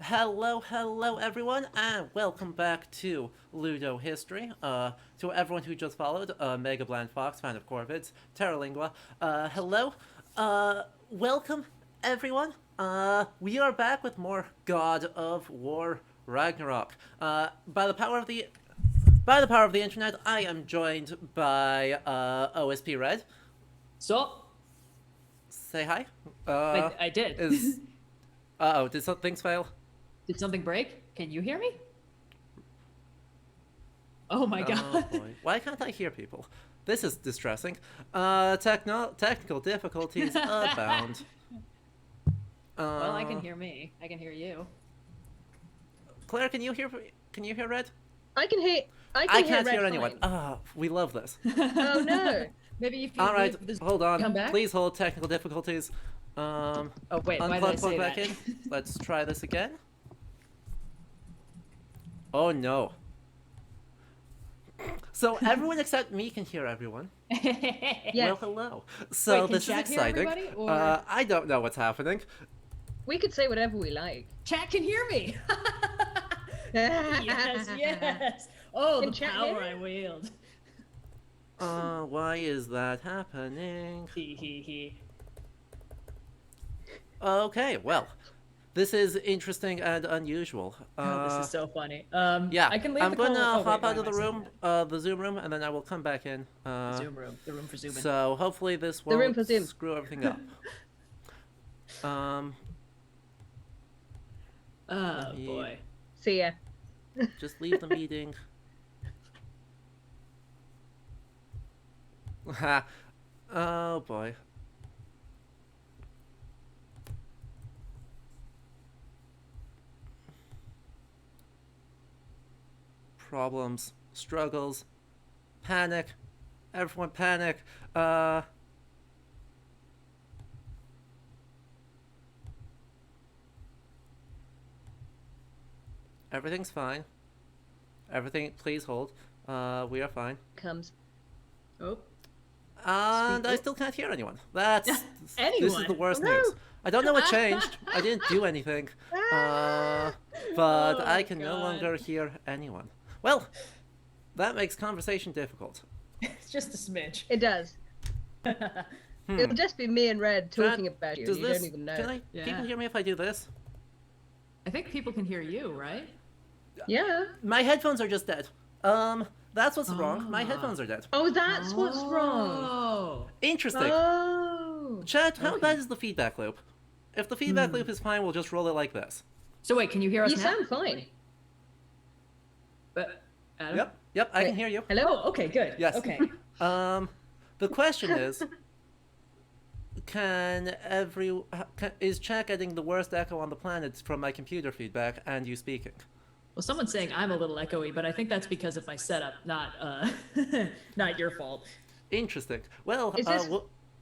Hello everyone, and welcome back to Ludohistory. To everyone who just followed, Mega Bland Fox, fan of Corvids, Terralingua. Hello. Welcome everyone. We are back with more God of War Ragnarok. By the power of the internet, I am joined by OSP Red. So, Say hi. I did. Did some things fail? Did something break? Can you hear me? Oh my god. Boy. Why can't I hear people? This is distressing. Technical difficulties abound. Well, I can hear me. I can hear you. Claire, can you hear Red? I can hear. I can't Red hear anyone. fine. Ah, we love this. Oh no! Maybe if you All right, leave this hold on. come back? Please hold technical difficulties. Oh wait, why did I Unplug, say plug back that? in. Let's try this again. Oh no. So everyone except me can hear everyone. Yes. Well, hello. So Wait, can this is chat hear exciting. everybody, or- I don't know what's happening. We could say whatever we like. Chat can hear me. Yes, yes. Oh, Can the chat power hear? I wield. Why is that happening? He he. Okay, well, this is interesting and unusual. Oh, this is so funny. Yeah, I can leave I'm the gonna call. hop Why out of am the I saying room, that? the Zoom room, and then I will come back in. Zoom room. The room for zooming. So hopefully this The room won't for Zoom. screw everything up. Oh me- boy. See ya. Just leave the meeting. Ha. Oh boy. Problems, struggles, panic. Everyone panic. Everything's fine. Everything, please hold. We are fine. Comes. Oh. And I Speak- still can't hear anyone. This is Anyone? the worst Oh, no. news. I don't know what changed. I didn't do anything. But Oh, I can no God. longer hear anyone. Well, that makes conversation difficult. It's just a smidge. It does. It'll just be me and Red talking about you. Does You this? don't even know. Can Yeah. people hear me if I do this? I think people can hear you, right? Yeah. My headphones are just dead. That's what's wrong. My Ah. headphones are dead. Oh, that's what's wrong. Oh. Interesting. Oh. Chat, how Okay. bad is the feedback loop? If the feedback loop is fine, we'll just roll it like this. So wait, can you hear us You now? sound fine. But Adam? Yep, I can Wait. hear you. Hello. Oh, okay, good. Yes. Okay. The question is, is chat getting the worst echo on the planet from my computer feedback and you speaking? Well, someone's saying I'm a little echoey, but I think that's because of my setup, not not your fault. Interesting. Well, Is this-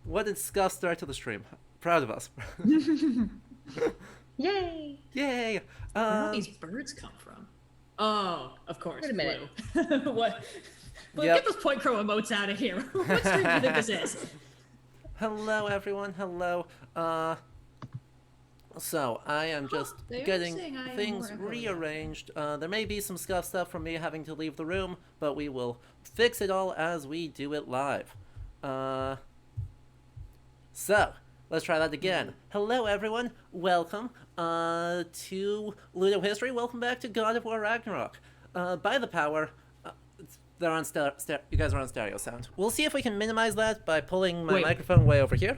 what a scuff start to the stream. Proud of us. Yay. Yay! Where do these birds come from? Oh, of course. Wait a minute. Blue. What? Well, Yep. get those point crow emotes out of here. What stream do you think this is? Hello, everyone. Hello. So I am just they are getting saying I am things more echoey. rearranged. There may be some scuff stuff from me having to leave the room, but we will fix it all as we do it live. So let's try that again. Hello, everyone. Welcome to Ludohistory. Welcome back to God of War Ragnarok. By the power. They're on you guys are on stereo sound. We'll see if we can minimize that by pulling my Wait. microphone way over here.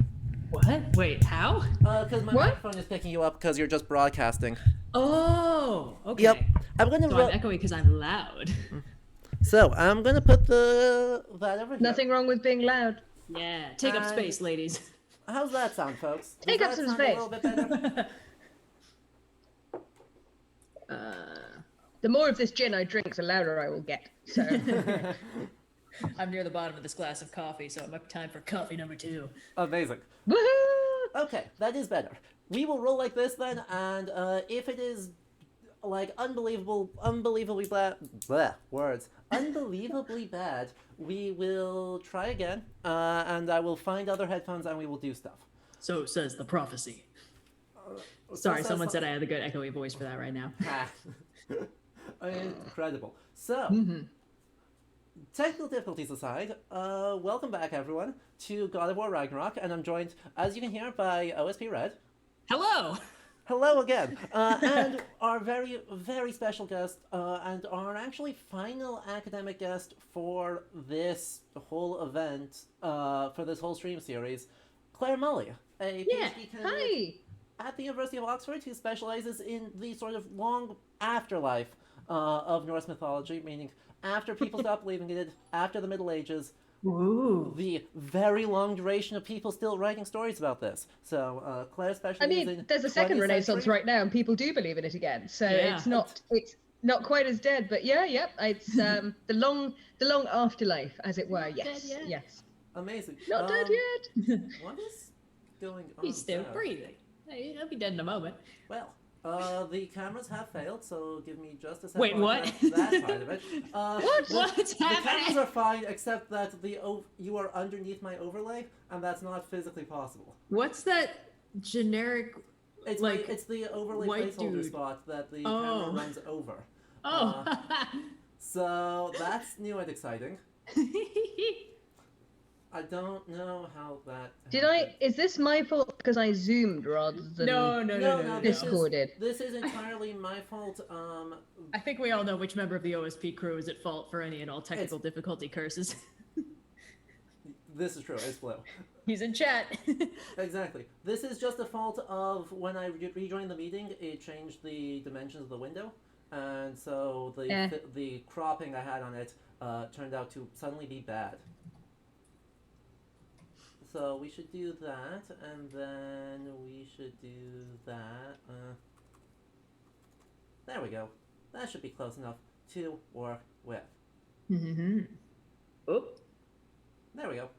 What? Wait, how? Because my What? microphone is picking you up because you're just broadcasting. Oh, okay. Yep. I'm gonna. So I'm echoey because I'm loud. So I'm gonna put that over here. Nothing wrong with being loud. Yeah. Take up space, ladies. How's that sound, folks? Does Take up that some sound space. A little bit better? The more of this gin I drink, the louder I will get. So. I'm near the bottom of this glass of coffee, so it might be time for coffee number 2. Amazing. Woohoo! Okay, that is better. We will roll like this then, and if it is like unbelievably bad, unbelievably bad, we will try again, and I will find other headphones and we will do stuff. So says the prophecy. Sorry, someone said I had a good echoey voice for that right now. Incredible. So, technical difficulties aside, welcome back everyone to God of War Ragnarok, and I'm joined, as you can hear, by OSP Red. Hello! Hello again, and our very, very special guest, and our actually final academic guest for this whole event, for this whole stream series, Clare Mulley, a PhD candidate at the University of Oxford who specializes in the sort of long afterlife of Norse mythology, meaning after people stop believing in it, after the Middle Ages, the very long duration of people still writing stories about this. So Claire specializes in there's a second 20th Renaissance century. right now, and people do believe in it again. So it's not quite as dead, but it's the long afterlife, as it were. Not Yes, dead yet. yes. Amazing. Not dead yet. What is going on? He's still there? breathing. Hey, he'll be dead in a moment. Well, the cameras have failed, so give me just a second. Wait, what? That side of it. What's The cameras happening? are fine, except that you are underneath my overlay, and that's not physically possible. What's that generic, It's like, it's the overlay white placeholder dude? spot that the camera runs over. Oh. So that's new and exciting. I don't know how that. Is this my fault because I zoomed rather than No. Discorded? This is entirely my fault. I think we all know which member of the OSP crew is at fault for any and all technical difficulty curses. This is true. It's Blue. He's in chat. Exactly. This is just a fault of when I rejoined the meeting, it changed the dimensions of the window, and so the cropping I had on it turned out to suddenly be bad. So we should do that, and then we should do that. There we go. That should be close enough to work with. Oh. There we go.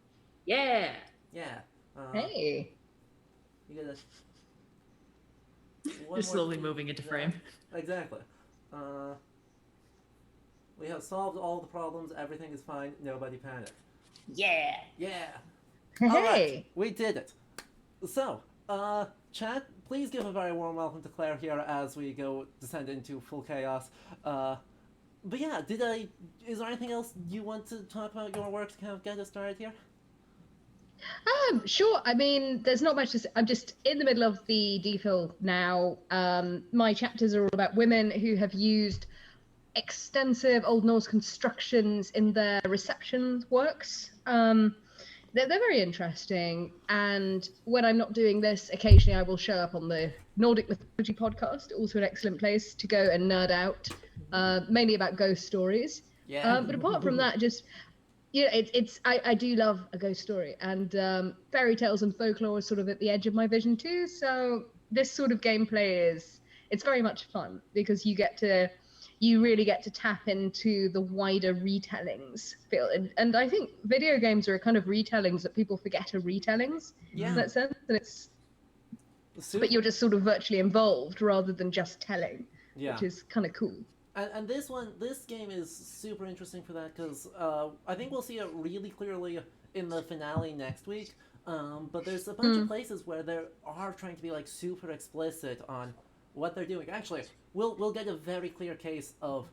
Yeah. Yeah. Hey. You gotta. You're slowly moving into frame. Exactly. We have solved all the problems. Everything is fine. Nobody panic. Yeah. Yeah. Hey. All right, we did it. So, chat, please give a very warm welcome to Claire here as we descend into full chaos. But yeah, is there anything else you want to talk about your work to kind of get us started here? Sure. I mean, there's not much to say. I'm just in the middle of the DPhil now. My chapters are all about women who have used extensive Old Norse constructions in their reception works. They're very interesting, and when I'm not doing this, occasionally I will show up on the Nordic Mythology podcast, also an excellent place to go and nerd out, mainly about ghost stories. Yeah. But apart from that, just I do love a ghost story, and fairy tales and folklore is sort of at the edge of my vision too. So this sort of gameplay it's very much fun because you really get to tap into the wider retellings feel. And I think video games are a kind of retellings that people forget are retellings in that sense. And but you're just sort of virtually involved rather than just telling, which is kind of cool. And this game is super interesting for that because I think we'll see it really clearly in the finale next week. But there's a bunch of places where they are trying to be like super explicit on what they're doing. Actually, we'll get a very clear case of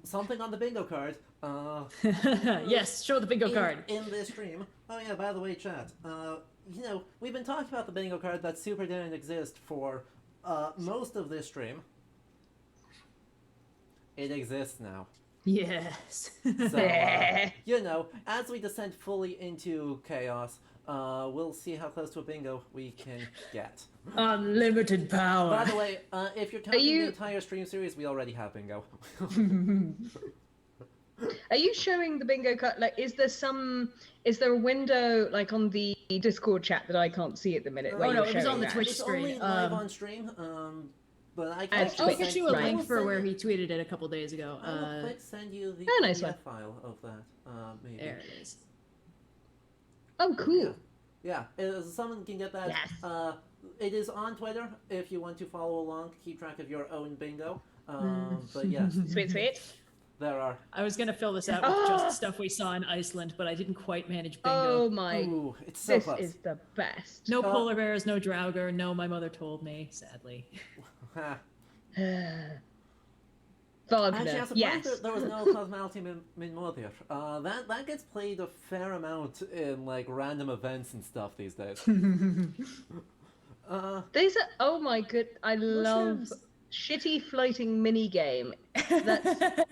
something on the bingo card. Yes, show the bingo card in this stream. Oh yeah, by the way, chat. We've been talking about the bingo card that super didn't exist for most of this stream. It exists now. Yes. So, as we descend fully into chaos, we'll see how close to a bingo we can get. Unlimited power. By the way, if you're counting the entire stream series, we already have bingo. Are you showing the bingo card? Like, is there a window like on the Discord chat that I can't see at the minute? Oh no, it was on the Twitch it's stream. Only live on stream. But I can I'll get you a link for where he tweeted it a couple days ago. I'll quick send you the nice PDF file of that. Maybe. There it is. Oh, cool. Yeah, someone can get that. Yes. It is on Twitter if you want to follow along, keep track of your own bingo. But yes. Sweet. there are. I was gonna fill this out with just stuff we saw in Iceland, but I didn't quite manage Oh bingo. my! Ooh, it's so This close. is the best. No polar bears, no Draugr. No, my mother told me, sadly. Wagner, Actually, I'm surprised yes. there was no causality min Modir. That gets played a fair amount in like random events and stuff these days. These are, oh my good, I love Mushrooms. shitty floating mini game. That's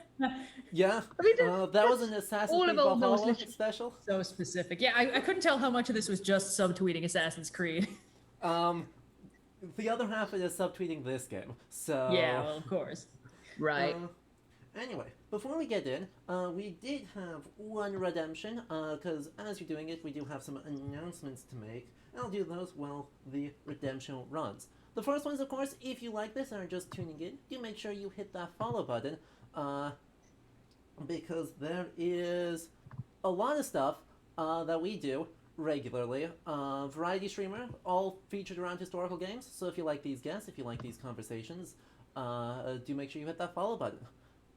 Yeah, I mean, that was an Assassin's all Creed of Old Norse Valhalla literature. special. So specific. Yeah, I couldn't tell how much of this was just subtweeting Assassin's Creed. The other half is subtweeting this game. So Yeah, well, of course. right. Anyway, before we get in, we did have one redemption, because as you're doing it, we do have some announcements to make. I'll do those while the redemption runs. The first one is, of course, if you like this and are just tuning in, do make sure you hit that follow button, because there is a lot of stuff that we do regularly. Variety streamer, all featured around historical games, so if you like these guests, if you like these conversations, do make sure you hit that follow button.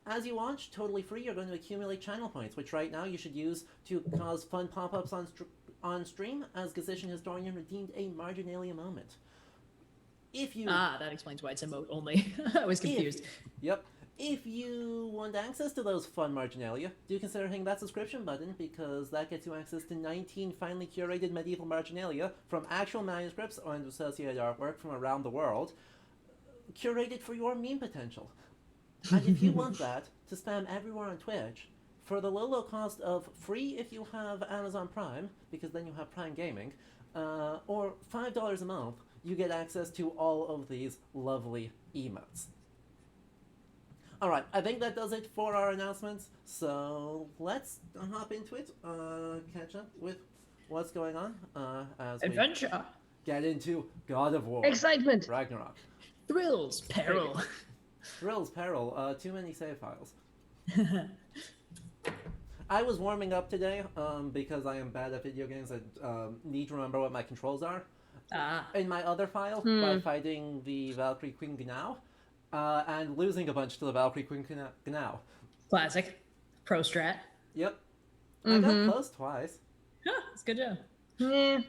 As you watch, totally free, you're going to accumulate channel points, which right now you should use to cause fun pop-ups on stream, as Gazician Historian redeemed a marginalia moment. If you... That explains why it's emote only. I was confused. If you want access to those fun marginalia, do consider hitting that subscription button, because that gets you access to 19 finely curated medieval marginalia from actual manuscripts and associated artwork from around the world, curated for your meme potential. And if you want that to spam everywhere on Twitch, for the low cost of free if you have Amazon Prime, because then you have Prime Gaming, or $5 a month, you get access to all of these lovely emotes. Alright, I think that does it for our announcements, so let's hop into it, catch up with what's going on, as we Adventure. get into God of War. Excitement. Ragnarok. Thrills. Peril. Thrills, peril, too many save files. I was warming up today, because I am bad at video games. I need to remember what my controls are. In my other file, by fighting the Valkyrie Queen GOW, and losing a bunch to the Valkyrie Queen GOW. Classic. Pro strat. Yep. I got close twice. Huh, that's a good job. Yeah.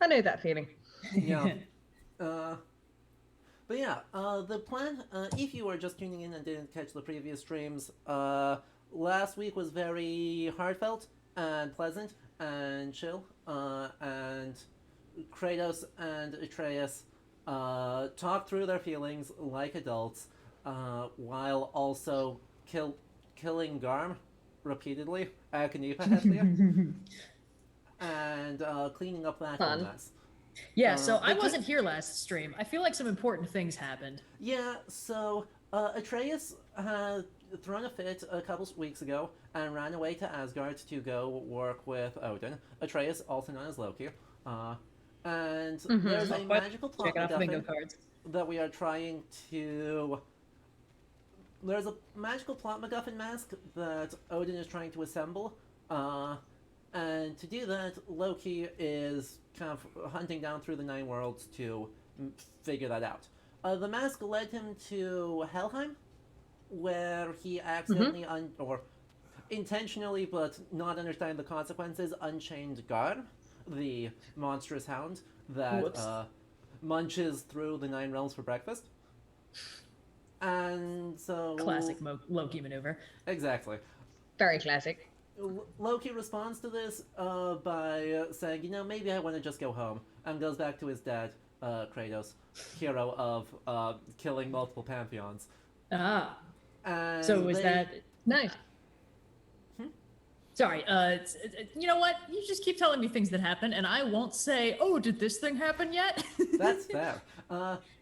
I know that feeling. Yeah. But yeah, the plan, if you were just tuning in and didn't catch the previous streams, last week was very heartfelt and pleasant and chill, and Kratos and Atreus talked through their feelings like adults, while also killing Garm repeatedly, and cleaning up that whole mess. Yeah, so I wasn't here last stream. I feel like some important things happened. Yeah, so Atreus had thrown a fit a couple weeks ago and ran away to Asgard to go work with Odin. Atreus, also known as Loki. And there's a magical plot MacGuffin that we are trying to... There's a magical plot MacGuffin mask that Odin is trying to assemble. And to do that, Loki is kind of hunting down through the 9 worlds to figure that out. The mask led him to Helheim, where he accidentally, or intentionally but not understanding the consequences, unchained Garm, the monstrous hound that munches through the 9 realms for breakfast. And so... Classic Loki maneuver. Exactly. Very classic. Loki responds to this by saying, you know, maybe I want to just go home, and goes back to his dad, Kratos, hero of killing multiple pantheons. And so was that... Nice. Sorry, you know what? You just keep telling me things that happen, and I won't say, oh, did this thing happen yet? That's fair.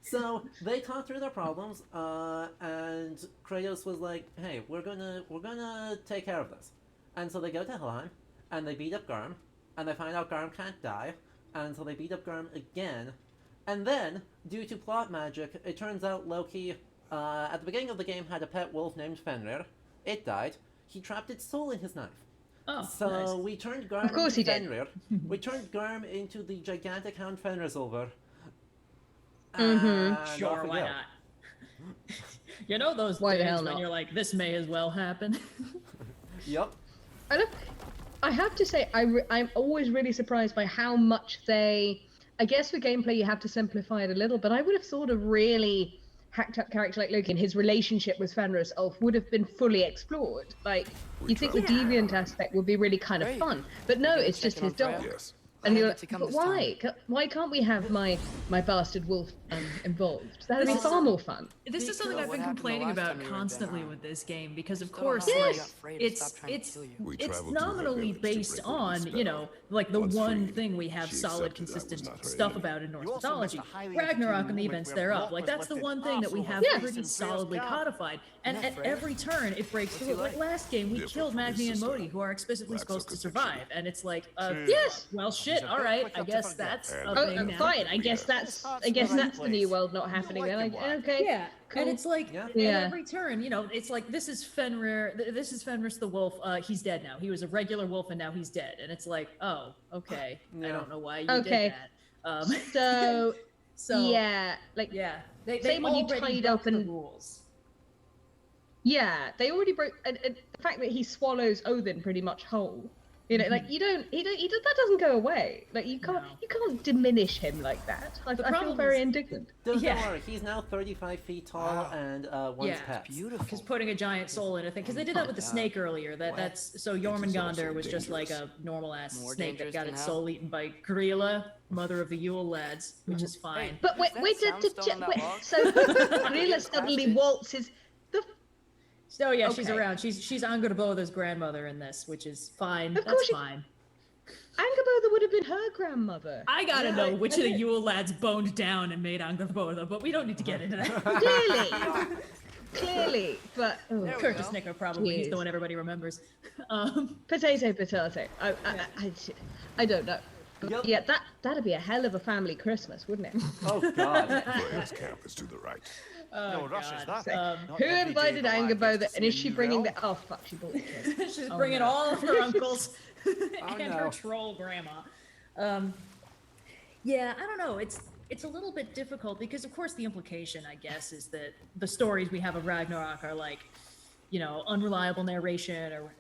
So they talked through their problems, and Kratos was like, hey, we're gonna take care of this. And so they go to Helheim, and they beat up Garm, and they find out Garm can't die, and so they beat up Garm again. And then, due to plot magic, it turns out Loki, at the beginning of the game, had a pet wolf named Fenrir. It died. He trapped its soul in his knife. Oh, so nice. we turned Garm into Fenrir. We turned Garm into the gigantic hound Fenrirsilver. Sure, why not? You know those Why the days hell when not? you're like, this may as well happen. Yep. I have to say, I'm always really surprised by how much they. I guess with gameplay you have to simplify it a little, but I would have thought a really hacked up character like Loki and his relationship with Fenris Ulf would have been fully explored. Like, you'd think the deviant aspect would be really kind of fun, but no, it's just his dog. Yes. And you're like, but why? Why can't we have my bastard wolf involved? That'd be far more fun. This is something I've been complaining about constantly with this game because, of course, Yes. like it's We it's traveled to her nominally village to based break her on, spell. you know, like the Once one freed, thing we have she solid, accepted I was consistent not her stuff enemy. about in Norse You also missed mythology. a highly Ragnarok entertaining and the moment events where thereof. Block Like was that's the lifted one thing that we off have of pretty Freya's solidly car. codified. And Isn't at that Freya? every turn it breaks through it. Like like? last game we Different killed from his Magni and sister. Modi, who are explicitly Lacks supposed to a survive. connection. And it's like, Yes. well shit, He's a bit alright, quick I up to guess forget. that's And- a Oh, thing now. fine. I guess that's the new world not You happening. like Then him, Black. okay. Yeah, Cool. and it's like Yeah. at Yeah. every turn, you know, it's like this is this is Fenris the wolf. He's dead now. He was a regular wolf and now he's dead. And it's like, oh, okay. I Yeah. don't know why you Okay. did that. So So yeah, like yeah, they Same when you already tied broke up the and- rules. yeah, they already broke. And the fact that he swallows Odin pretty much whole. You know, like he don't, that doesn't go away. Like you can't, No. you can't diminish him like that. I feel problem very is- indignant. Don't Yeah. worry, he's now 35 feet tall Wow. and one's Yeah. pets. Beautiful. Because putting a giant soul in a thing, because they did that with the snake earlier. That's so is Jormungandr also was just like a dangerous. normal ass More snake that dangerous got than its hell. soul eaten by Grilla, mother of the Yule lads, which is fine. But wait, that wait, soundstone on that wait. log? So Grilla suddenly crafted. waltzes. The So yeah, she's Okay. around. She's Angrboda's grandmother in this, which is fine. Of That's course she- fine. Angerboda would have been her grandmother. I gotta Yeah, know which of the okay. Yule lads boned down and made Angrboda, but we don't need to get into that. Clearly, but oh, There we Curtis go. Nicker probably. He's the Jeez. one everybody remembers. potato. I don't know. But Yep. yeah, that'd be a hell of a family Christmas, wouldn't it? Oh god. Freya's camp is to the right. Oh, No rush is God. that. Not Who every day invited the lad gets Angerboda, to and is see a she new bringing realm. the? Oh fuck, she brought the kids. She's Oh, bringing no. all of her uncles and her no. troll grandma. Yeah, I don't know. It's a little bit difficult because, of course, the implication, I guess, is that the stories we have of Ragnarok are like, you know, unreliable narration or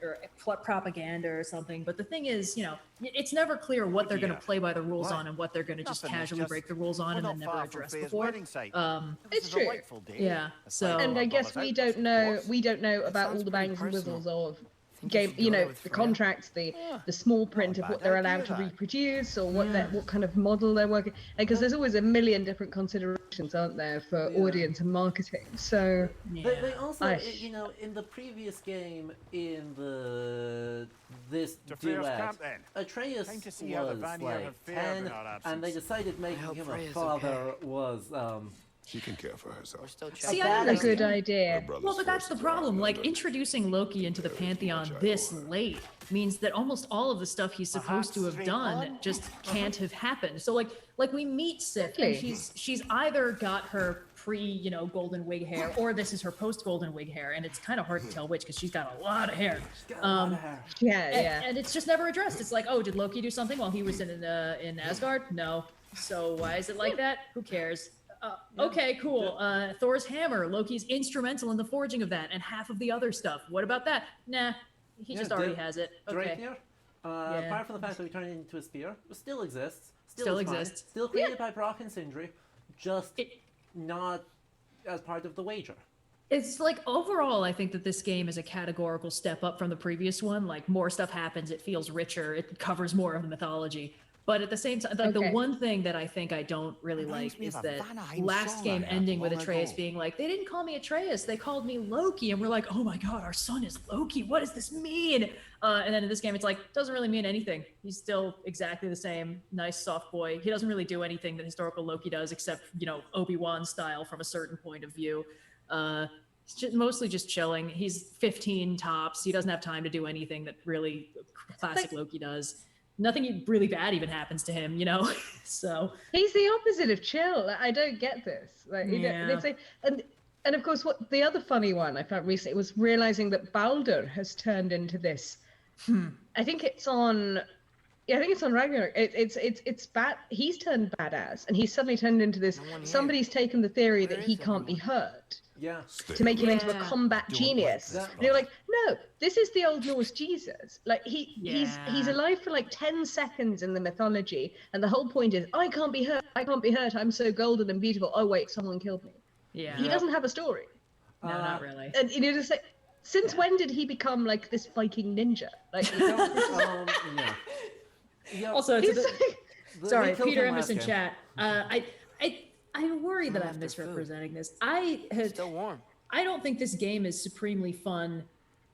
propaganda or something. But the thing is, you know, it's never clear what they're going Yeah. to play by the rules What? on and what they're going to just Nothing, it's casually just- break the rules on we're and then not never far from address Freya's before. wedding site. It's This is a true. delightful day. Yeah, Aside so- from And what I guess Bob we has don't outpost, know. of course. We don't know It about all sounds the pretty bangs and personal. whistles of Think you game. should You go know, with the Freya? contracts, the small print of bad what they're idea, allowed to that. reproduce, or what kind of model they're working. Because there's always a million different considerations, aren't there, for Yeah. audience and marketing. So They also, I- you know, in the previous game, in this To Freya's duet, camp, then. Atreus Time to see how the was Vanir have like fared 10, in our and they absence. decided making hope him a Freya's father was, She can care for herself. We're still See, checking. I bad a understand. good Her idea. brother's Well, but that's the forces are problem. Like, outnumbered. introducing Loki into the Pantheon this late means that almost all of the stuff he's supposed to have straight done on. just can't have happened. So, like we meet Sif, and Exactly. she's either got her pre, you know, golden wig hair, or this is her post golden wig hair, and it's kind of hard to tell which because she's got a lot of hair. got a lot of hair. Yeah. And it's just never addressed. It's like, oh, did Loki do something while he was in Asgard? No. So why is it like that? Who cares? Okay, cool. Thor's hammer. Loki's instrumental in the forging of that, and half of the other stuff. What about that? Nah, he Yeah, just already has it. Okay. Drakenir, Yeah. apart from the fact that we turned it into a spear, still exists. Still is fine, exists. Still created by Brock and Sindri, just It- not as part of the wager. It's like overall, I think that this game is a categorical step up from the previous one. Like more stuff happens, it feels richer, it covers more of the mythology. But at the same time, like the Okay. one thing that I think I don't really Reminds like me is of a that Vanaheim last song game I had ending with long Atreus ago. being like, they didn't call me Atreus, they called me Loki, and we're like, oh my god, our son is Loki. What does this mean? And then in this game, it's like doesn't really mean anything. He's still exactly the same, nice soft boy. He doesn't really do anything that historical Loki does, except Obi-Wan style from a certain point of view. It's just mostly just chilling. He's 15 tops. He doesn't have time to do anything that really classic Loki does. Nothing really bad even happens to him, So He's the opposite of chill. Like, I don't get this. Like, you know, Yeah. they say, and of course, what the other funny one I found recently was realizing that Baldur has turned into this. I think it's on. Yeah, I think it's on Ragnarok. It's bad. He's turned badass, and he's suddenly turned into this. No one here. Somebody's taken the theory Where that he is can't be everyone? hurt. Yeah. to make him into a Yeah. combat Don't genius. like this, And you're like, no, this is the Old Norse Jesus. Like he's Yeah. alive for like 10 seconds in the mythology, and the whole point is, I can't be hurt. I can't be hurt. I'm so golden and beautiful. Oh wait, someone killed me. Yeah. He doesn't have a story. No, not really. And you're just like, since when did he become like this Viking ninja? Like, Yeah. Yeah. Also, to he's the, like, sorry, they killed Peter him last Emerson game. chat. I'm worried that I'm misrepresenting this. Still warm. I don't think this game is supremely fun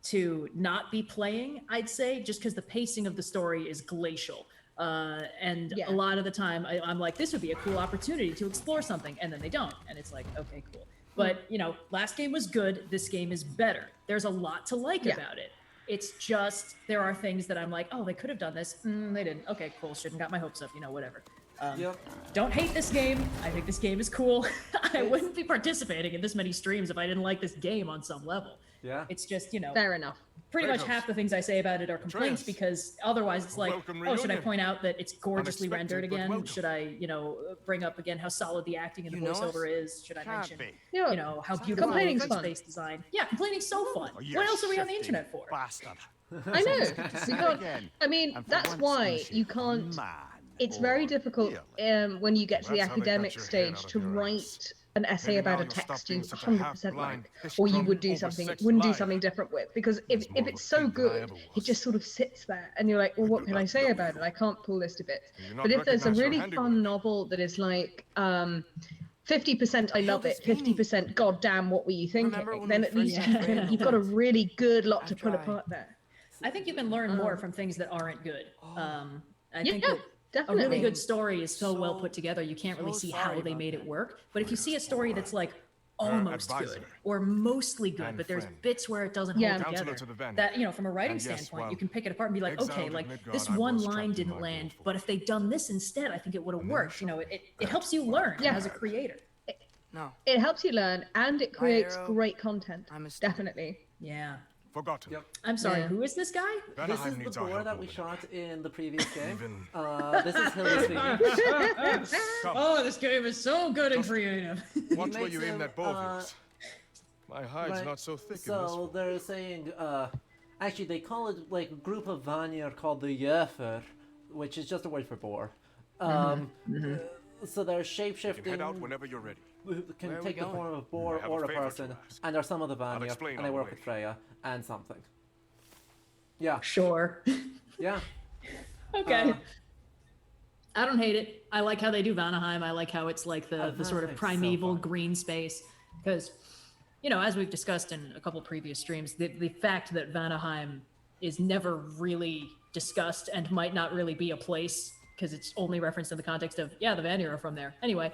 to not be playing, I'd say, just because the pacing of the story is glacial. And Yeah. a lot of the time, I'm like, this would be a cool opportunity to explore something, and then they don't. And it's like, okay, cool. But, you know, last game was good. This game is better. There's a lot to like Yeah. about it. It's just, there are things that I'm like, oh, they could have done this. They didn't. Okay, cool. Shouldn't got my hopes up, you know, whatever. Yep. Don't hate this game. I think this game is cool. I wouldn't be participating in this many streams if I didn't like this game on some level. Yeah. It's just, you know, fair enough. pretty much half the things I say about it are complaints Atreus. because otherwise it's like, Welcome oh, should I reunion. point out that it's gorgeously Unexpected, rendered but again? welcome. Should I, you know, bring up again how solid the acting and the You know voiceover us? is? Should I Can't mention, be. You know, you know, how beautiful Complaining's the fun. space design? Yeah, complaining's so fun. Oh, you What else are we on the shifty internet for? Bastard. I know. Say You it can't, again. I mean, And for that's once, why unless you can't. man It's or very difficult healer. when you get to the That's how they got academic your head stage out of to your write ass. an essay Maybe about now a you'll stop text you being such a 100% half-blind like, or you fish would do drum something, over wouldn't do sex something life. different with. Because if There's more of a it's so pig than I good, ever it was. just sort of sits there, and you're like, well, what can I say about it? I can't pull this to bits. You do not But if there's a recognize your really handiwork. fun novel that is like 50% I love it, 50% goddamn what were you thinking, Remember when then we at least first you started can, you've got a really good lot to I pull tried. apart there. I think you can learn more from things that aren't good. I Yeah, think that a definitely. really good story is so well So- put together, you can't really so see how sorry they about made it that. work. But if you see a story that's like almost advisor good or mostly good, and but there's friend. bits where it doesn't Yeah. hold Counselor together, to the Vanguard. that, you know, from a writing And yes, standpoint, well, you can pick it apart and be like, exiled okay, in like Midgard, this I one was line trapped in didn't my land, woeful but if they'd done this instead, I think it would have never worked. You know, showed it helps you learn Yeah. as a creator. No. It helps you learn and it creates arrow, great content. I'm a student. Definitely. Yeah. Forgotten. Yep. I'm sorry, Yeah. who is this guy? This Vanaheim is needs the our boar help that we over shot in the previous game. Even- This is Hilly speaking. Come, Oh, this game is so good and creative. watch where makes you aim him, that bow of yours. My hide's Right, not so thick in this So one. they're saying, actually they call it like a group of Vanir called the Jöfur, which is just a word for boar. So they're You can shape-shifting, head out whenever you're ready. who can Where are we take the going? form of a boar I have a or a favor to person, ask. and are some of the Vanir, explain and they on the work way. with Freya and something. Yeah, Sure. yeah. Okay. Uh, I don't hate it. I like how they do Vanaheim. I like how it's like the sort of Vanaheim's so primeval fun. green space. Because, you know, as we've discussed in a couple previous streams, the fact that Vanaheim is never really discussed and might not really be a place because it's only referenced in the context of, yeah, the Vanir are from there. Anyway,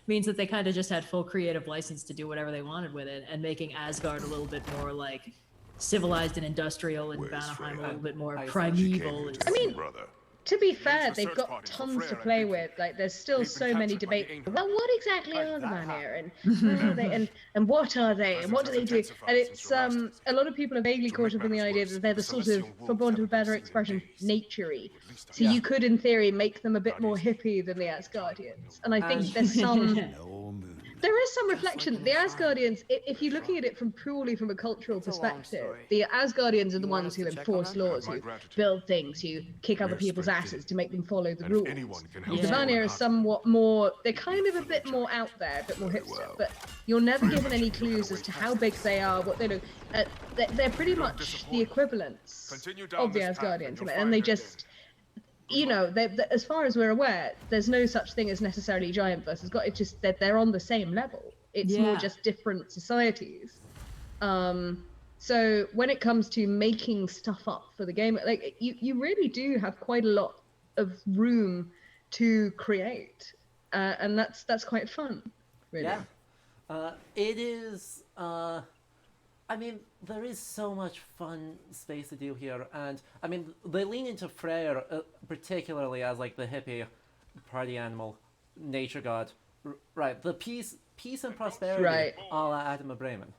means that they kind of just had full creative license to do whatever they wanted with it, and making Asgard a little bit more like civilized and industrial, and Where's Vanaheim a Freya? little bit more I- primeval. She is- came here to see brother. To be fair, the they've search got party for tons to Freya play and with. Like, there's still They've been so many captured by the debates. angel. Well, what exactly are the that Vanir, and where are they, and what are they, and what do they do? Presence And has it's intensified since a lot of people are vaguely To caught make up in the matters idea worse, that they're the the sort of, celestial for wolves want of a haven't better seen in expression, days. naturey. At least I So Yeah. you could, in theory, make them a bit Not more easy. hippie than the Asgardians. And I think And- there's some. No moon. There is some reflection. in The the sun. Asgardians, if you're looking at it from purely from a cultural It's a long perspective, story. the Asgardians are the You want ones us who to check on enforce them? laws, Have my who gratitude. build things, who kick other We're people's straight asses in. to make them follow the And rules. if anyone can help The Yeah. Vanir are somewhat more, they're kind of a bit more out there, a bit more hipster, well. but you're never given any much you're clues gonna as to wait how past big they are, what they do. They're pretty You're much the disappointed. equivalents Continue down of the this path and Asgardians, you'll and find they your just, you know, as far as we're aware, there's no such thing as necessarily giant versus god. It's just that they're on the same level. It's more Yeah. just different societies. So when it comes to making stuff up for the game, like you really do have quite a lot of room to create, and that's quite fun. Really. Yeah. It is, I mean, there is so much fun space to do here, and, I mean, they lean into Freyr, particularly as, like, the hippie party animal, nature god. Right, the peace and prosperity, Right. a la Adam of Bremen.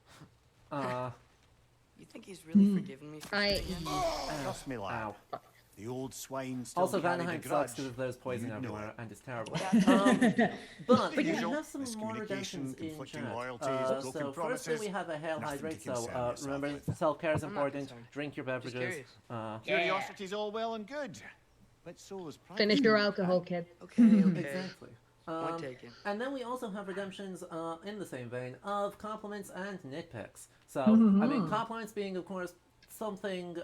You think he's really forgiven me for I- shooting him? Trust me, lad. Ow. The old swine still Also, carry the Vanaheim grudge. sucks because there's poison You'd know everywhere, it. and it's terrible. But we Usual have some more miscommunication, redemptions in conflicting chat. loyalties, So broken firstly, promises, we have a Hail nothing to Hydrate, so concern yourself remember, with. self-care is I'm not important. concerned. Drink your Just beverages. curious. Curiosity's all well and good, but so is pride. Finish your alcohol, kid. Okay, okay. Exactly. Point taken. And then we also have redemptions in the same vein of compliments and nitpicks. So, I mean, compliments being, of course, something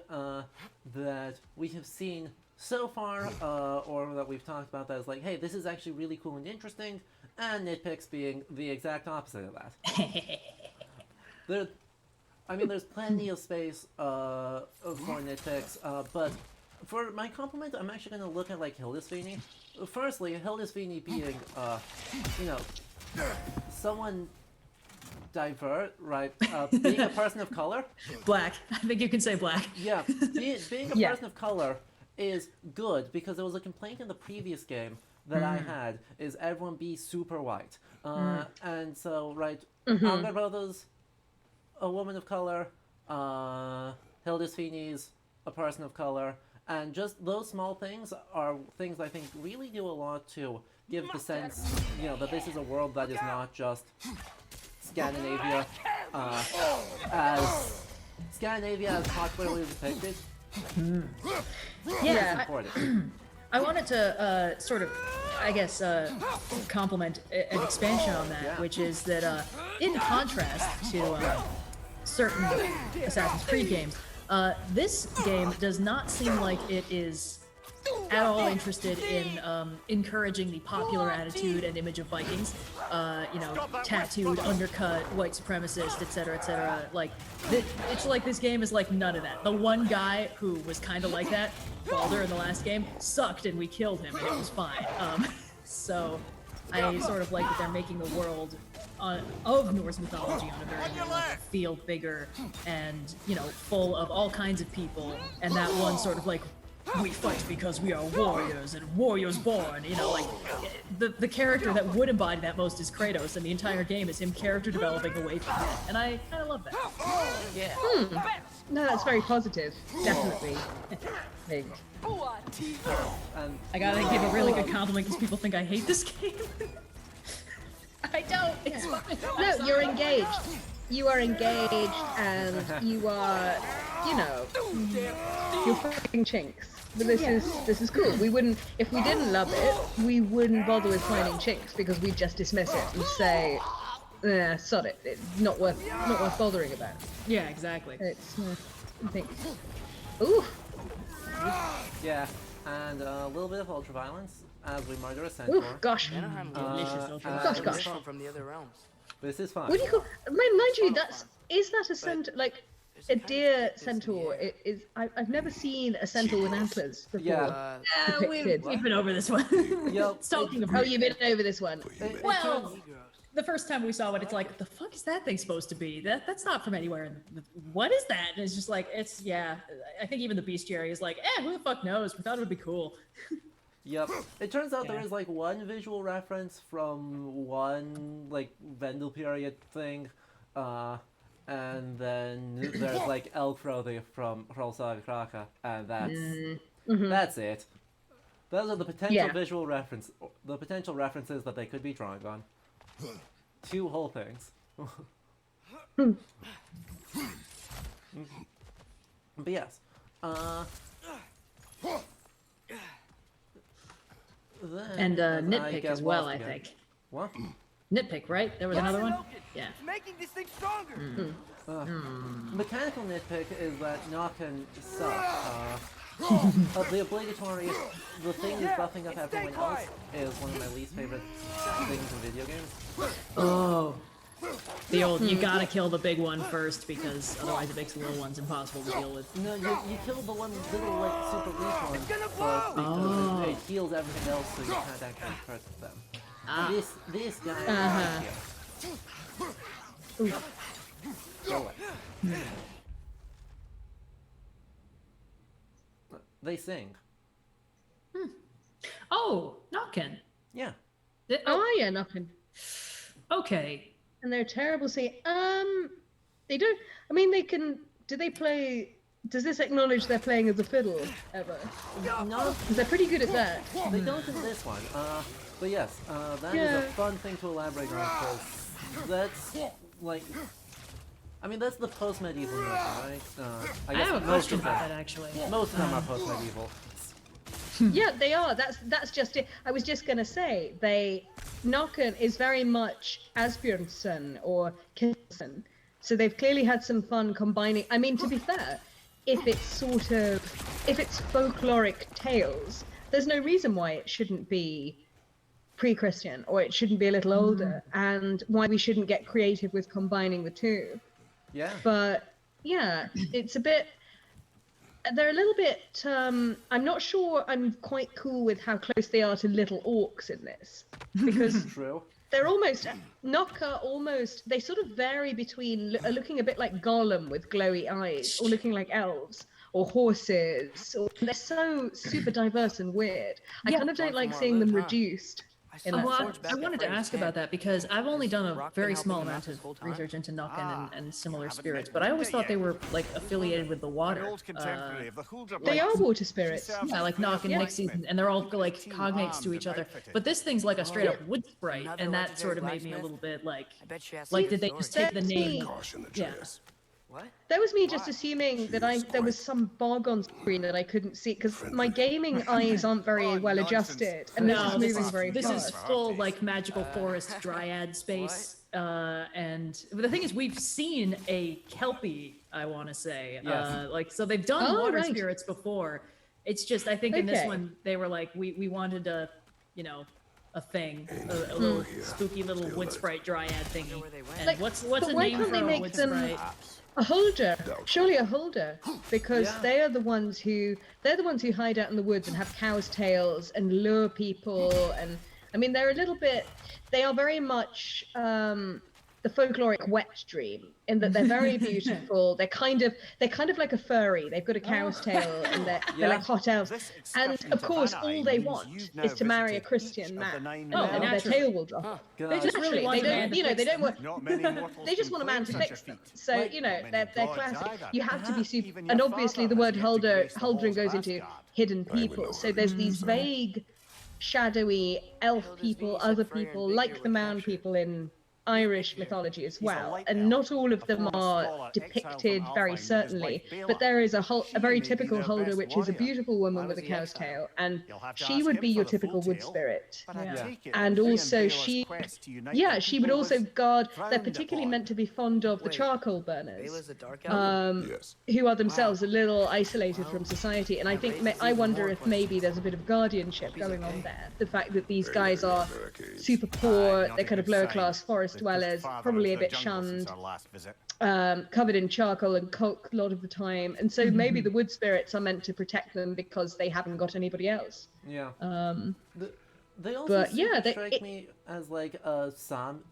that we have seen so far, or that we've talked about that is like, hey, this is actually really cool and interesting, and nitpicks being the exact opposite of that. There's plenty of space for nitpicks, but for my compliment, I'm actually going to look at, like, Hildisvini. Firstly, Hildisvini being, someone divert, right? Being a person of color. Black. I think you can say black. Yeah, being a Yeah. person of color is good because there was a complaint in the previous game that I had is everyone be super white. And so, right, Amber Brothers, a woman of color, Hildisvini's a person of color, and just those small things are things I think really do a lot to give the sense, that this is a world that is not just Scandinavia, as popularly depicted. Yeah, Important. I wanted to sort of, I guess, compliment an expansion on that, Yeah. which is that in contrast to certain Assassin's Creed games, this game does not seem like it is at all interested in encouraging the popular attitude and image of Vikings. Tattooed, undercut, white supremacist, etc., etc. Like, it's like this game is like none of that. The one guy who was kind of like that, Baldur, in the last game, sucked and we killed him and it was fine. So I sort of like that they're making the world of Norse mythology on a very new level feel bigger and, full of all kinds of people, and that one sort of like, we fight because we are warriors and warriors born, like the character that would embody that most is Kratos, and the entire game is him character developing away from that, and I kind of love that. Yeah. No, that's very positive. Definitely. Big. And I gotta give a really good compliment because people think I hate this game. I don't. It's fine. No, you're engaged. You are engaged, and you are, you're fucking chinks. But this is cool. We wouldn't, if we didn't love it, we wouldn't bother with finding chinks because we'd just dismiss it and say, sod it. It's not worth bothering about. Yeah, exactly. It's, I think. Ooh. yeah, and a little bit of ultraviolence as we murder a centaur. Ooh. Gosh. Vanaheim Delicious was Gosh, gosh. different from the other realms. This is fun. What do you call? Mind you, is that a centaur? Like a deer centaur? It is. I've never seen a centaur with antlers before. Yeah. Depicted. We've been over this one. Yep. Talking of Oh, you've been over this one. well, the first time we saw it, it's like, what the fuck is that thing supposed to be? That's not from anywhere. What is that? And it's just like, I think even the bestiary is like, who the fuck knows? We thought it would be cool. Yep. It turns out there Yeah. is like one visual reference from one like Vendel period thing, and then there's like Elkfrothy from Hrolsaga Kraka, and that's it. Those are the potential Yeah. visual references that they could be drawing on. Two whole things. But yes. And then, nitpick get as well, lost I again. think. What? Nitpick, right? There was another one? Yeah. Making this thing stronger. Mechanical nitpick is that Nokken sucks. The obligatory, the thing that's buffing up everyone else is one of my least favorite things in video games. Oh. The old, you gotta kill the big one first because otherwise it makes the little ones impossible to deal with. No, you kill the one little like super weak one first because it heals everything else, so you can't actually hurt them. This guy here. Go away. They sing. Oh, Nokken. Yeah. Oh yeah, nothing. Okay. And they're terrible singing. They don't. I mean, they can. Do they play Does this acknowledge they're playing as a fiddle ever? No, Because they're pretty good at that. they don't in this one. But yes, that is Yeah. a fun thing to elaborate on because that's like, I mean, that's the post-medieval notion, right? I guess have a most question of about them, that actually. most of them are post-medieval. Yeah, they are. That's just it. I was just gonna say Nokken is very much Asbjornsen or Kinson, so they've clearly had some fun combining. I mean, to be fair, if it's folkloric tales, there's no reason why it shouldn't be pre-Christian or it shouldn't be a little older, and why we shouldn't get creative with combining the two. Yeah. But yeah, it's a bit. They're a little bit. I'm not sure. I'm quite cool with how close they are to little orcs in this, because True. they're almost Nokka. Almost they sort of vary between looking a bit like Gollum with glowy eyes, or looking like elves or horses. They're so super diverse and weird. I Yeah. kind of don't Want like some seeing more them loot, huh? reduced. In Well, that I, sense. I wanted to ask about that because I've only done a Rock been very helping small him out amount this of whole time? research into Nokken and similar haven't spirits, met but I always Linda thought they yet. were like affiliated with the An water. old contemporary of the Huldra They brothers. are water spirits. She serves Yeah, like as Nock and the Nixies, blacksmith. and they're all Keeps like the team cognates armed to and each other. outfitted. But this thing's like a straight up wood sprite, Another and that legendary sort of made me a blacksmith? little bit like, I bet she has like some did they story. just take the name? Caution the Yeah. chase. What? That was me just assuming that there was some bug on screen that I couldn't see because my gaming eyes aren't very Oh, well nonsense. adjusted, and this is No, moving very this is fast. full like magical forest dryad space, and but the thing is, we've seen a kelpie. I want to say, Yes. like so they've done Oh, water right. spirits before. It's just I think in this Okay. one they were like we wanted a a thing, a little spooky little wood sprite dryad thingy. where they went. And Like, what's but a why name can't for they a make wood them- sprite? A holder, surely a holder, because Yeah. they're the ones who hide out in the woods and have cows' tails and lure people. And I mean, they are very much the folkloric wet dream in that they're very beautiful. They're kind of like a furry. They've got a cow's tail and they're Yeah. like hot elves. This And excursion of to course, Vanai all they means want you've now is to marry a visited Christian each of man. the 9 Oh, And their naturally. tail will drop. God. They just really Naturally, want they a man don't. to They fix don't want. Not many mortals They just can want a man claim to such fix a them. feat. So, Like, you know, not they're many gods classic. either. You have to be super. Even your And obviously, the father word has yet to grace the Huldren halls goes of into Asgard. hidden would people. know So her. there's these vague, shadowy elf Held his people, knees other at Freyr and people, Vigor like the were man captured. people in Irish mythology as He's a well. light And elf, not all of a them former are scholar exiled depicted from very Alfheim with his certainly. wife Bela. But there is a She very may be typical their holder, best which is a warrior. beautiful woman Why with a was he cow's exiled? tail, and You'll have to she ask would him be for your the full typical wood tale, spirit. but I Yeah. take it And that he also Bela's she, quest to unite yeah, the she would people also was guard. They're frowned particularly upon. meant to be fond of the Wait, charcoal burners. Bela's a dark elf? Yes. Who are themselves a little isolated Well, from society, and I that think raises I even wonder more if maybe questions. there's a bit of guardianship Hope he's going on okay. there. The fact that these Hey, guys are barricades. super poor, Not they're a kind of good lower sign. class forest They've pushed dwellers, farther probably a into the bit jungle since shunned, our last visit. covered in charcoal and coke a lot of the time, and so maybe the wood spirits are meant to protect them because they haven't got anybody else. Yeah. Um, They also But, seem yeah, to they- strike me as like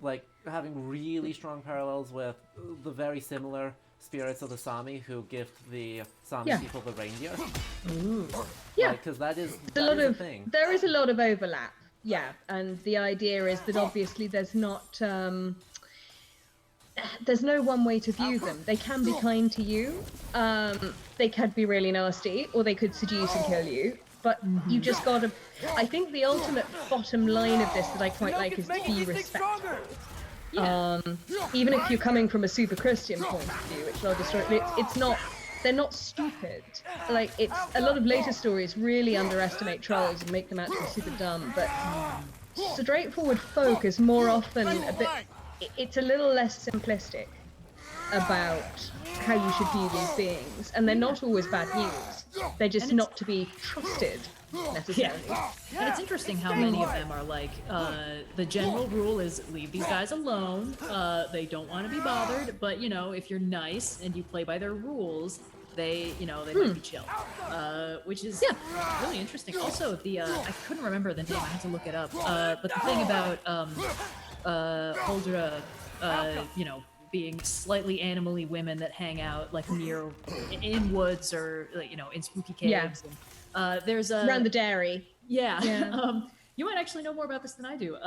like having really strong parallels with the very similar spirits of the Sami who gift the Sami Yeah. people the reindeer. yeah, Because that is a lot a of thing. there is a lot of overlap. Yeah, and the idea is that obviously there's not there's no one way to view them. They can be kind to you, they could be really nasty, or they could seduce and kill you. But you just gotta. I think the ultimate bottom line of this that I quite like is to be respectful. Even if you're coming from a super Christian point of view, which it's not. They're not stupid. Like it's a lot of later stories really underestimate trolls and make them out to be super dumb. But straightforward folk is more often a bit. It's a little less simplistic about how you should view these beings, and they're not always bad news. They're just not to be trusted necessarily. And it's interesting how many of them are like, the general rule is leave these guys alone. They don't want to be bothered, but you know, if you're nice and you play by their rules, they might be chill. Which is really interesting. Also, I couldn't remember the name. I had to look it up. But the thing about Holdra, being slightly animally women that hang out like near in woods or like, in spooky caves. Yeah. And, there's a Around the dairy. yeah. Yeah. You might actually know more about this than I do.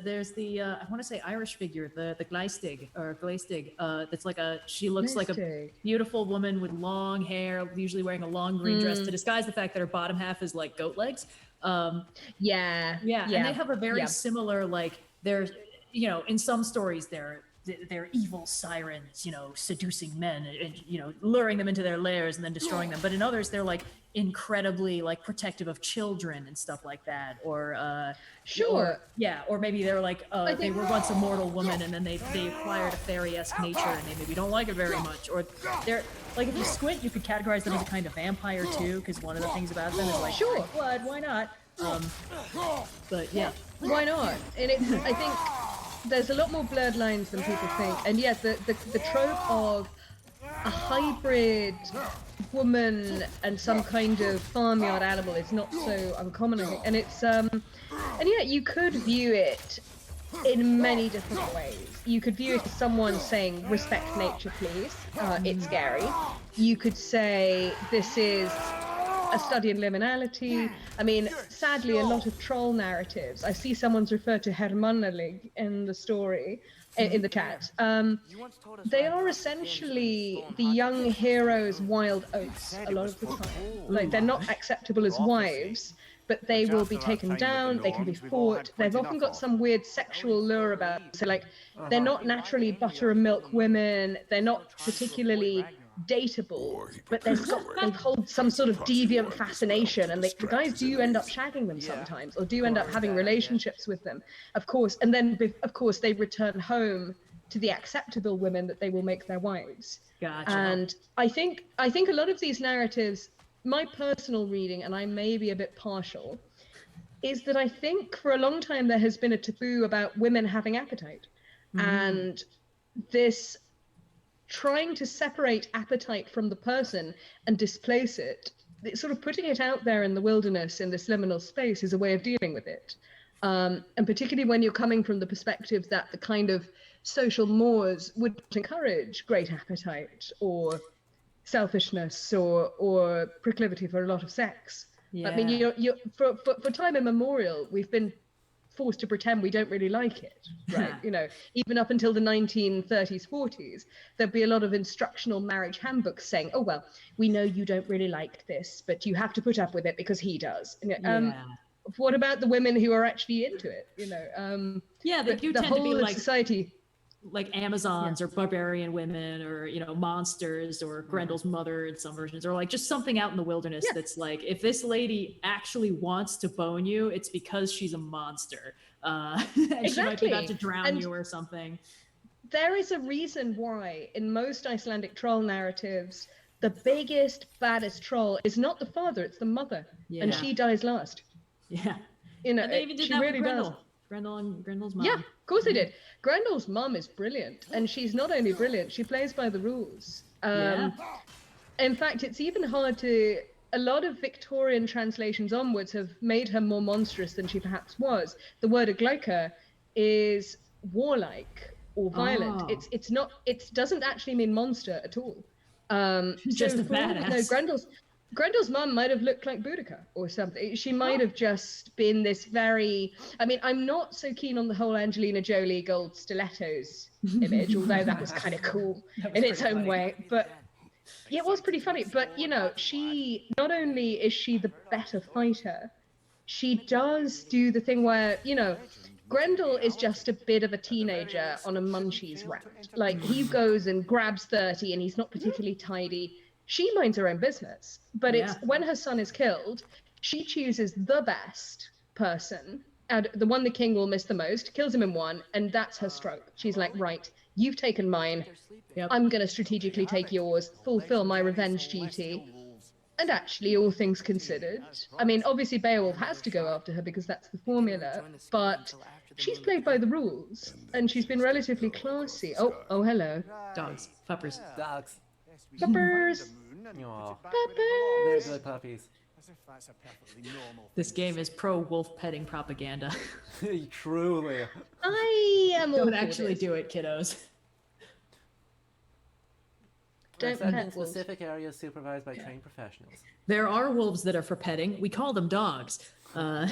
There's the I want to say Irish figure, the Gleistig or Gleistig. That's like she looks like a Gleistig. beautiful woman with long hair, usually wearing a long green dress to disguise the fact that her bottom half is like goat legs. Yeah. And they have a very similar like they're in some stories they're evil sirens, seducing men and luring them into their lairs and then destroying them. But in others, they're like incredibly like protective of children and stuff like that. Or or maybe they're like they were once a mortal woman and then they acquired a fairy-esque nature and they maybe don't like it very much. Or they're like, if you squint, you could categorize them as a kind of vampire too, because one of the things about them is like blood. Why not? But yeah, Why not? And I think there's a lot more blurred lines than people think. And yes, the trope of a hybrid woman and some kind of farmyard animal is not so uncommon, I think. And it's and yeah, you could view it in many different ways. You could view it as someone saying, respect nature, please. It's scary. You could say, this is a study in liminality. I mean, sadly, a lot of troll narratives. I see someone's referred to Hermannalig in the story, in the chat. They are essentially the young hero's wild oats a lot of the time. Like, they're not acceptable as wives, but they will be taken down, they can be fought. They've often got some weird sexual lure about them. So, like, they're not naturally butter and milk women, they're not particularly dateable, but they hold some sort of deviant fascination, and the guys do end up shagging them sometimes, or do end up having relationships with them, of course, and then of course they return home to the acceptable women that they will make their wives. Gotcha. And I think a lot of these narratives, my personal reading, and I may be a bit partial, is that I think for a long time there has been a taboo about women having appetite, and this trying to separate appetite from the person and displace it, sort of putting it out there in the wilderness, in this liminal space, is a way of dealing with it. And particularly when you're coming from the perspective that the kind of social mores would encourage great appetite or selfishness or proclivity for a lot of sex. I mean, you're for time immemorial, we've been forced to pretend we don't really like it, right? Even up until the 1930s, 40s, there'd be a lot of instructional marriage handbooks saying, oh, well, we know you don't really like this, but you have to put up with it because he does. What about the women who are actually into it? They do the tend to be whole of like society. Like Amazons or barbarian women or monsters or Grendel's mother in some versions, or like just something out in the wilderness that's like, if this lady actually wants to bone you, it's because she's a monster, and she might be about to drown you or something. There is a reason why in most Icelandic troll narratives the biggest, baddest troll is not the father, it's the mother, and she dies last. And they even did she that really with Grendel. does. Grendel's mom. Yeah, of course they did. Grendel's mom is brilliant, and she's not only brilliant, she plays by the rules. In fact, it's even hard to... A lot of Victorian translations onwards have made her more monstrous than she perhaps was. The word aglaika is warlike or violent. It's not... It doesn't actually mean monster at all. Just a badass. Grendel's mum might have looked like Boudica or something. She might have just been this very... I mean, I'm not so keen on the whole Angelina Jolie gold stilettos image, although that was kind of cool in its own way. But yeah, it was pretty funny. But, she, not only is she the better fighter, she does do the thing where, Grendel is just a bit of a teenager on a munchies round. Like, he goes and grabs 30 and he's not particularly tidy. She minds her own business, but it's when her son is killed, she chooses the best person, and the one the king will miss the most, kills him in one, and that's her stroke. She's like, right, you've taken mine, I'm going to strategically take yours, fulfill my revenge duty. And actually, all things considered, I mean, obviously Beowulf has to go after her because that's the formula, but she's played by the rules, and she's been relatively classy. Oh, hello. Dogs. Puppers. Dogs. Puppers. Aw. Puppers. They're good puppies. This game is pro-wolf petting propaganda. Truly. I am all Don't for actually this. do it, kiddos. Don't Except in pet wolves. specific areas supervised by trained professionals. There are wolves that are for petting. We call them dogs. But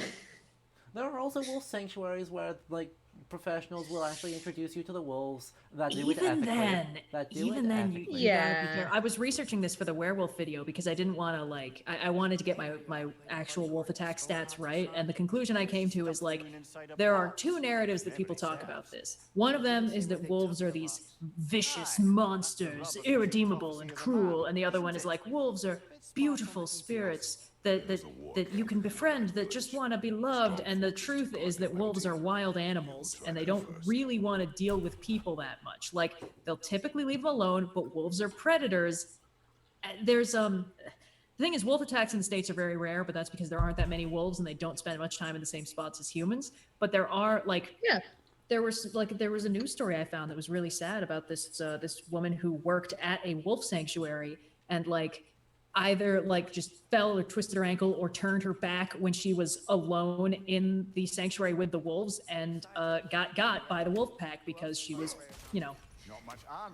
There are also wolf sanctuaries where, like, professionals will actually introduce you to the wolves that do it Even ethically. then, that do even it then, ethically. you gotta be Yeah. careful. I was researching this for the werewolf video because I didn't want to I wanted to get my actual wolf attack stats right, and the conclusion I came to is like there are two narratives that people talk about this. One of them is that wolves are these vicious monsters, irredeemable and cruel, and the other one is like wolves are beautiful spirits that you can befriend, that just want to be loved. And the truth is that wolves are wild animals and they don't really want to deal with people that much. Like, they'll typically leave them alone, but wolves are predators. There's the thing is, wolf attacks in the States are very rare, but that's because there aren't that many wolves and they don't spend much time in the same spots as humans. But there are, like, Yeah. there was a news story I found that was really sad about this woman who worked at a wolf sanctuary and like either like just fell or twisted her ankle or turned her back when she was alone in the sanctuary with the wolves and got by the wolf pack because she was, you know,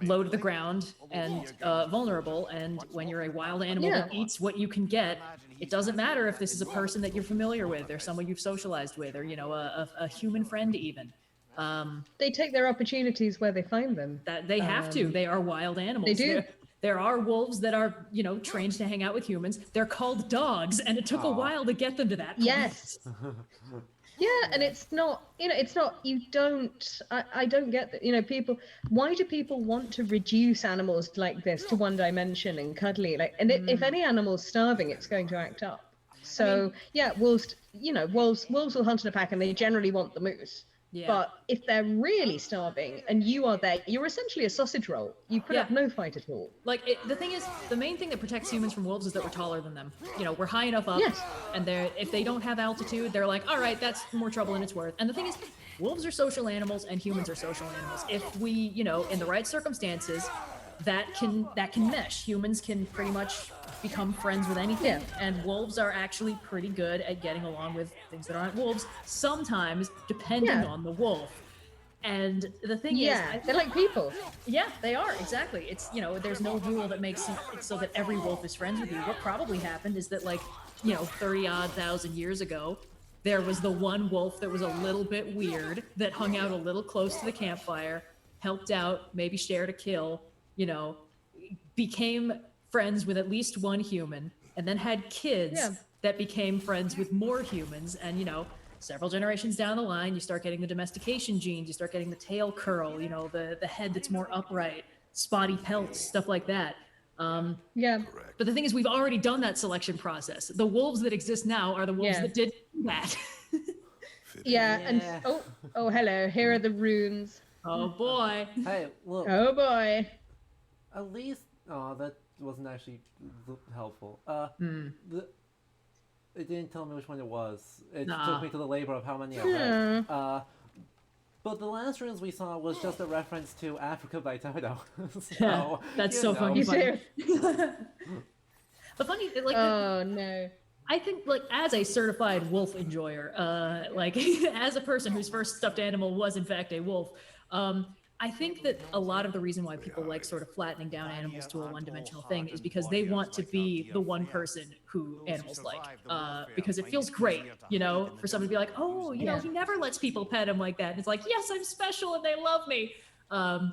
low to the ground and vulnerable. And when you're a wild animal that eats what you can get, it doesn't matter if this is a person that you're familiar with or someone you've socialized with or, you know, a human friend even. They take their opportunities where they find them. That they have to. They are wild animals. They do. There are wolves that are, you know, trained to hang out with humans. They're called dogs, and it took a while to get them to that point. Yes. Yeah, and it's not, you know, it's not, you don't, I don't get that, you know, people, why do people want to reduce animals like this to one dimension and cuddly? Like, and if any animal's starving, it's going to act up. So, yeah, wolves, you know, wolves will hunt in a pack and they generally want the moose. Yeah. But if they're really starving and you are there, you're essentially a sausage roll. You put up no fight at all. Like, the thing is, the main thing that protects humans from wolves is that we're taller than them. You know, we're high enough up, and if they don't have altitude, they're like, all right, that's more trouble than it's worth. And the thing is, wolves are social animals and humans are social animals. If we, you know, in the right circumstances, that can mesh. Humans can pretty much become friends with anything, and wolves are actually pretty good at getting along with things that aren't wolves, sometimes depending on the wolf. And the thing is, they're like people. Yeah, they are, exactly. It's, you know, there's no rule that makes it so that every wolf is friends with you. What probably happened is that, like, you know, 30-odd thousand years ago, there was the one wolf that was a little bit weird, that hung out a little close to the campfire, helped out, maybe shared a kill, you know, became friends with at least one human, and then had kids that became friends with more humans. And, you know, several generations down the line, you start getting the domestication genes, you start getting the tail curl, you know, the head that's more upright, spotty pelts, stuff like that. But the thing is, we've already done that selection process. The wolves that exist now are the wolves that did that. And oh, hello, here are the runes. Oh boy. Hey, look. Oh boy. At least, that wasn't actually helpful. It didn't tell me which one it was. It took me to the labor of how many I read. But the last runes we saw was just a reference to Africa by Toto. So, that's so funny. The funny, like, no. I think, like, as a certified wolf enjoyer, like, as a person whose first stuffed animal was in fact a wolf, I think that a lot of the reason why people like sort of flattening down animals to a one-dimensional thing is because they want to be the one person who animals like, because it feels great, you know, for someone to be like, oh, you know, he never lets people pet him like that. And it's like, yes, I'm special and they love me. I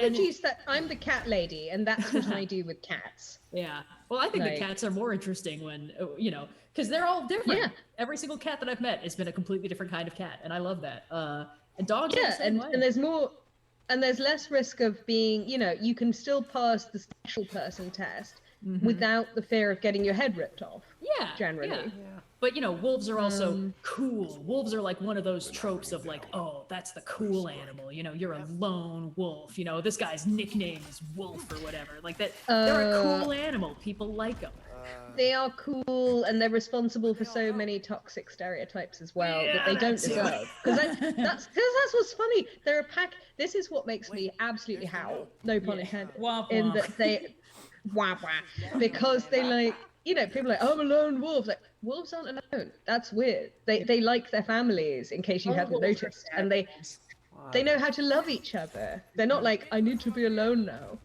reduce that. I'm the cat lady, and that's what I do with cats. Yeah. Well, I think the cats are more interesting when, you know, because they're all different. Yeah. Every single cat that I've met has been a completely different kind of cat, and I love that. And dogs are the same way. And there's more, and there's less risk of being, you know, you can still pass the special person test without the fear of getting your head ripped off. Yeah. Generally. Yeah. But, you know, wolves are also cool. Wolves are like one of those tropes of like, oh, that's the cool animal. You know, you're a lone wolf. You know, this guy's nickname is Wolf or whatever. Like that. They're a cool animal. People like them. They are cool, and they're responsible for so many toxic stereotypes as well that they don't deserve. Because that's what's funny. They're a pack. This is what makes me absolutely howl. No pun intended. In that they, because they like, you know, people are like, I'm a lone wolf. Like, wolves aren't alone. That's weird. They like their families, in case you haven't noticed, and they know how to love each other. They're not like, I need to be alone now.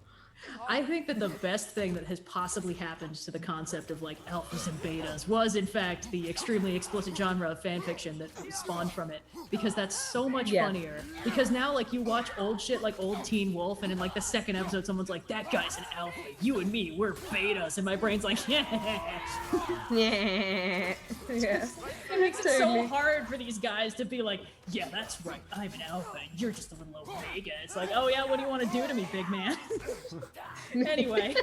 I think that the best thing that has possibly happened to the concept of like alphas and betas was in fact the extremely explicit genre of fanfiction that spawned from it, because that's so much funnier. Because now like you watch old shit like old Teen Wolf, and in like the second episode someone's like, that guy's an alpha, you and me, we're betas, and my brain's like, yeah. Yeah. Yeah. It makes it so hard for these guys to be like, yeah, that's right, I'm an alpha, and you're just a little omega. It's like, oh yeah, what do you want to do to me, big man? Anyway,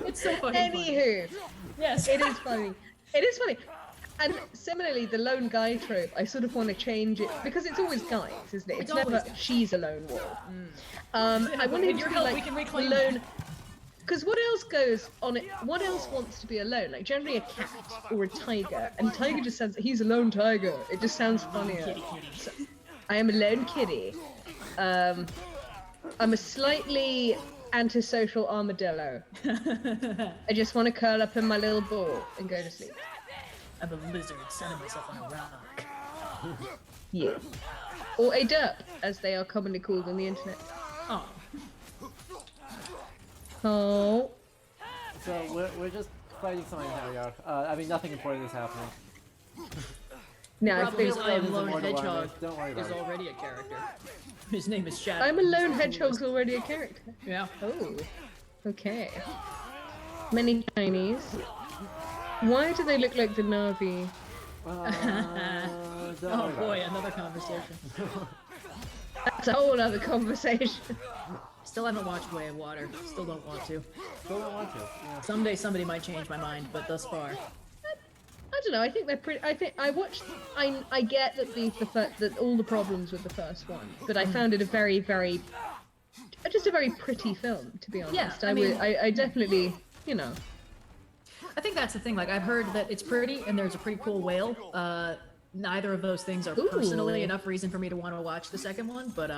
it's so fucking funny. Anywho, Yes. it is funny. It is funny. And similarly, the lone guy trope, I sort of want to change it because it's always guys, isn't it? It's always never guys. she's a lone wolf. I want him With to your be help, like we can reclaim lone. that. Because what else goes on it? What else wants to be alone? Like generally a cat or a tiger, and tiger just sounds. He's a lone tiger. It just sounds funnier. Kitty. So, I am a lone kitty. I'm a slightly antisocial armadillo. I just want to curl up in my little ball and go to sleep. I'm a lizard sunning myself on a rock. Yeah. Or a derp, as they are commonly called on the internet. Oh, Oh. So we're just fighting something here. I mean, nothing important is happening. No, I problem is think I am There's Lone more to learn, Hedgehog don't worry about is it. already a character. His name is Shadow. I'm a He's lone the hedgehog's coolest. already a character. Yeah. Oh. Okay. Many Chinese. Why do they look like the Na'vi? Don't Oh worry about boy, it. another conversation. That's a whole other conversation. Still haven't watched Way of Water. Still don't want to. Still don't want to. Yeah. Someday somebody might change my mind, but thus far. I don't know. I think they're pretty. I think I watched. I get that that all the problems with the first one, but I found it a very just a very pretty film, to be honest. Yeah, I definitely, you know. I think that's the thing. Like, I've heard that it's pretty and there's a pretty cool whale. Neither of those things are Ooh. personally enough reason for me to want to watch the second one, but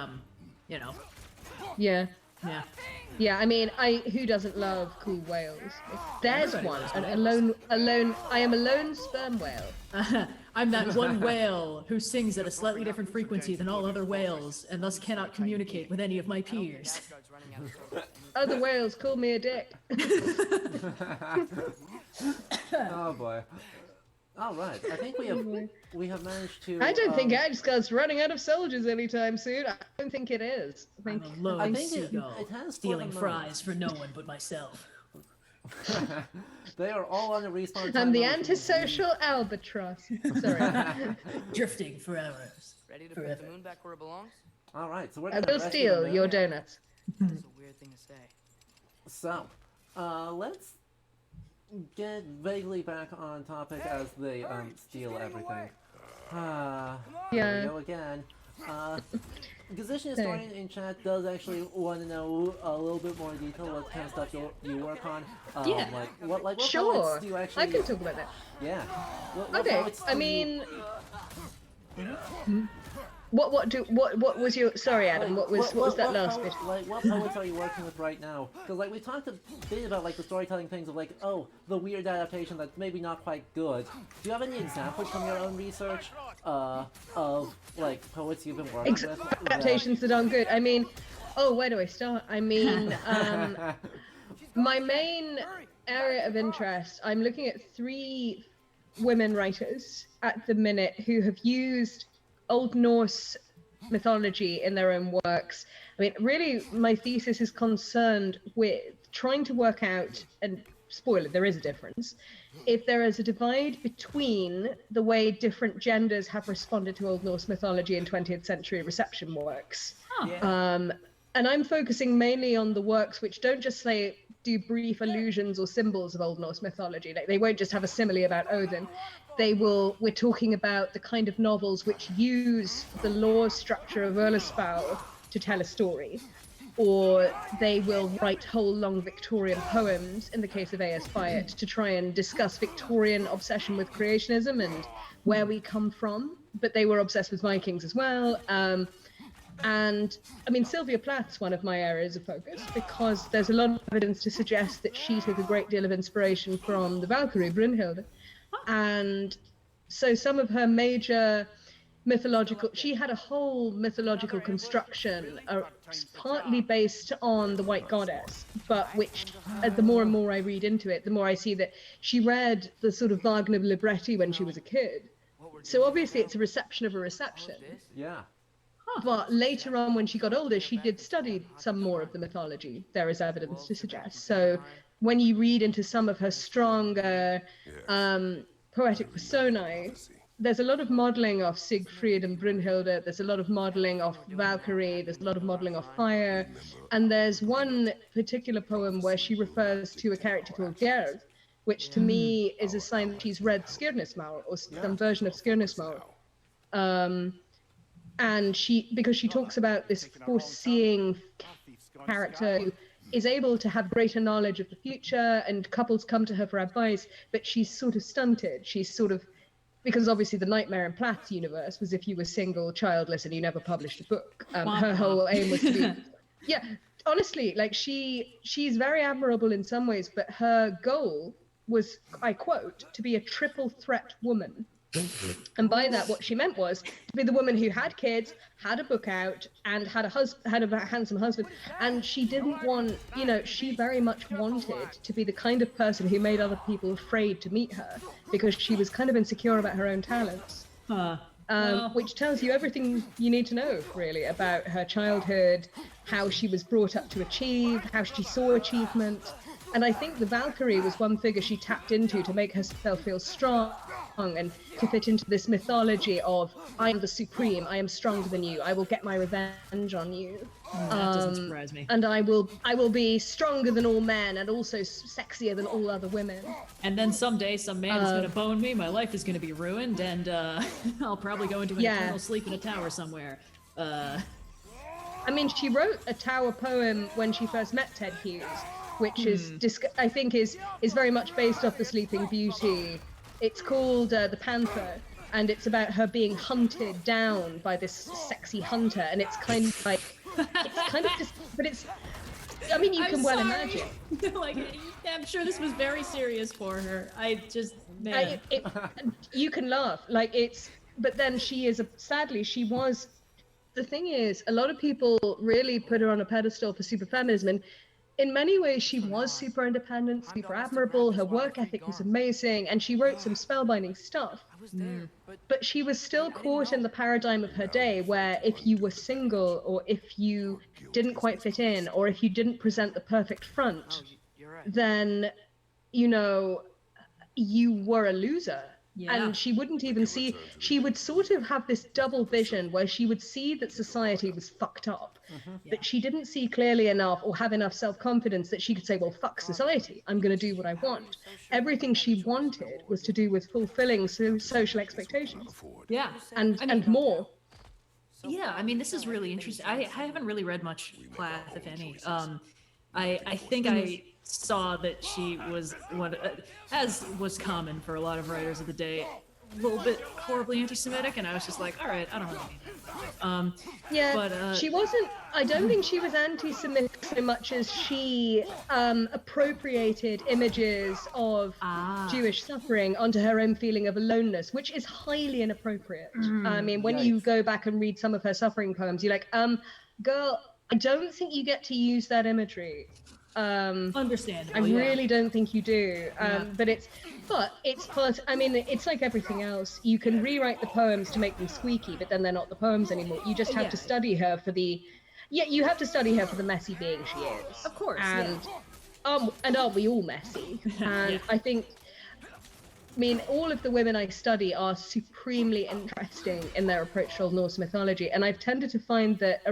you know, Yeah. yeah. Yeah, I mean, who doesn't love cool whales? There's Everybody one, loves a lone. I am a lone sperm whale. I'm that one whale who sings at a slightly different frequency than all other whales, and thus cannot communicate with any of my peers. Other whales call me a dick. Oh boy. All right. I think we have managed to. I don't think Agscard's running out of soldiers anytime soon. I don't think it is. I I'm think a lone I think seagull, it has stealing for the moment. fries for no one but myself. They are all on the respawn. I'm time the numbers. antisocial albatross. Sorry. Drifting for hours. Ready to Forever. put the moon back where it belongs? All right. So we're I gonna will rescue steal the your moon. donuts. That's a weird thing to say. So, let's get vaguely back on topic as they steal everything. Here Yeah. we go again. Gazishian Historian in chat does actually want to know a little bit more detail what kind of stuff you work on. Yeah. What Sure. poets do you actually? I can talk about that. Yeah. What Okay. poets I do mean, what was your? Sorry, Adam. What was that last bit? Like, what poets are you working with right now? Because, like, we talked a bit about, like, the storytelling things of, like, oh, the weird adaptation that's maybe not quite good. Do you have any examples from your own research, of, like, poets you've been working with? Adaptations that aren't good. I mean, oh, where do I start? I mean, my main area of interest, I'm looking at 3 women writers at the minute who have used Old Norse mythology in their own works. I mean, really, my thesis is concerned with trying to work out, and spoiler, there is a difference, if there is a divide between the way different genders have responded to Old Norse mythology in 20th century reception works. And I'm focusing mainly on the works which don't just do brief allusions or symbols of Old Norse mythology. Like, they won't just have a simile about Odin. We're talking about the kind of novels which use the lore structure of Völuspá to tell a story. Or they will write whole long Victorian poems, in the case of A.S. Byatt, to try and discuss Victorian obsession with creationism and where we come from. But they were obsessed with Vikings as well. And I mean, Sylvia Plath's one of my areas of focus because there's a lot of evidence to suggest that she took a great deal of inspiration from the Valkyrie, Brynhilde. And so some of her major mythological. She had a whole mythological construction, partly based on the White Goddess, but which, the more and more I read into it, the more I see that she read the sort of Wagner libretti when she was a kid. So obviously it's a reception of a reception. Yeah. But later on, when she got older, she did study some more of the mythology, there is evidence to suggest. So when you read into some of her stronger poetic personae, there's a lot of modeling of Siegfried and Brunhilde, there's a lot of modeling of Valkyrie, there's a lot of modeling of fire, and there's one particular poem where she refers to a character called Gerd, which to me is a sign that she's read Skirnismál, or some version of Skirnismál. And because she talks about this foreseeing character who is able to have greater knowledge of the future, and couples come to her for advice, but she's sort of stunted. She's sort of, because obviously the nightmare in Plath's universe was if you were single, childless, and you never published a book. Her whole aim was to be, yeah, honestly, like she's very admirable in some ways, but her goal was, I quote, to be a triple threat woman. And by that, what she meant was to be the woman who had kids, had a book out, and had a handsome husband. And she didn't want, she very much wanted to be the kind of person who made other people afraid to meet her, because she was kind of insecure about her own talents. Which tells you everything you need to know, really, about her childhood, how she was brought up to achieve, how she saw achievement. And I think the Valkyrie was one figure she tapped into to make herself feel strong and to fit into this mythology of, I am the supreme, I am stronger than you, I will get my revenge on you. That doesn't surprise me. And I will be stronger than all men and also sexier than all other women. And then someday some man is going to bone me, my life is going to be ruined, and I'll probably go into an eternal sleep in a tower somewhere. I mean, she wrote a tower poem when she first met Ted Hughes, which is, I think, is very much based off the Sleeping Beauty. It's called The Panther, and it's about her being hunted down by this sexy hunter, and it's kind of like, but it's, I mean, you can well imagine. Like, I'm sure this was very serious for her. You can laugh, like but then sadly, she was, the thing is, a lot of people really put her on a pedestal for super feminism, and in many ways, she was super independent, super admirable. Her work ethic was amazing, and she wrote some spellbinding stuff. But she was still caught in the paradigm of her day, where if you were single, or if you didn't quite fit in, or if you didn't present the perfect front, then, you were a loser. Yeah. And she wouldn't even see, she would sort of have this double vision where she would see that society was fucked up, but she didn't see clearly enough or have enough self-confidence that she could say, well, fuck society, I'm going to do what I want. Everything she wanted was to do with fulfilling social expectations. Yeah. And more. Yeah, I mean, this is really interesting. I haven't really read much Plath, if any. I think I saw that she was as was common for a lot of writers of the day, a little bit horribly anti-Semitic, and I was just like, all right, I don't really need that. But she wasn't, I don't think she was anti-Semitic so much as she appropriated images of Jewish suffering onto her own feeling of aloneness, which is highly inappropriate. I mean, when you go back and read some of her suffering poems, you're like, girl, I don't think you get to use that imagery. Understandable. I really don't think you do. But it's part, I mean, it's like everything else. You can rewrite the poems to make them squeaky, but then they're not the poems anymore. You just have to study her for you have to study her for the messy being she is. Of course. And aren't we all messy? And I think, I mean, all of the women I study are supremely interesting in their approach to Old Norse mythology, and I've tended to find that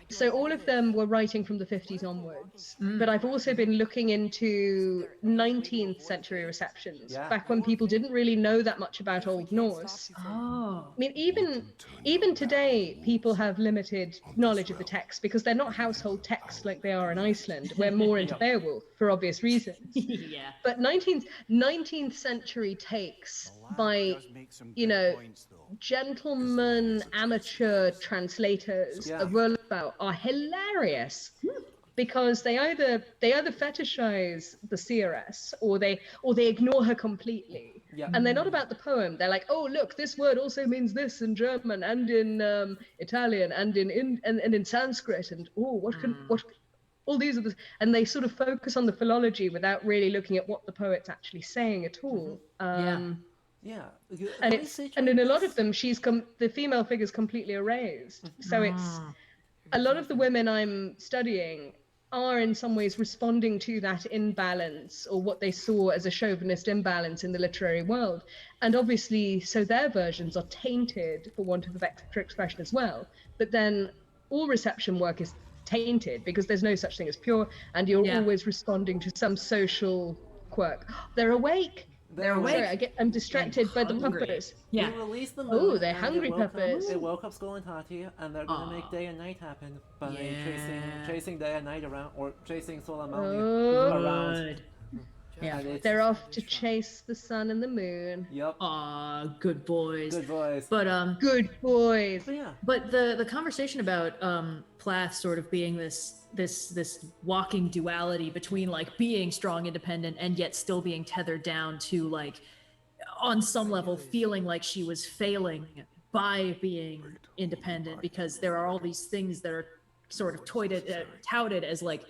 so all of them were writing from the 50s onwards, but I've also been looking into 19th century receptions, back when people didn't really know that much about Old Norse. I mean, even today, people have limited knowledge of the text because they're not household texts like they are in Iceland. We're more into Beowulf for obvious reasons. But 19th century takes by, gentlemen, amateur translators of Rolfbau are hilarious because they either fetishize the seeress or they ignore her completely. Yeah. And they're not about the poem. They're like, oh, look, this word also means this in German and in Italian and in Sanskrit. And oh, what all these are the, and they sort of focus on the philology without really looking at what the poet's actually saying at all. Yeah. And in a lot of them, the female figure's completely erased. So it's a lot of the women I'm studying are in some ways responding to that imbalance or what they saw as a chauvinist imbalance in the literary world. And obviously, so their versions are tainted, for want of a better expression, as well. But then all reception work is tainted because there's no such thing as pure, and you're always responding to some social quirk. They're awake. They're awake. Sorry, I'm distracted by the puppets. Yeah. We released the moon. Oh, they're and hungry puppets. They woke up Skull and Tati, and they're gonna make day and night happen by chasing day and night around, or chasing Solamani around. Yeah. They're off to chase the sun and the moon. Yep. Aw, good boys. Good boys. But Good boys. But yeah. But the conversation about Plath sort of being this walking duality between like being strong, independent, and yet still being tethered down to like, on some level, feeling like she was failing by being independent, because there are all these things that are sort of touted as like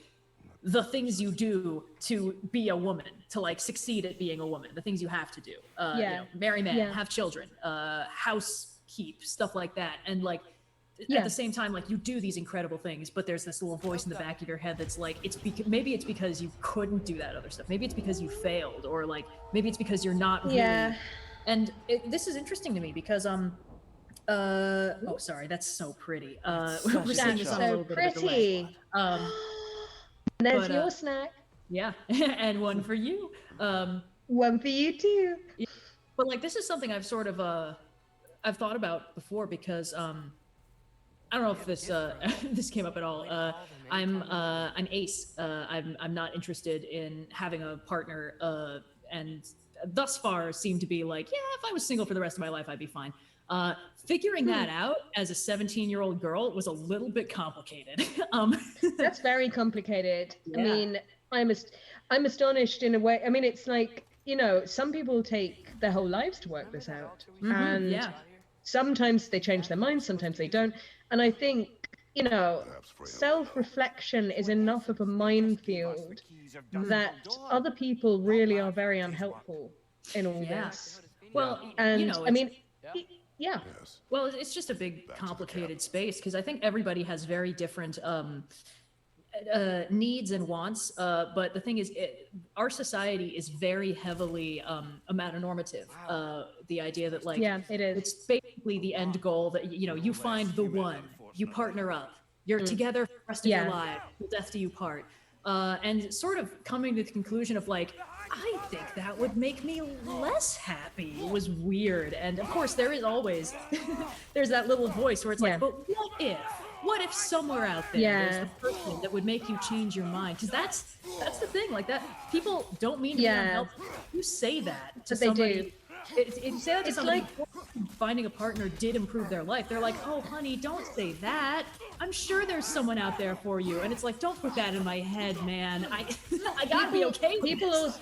the things you do to be a woman, to like succeed at being a woman, the things you have to do. You know, marry men, have children, house keep, stuff like that. And like, at the same time, like you do these incredible things, but there's this little voice in the back of your head that's like, maybe it's because you couldn't do that other stuff. Maybe it's because you failed, or like, maybe it's because you're not really. And this is interesting to me because, oh, sorry, that's so pretty. We're seeing this on a little bit of a delay. There's your snack. Yeah, and one for you. One for you too. But like, this is something I've sort of I've thought about before, because I don't know if this this came up at all. I'm ace. I'm not interested in having a partner, and thus far seem to be like, yeah, if I was single for the rest of my life, I'd be fine. Figuring that out as a 17-year-old girl was a little bit complicated. That's very complicated. I mean, I'm astonished in a way. I mean, it's like, you know, some people take their whole lives to work this out, and sometimes they change their minds, sometimes they don't. And I think, you know, self-reflection is enough of a minefield that other people really are very unhelpful in all this. Well, and you know, I mean, well, it's just a big, complicated space, because I think everybody has very different needs and wants. But the thing is, our society is very heavily amatonormative. The idea that like, it is. It's basically the end goal that, you know, you find the one, you partner up, you're together for the rest of your life, till death do you part. And sort of coming to the conclusion of like, I think that would make me less happy was weird. And of course, there is always, there's that little voice where it's like, but what if somewhere out there there's the person that would make you change your mind? Because that's the thing, like that, people don't mean to be unhelpful. You say that to somebody. They do. If you say that to somebody, like, finding a partner did improve their life, they're like, oh, honey, don't say that. I'm sure there's someone out there for you. And it's like, don't put that in my head, man. I gotta be okay with this.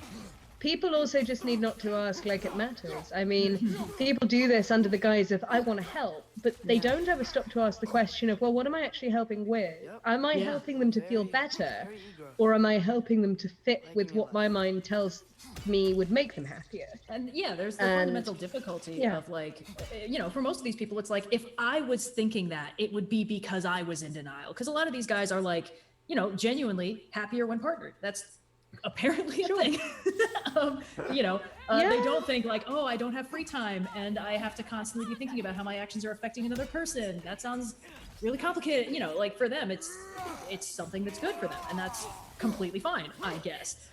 People also just need not to ask like it matters. I mean, people do this under the guise of, I want to help, but they don't ever stop to ask the question of, well, what am I actually helping with? Am I helping them to feel better, or am I helping them to fit with what my mind tells me would make them happier? And there's the fundamental difficulty of like, you know, for most of these people, it's like, if I was thinking that, it would be because I was in denial. Because a lot of these guys are like, you know, genuinely happier when partnered. That's apparently a thing. You know, they don't think like, oh, I don't have free time and I have to constantly be thinking about how my actions are affecting another person. That sounds really complicated. You know, like for them, it's something that's good for them, and that's completely fine, I guess.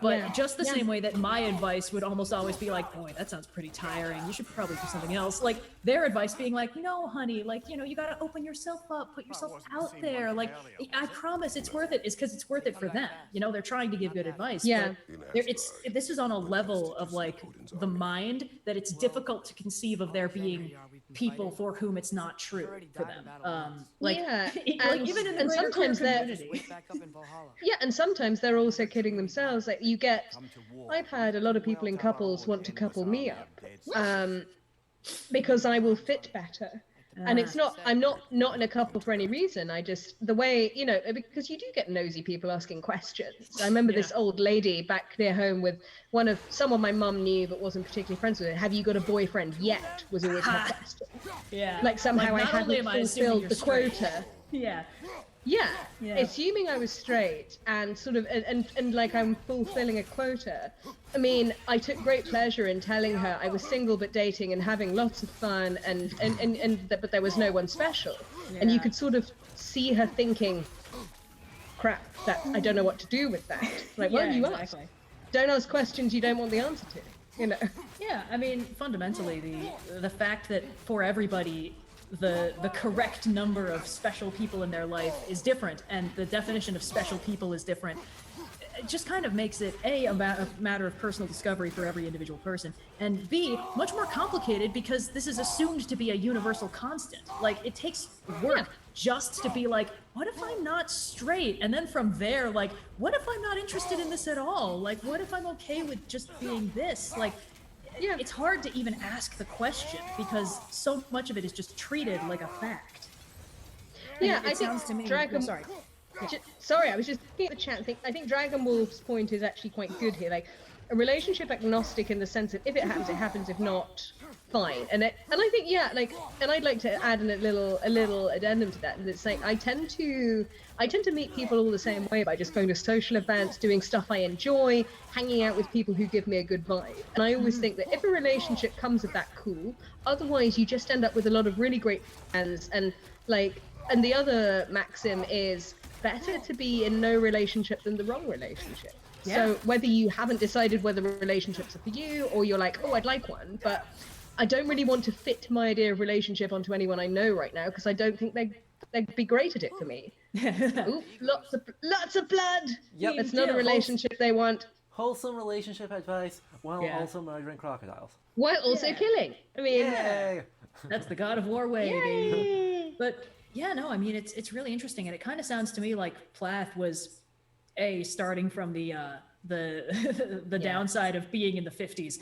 But just the same way that my advice would almost always be like, boy, that sounds pretty tiring. You should probably do something else. Like their advice being like, no, honey, like, you know, you got to open yourself up, put yourself out there. Like, I promise it's worth it. It's because it's worth it for them. You know, they're trying to give good advice. But this is on a level of like the mind that it's difficult to conceive of there being people for whom it's not true already for died in them. battle once. Like, Yeah, like and- even in the and greater sometimes queer they're- community. Wake back up in Valhalla. Yeah, and sometimes they're also kidding themselves. Like you get, I've had a lot of people in couples want to couple me up, because I will fit better. And it's not, I'm not in a couple for any reason. I just, the way, you know, because you do get nosy people asking questions. I remember this old lady back near home with someone my mum knew but wasn't particularly friends with. Have you got a boyfriend yet? Was always her question. Yeah. Like somehow I not only hadn't am I assuming fulfilled you're the straight. quota. Yeah. Yeah, Yeah. assuming I was straight and sort of and like I'm fulfilling a quota. I mean, I took great pleasure in telling her I was single but dating and having lots of fun but there was no one special. And you Yeah. could sort of see her thinking, crap, that I don't know what to do with that. Like, well, Yeah, you exactly. ask. Don't ask questions you don't want the answer to. You know. Yeah, I mean, fundamentally, the fact that for everybody, the correct number of special people in their life is different, and the definition of special people is different, it just kind of makes it a matter of personal discovery for every individual person, and B, much more complicated because this is assumed to be a universal constant. Like, it takes work just to be like, what if I'm not straight? And then from there, like, what if I'm not interested in this at all? Like, what if I'm okay with just being this? Like, Yeah. it's hard to even ask the question because so much of it is just treated like a fact. And Yeah, it I think sounds to me. Dragon. Oh, sorry. Sorry, I was just looking at the chat. I think Dragon Wolf's point is actually quite good here. Like, a relationship agnostic in the sense of if it happens, it happens. If not, fine. And I think and I'd like to add a little addendum to that. And it's like I tend to meet people all the same way by just going to social events, doing stuff I enjoy, hanging out with people who give me a good vibe. And I always think that if a relationship comes of that, cool. Otherwise, you just end up with a lot of really great friends. And the other maxim is better to be in no relationship than the wrong relationship. Yeah. So whether you haven't decided whether relationships are for you or you're like, oh, I'd like one, but I don't really want to fit my idea of relationship onto anyone I know right now because I don't think they'd be great at it for me. Ooh, lots of blood. Yep. It's not a relationship they want. Wholesome relationship advice while Yeah. also murdering crocodiles. While also killing. I mean, Yay! That's the God of War way, baby. yay. But yeah, no, I mean it's really interesting, and it kind of sounds to me like Plath was starting from the downside of being in the 50s,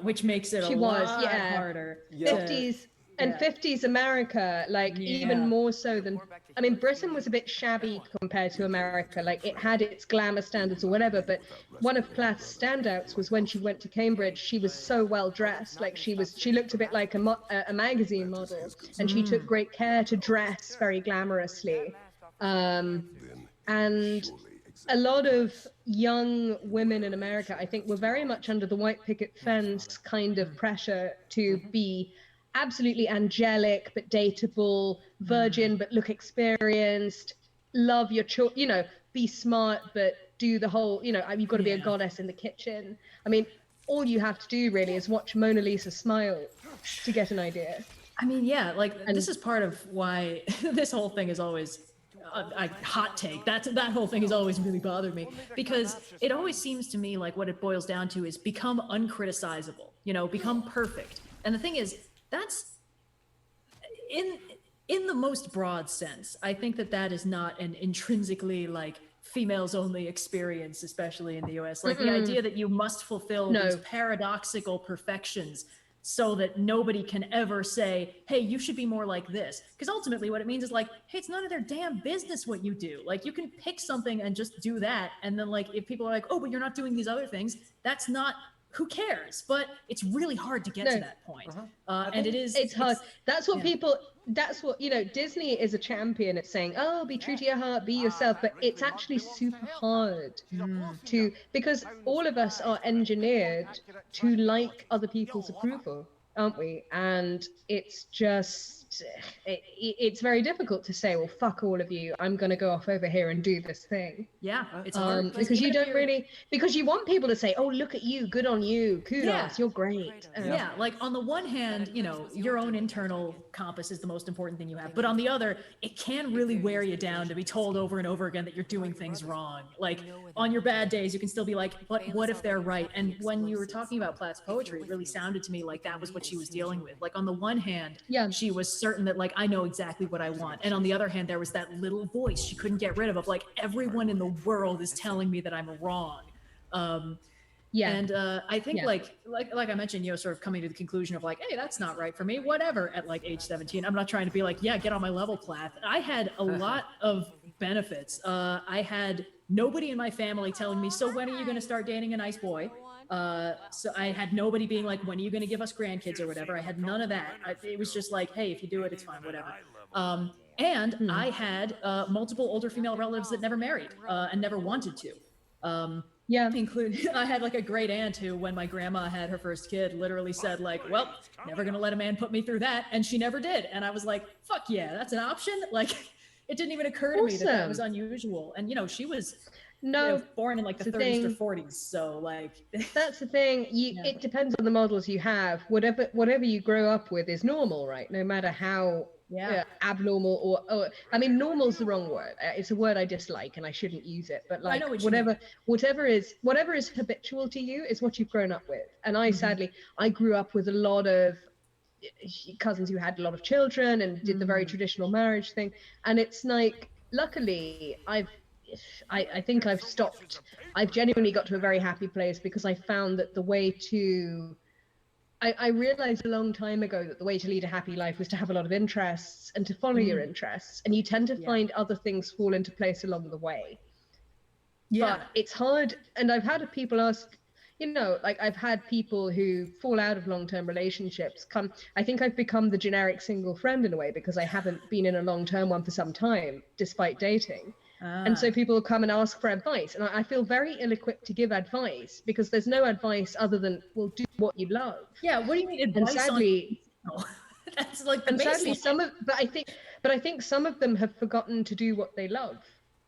which makes it She a was, lot yeah. harder. Yeah. 50s and 50s America, like even more so than, I mean, Britain was a bit shabby compared to America. Like it had its glamour standards or whatever, but one of Plath's standouts was when she went to Cambridge. She was so well dressed, like she looked a bit like a magazine model, and she took great care to dress very glamorously. And a lot of young women in America, I think, were very much under the white picket fence kind of pressure to be absolutely angelic but dateable, virgin but look experienced, love your be smart but do the whole, you've got to be a goddess in the kitchen. I mean, all you have to do really is watch Mona Lisa smile to get an idea. I mean, yeah, like this is part of why this whole thing is always a hot take. That whole thing has always really bothered me because it always seems to me like what it boils down to is become uncriticizable, become perfect. And the thing is, that's in the most broad sense. I think that is not an intrinsically like females only experience, especially in the US. Like the idea that you must fulfill these paradoxical perfections so that nobody can ever say, hey, you should be more like this. Because ultimately what it means is like, hey, it's none of their damn business what you do. Like you can pick something and just do that. And then like, if people are like, oh, but you're not doing these other things, that's not, who cares? But it's really hard to get to that point. And it's hard. That's what people, Disney is a champion at saying, oh, be true to your heart, be yourself. But it's actually super hard because all of us are engineered to like other people's approval, aren't we? And it's just, it's very difficult to say, well, fuck all of you, I'm going to go off over here and do this thing. Yeah, it's hard. Because you don't really, because you want people to say, oh, look at you, good on you, kudos, you're great. Yeah, like on the one hand, you know, your own internal compass is the most important thing you have, but on the other, it can really wear you down to be told over and over again that you're doing things wrong. Like on your bad days, you can still be like, but what if they're right? And when you were talking about Platt's poetry, it really sounded to me like that was what she was dealing with. Like on the one hand, she was certain that like, I know exactly what I want. And on the other hand, there was that little voice she couldn't get rid of like, everyone in the world is telling me that I'm wrong. And I think like I mentioned, you know, sort of coming to the conclusion of like, hey, that's not right for me, whatever, at like age 17. I'm not trying to be like, yeah, get on my level, Platt. I had a lot of benefits. I had nobody in my family telling me, so when are you going to start dating a nice boy? So I had nobody being like, when are you going to give us grandkids or whatever? I had none of that. It was just like, hey, if you do it, it's fine, whatever. And I had multiple older female relatives that never married and never wanted to. Including, I had like a great aunt who, when my grandma had her first kid, literally said like, well, never gonna let a man put me through that. And she never did. And I was like, fuck yeah, that's an option? Like, it didn't even occur to me that that was unusual. And, you know, she was you know, born in like the 30s or 40s. So like, that's the thing. It depends on the models you have. Whatever you grow up with is normal, right? No matter how abnormal or I mean, normal's the wrong word. It's a word I dislike and I shouldn't use it. But like whatever is habitual to you is what you've grown up with. And I sadly, I grew up with a lot of cousins who had a lot of children and did the very traditional marriage thing. And it's like, luckily, I think I've stopped. I've genuinely got to a very happy place because I found that the way to I realized a long time ago that the way to lead a happy life was to have a lot of interests and to follow your interests. And you tend to find other things fall into place along the way. But it's hard. And I've had people ask, you know, like I've had people who fall out of long-term relationships come. I think I've become the generic single friend in a way because I haven't been in a long-term one for some time, despite dating. And so people come and ask for advice. And I feel very ill-equipped to give advice because there's no advice other than, well, do what you love. Yeah, what do you mean advice? And sadly, that's like the and sadly, but I think some of them have forgotten to do what they love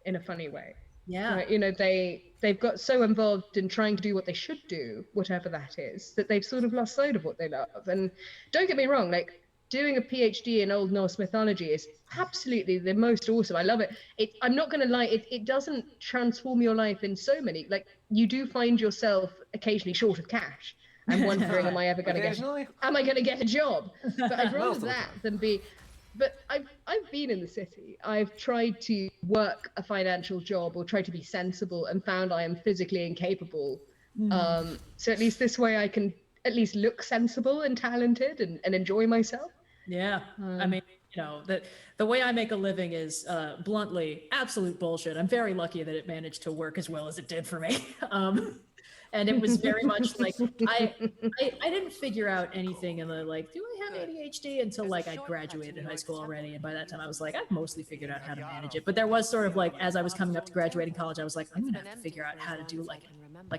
in a funny way. Yeah. Right? You know, they've got so involved in trying to do what they should do, whatever that is, that they've sort of lost sight of what they love. And don't get me wrong, like, doing a PhD in Old Norse mythology is absolutely the most awesome. I love it. I'm not going to lie, it doesn't transform your life in so many. Like, you do find yourself occasionally short of cash and wondering, am I going to get a job? But I'd rather that than be. But I've been in the city. I've tried to work a financial job or try to be sensible and found I am physically incapable. So at least this way I can at least look sensible and talented and enjoy myself. Yeah. I mean, you know, the way I make a living is bluntly absolute bullshit. I'm very lucky that it managed to work as well as it did for me. And it was very much like I didn't figure out anything in the like, do I have ADHD until like I graduated high school already. And by that time I was like, I've mostly figured out how to manage it. But there was sort of like, as I was coming up to graduating college, I was like, I'm gonna have to figure out how to do like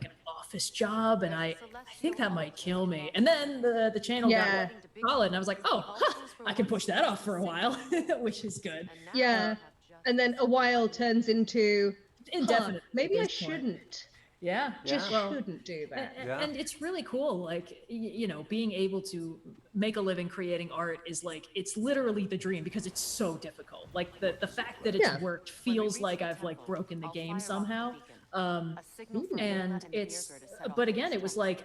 an office job, and I think that might kill me. And then the channel got solid, and I was like, oh, I can push that off for a while, which is good. Yeah, and then a while turns into indefinite. Maybe I shouldn't. Yeah, shouldn't do that. And it's really cool, like, you know, being able to make a living creating art is like, it's literally the dream because it's so difficult. Like the fact that it's worked feels like I've like broken the game somehow. And it's, but again, it was like,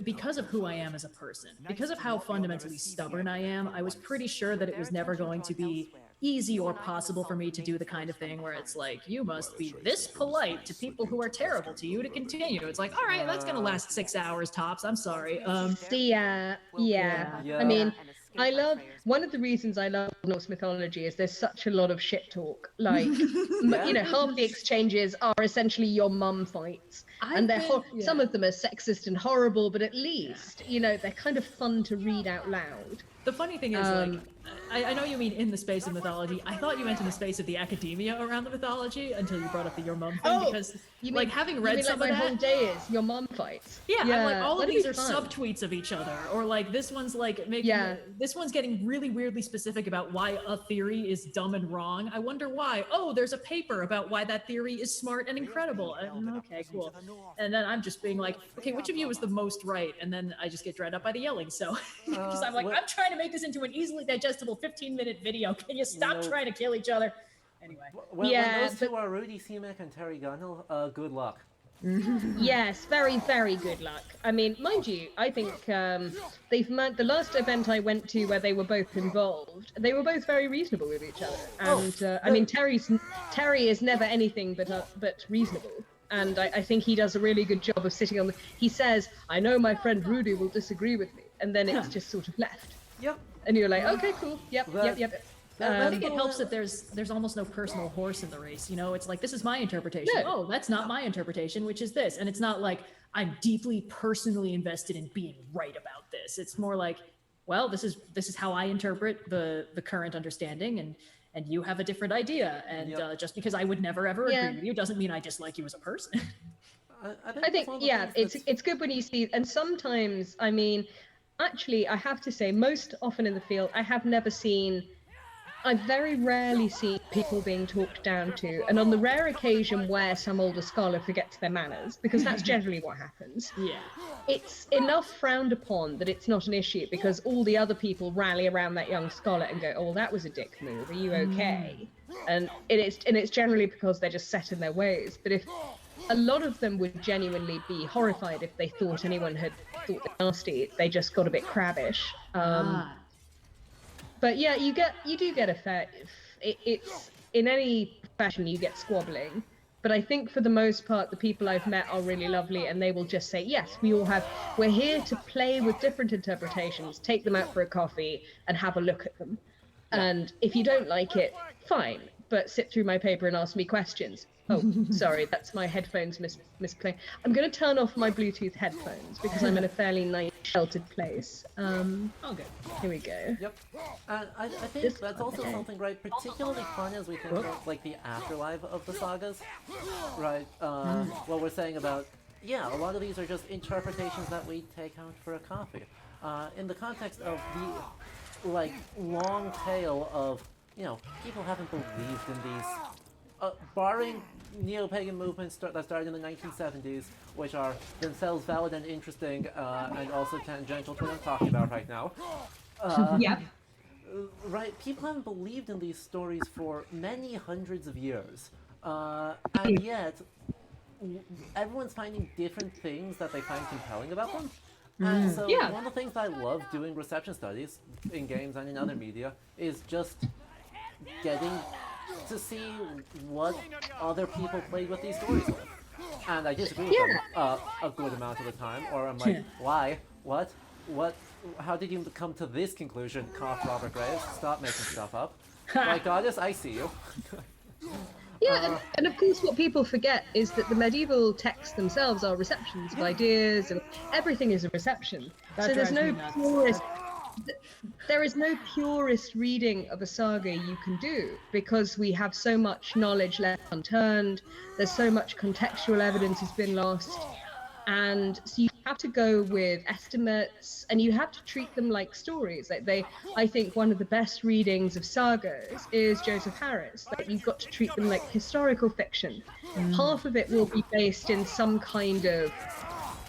because of who I am as a person, because of how fundamentally stubborn I am, I was pretty sure that it was never going to be easy or possible for me to do the kind of thing where it's like, you must be this polite to people who are terrible to you to continue. It's like, all right, that's gonna last 6 hours tops. I'm sorry. I mean, I love, one of the reasons I love Norse mythology is there's such a lot of shit talk. Like, you know, half the exchanges are essentially your mum fights. And they're some of them are sexist and horrible, but at least, you know, they're kind of fun to read out loud. The funny thing is, like, I know you mean in the space of mythology. I thought you meant in the space of the academia around the mythology until you brought up the your mum thing, because like having read some like of my that, whole day is your mum fights. Yeah, I'm like, all of these are subtweets of each other, or like this one's like making this one's getting really really weirdly specific about why a theory is dumb and wrong. I wonder why. Oh, there's a paper about why that theory is smart and incredible. Okay, cool. And then I'm just being like, okay, which of you is the most right? And then I just get dragged up by the yelling. So, because I'm like, well- I'm trying to make this into an easily digestible 15-minute video. Can you stop No. trying to kill each other? Anyway. When Yeah, those two are Rudy Seamack and Terry Gunnell, good luck. Yes, very, very good luck. I mean, mind you, I think they've met the last event I went to where they were both involved. They were both very reasonable with each other, and I mean, Terry is never anything but reasonable. And I think he does a really good job of sitting on the. He says, "I know my friend Rudy will disagree with me," and then it's just sort of left. Yep. And you're like, "Okay, cool. Yep, yep." I think it helps that there's almost no personal horse in the race. You know, it's like, this is my interpretation. No. Oh, that's not my interpretation, which is this. And it's not like I'm deeply personally invested in being right about this. It's more like, well, this is how I interpret the current understanding, and you have a different idea. And just because I would never ever agree with you doesn't mean I dislike you as a person. I think it's good when you see, and sometimes, I mean, actually, I have to say, most often in the field, I've very rarely seen people being talked down to, and on the rare occasion where some older scholar forgets their manners, because that's generally what happens, it's enough frowned upon that it's not an issue, because all the other people rally around that young scholar and go, "Oh, well, that was a dick move, are you okay?" And it's generally because they're just set in their ways. But if a lot of them would genuinely be horrified if they thought anyone had thought they nasty, they just got a bit crabbish. But yeah, you do get a fair. It's in any profession you get squabbling, but I think for the most part the people I've met are really lovely, and they will just say, "Yes, we're here to play with different interpretations, take them out for a coffee, and have a look at them. And if you don't like it, fine, but sit through my paper and ask me questions." Oh, sorry, that's my headphones misplaying. I'm going to turn off my Bluetooth headphones because I'm in a fairly nice sheltered place. Okay. Here we go. Yep. And I think that's also something, right, particularly fun as we think about, like, the afterlife of the sagas, right? What we're saying about, a lot of these are just interpretations that we take out for a coffee. In the context of the, like, long tail of, people haven't believed in these, barring neo-pagan movements that started in the 1970s, which are themselves valid and interesting, and also tangential to what I'm talking about right now. Right, people haven't believed in these stories for many hundreds of years, and yet everyone's finding different things that they find compelling about them. And so one of the things I love doing reception studies in games and in other media is just getting to see what other people played with these stories with. And I disagree with them a good amount of the time, or I'm like, why? What? How did you come to this conclusion? Cough, Robert Graves. Stop making stuff up. My goddess, I see you. And of course what people forget is that the medieval texts themselves are receptions of ideas, and everything is a reception. So there is no purist reading of a saga you can do, because we have so much knowledge left unturned, there's so much contextual evidence has been lost, and so you have to go with estimates, and you have to treat them like stories. I think one of the best readings of sagas is Joseph Harris. Like, you've got to treat them like historical fiction. Half of it will be based in some kind of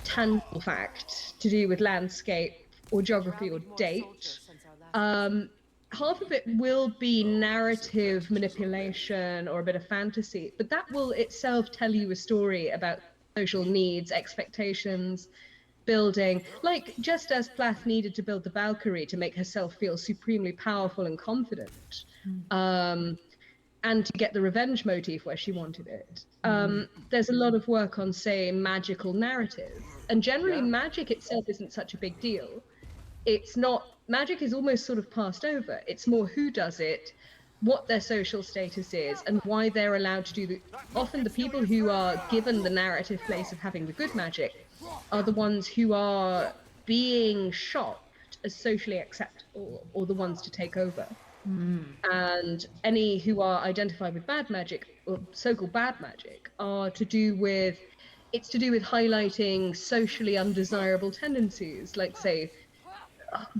tangible fact to do with landscape or geography or date. Half of it will be narrative manipulation or a bit of fantasy, but that will itself tell you a story about social needs, expectations, building, like just as Plath needed to build the Valkyrie to make herself feel supremely powerful and confident, and to get the revenge motif where she wanted it. There's a lot of work on, say, magical narrative, and generally magic itself isn't such a big deal. Magic is almost sort of passed over. It's more who does it, what their social status is, and why they're allowed to do often the people who are given the narrative place of having the good magic are the ones who are being shocked as socially acceptable, or the ones to take over. And any who are identified with bad magic, or so-called bad magic, are to do with highlighting socially undesirable tendencies, like, say,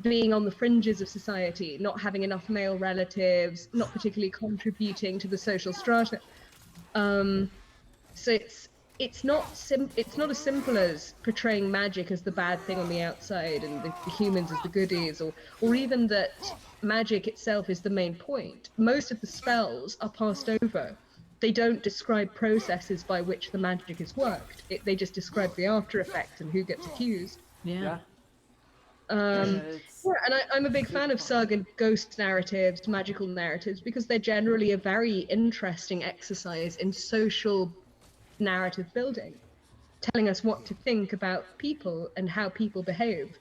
being on the fringes of society, not having enough male relatives, not particularly contributing to the social strata. So it's not as simple as portraying magic as the bad thing on the outside and the humans as the goodies, or even that magic itself is the main point. Most of the spells are passed over. They don't describe processes by which the magic is worked. They just describe the after effects and who gets accused. Yeah. It's- Yeah, and I'm a big fan of saga ghost narratives, magical narratives, because they're generally a very interesting exercise in social narrative building, telling us what to think about people and how people behave.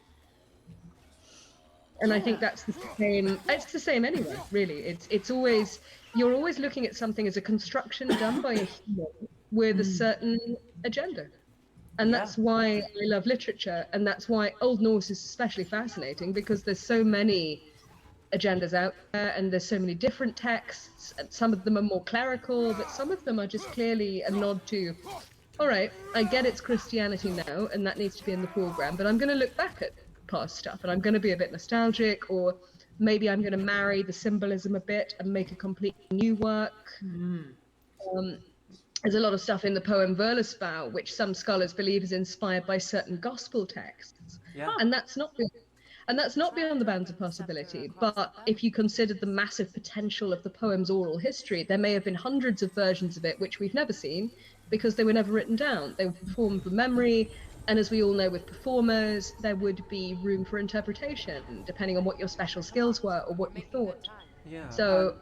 And I think that's the same. It's the same anyway, really. It's always, you're always looking at something as a construction done by a human with a certain agenda. And that's why I love literature, and that's why Old Norse is especially fascinating, because there's so many agendas out there, and there's so many different texts, and some of them are more clerical, but some of them are just clearly a nod to, all right, I get it's Christianity now, and that needs to be in the foreground, but I'm going to look back at past stuff, and I'm going to be a bit nostalgic, or maybe I'm going to marry the symbolism a bit and make a completely new work. There's a lot of stuff in the poem Völuspá, which some scholars believe is inspired by certain gospel texts. Yeah. And that's not beyond the bounds of possibility. But if you consider the massive potential of the poem's oral history, there may have been hundreds of versions of it which we've never seen because they were never written down. They were performed from memory. And as we all know with performers, there would be room for interpretation, depending on what your special skills were or what you thought. Yeah. So,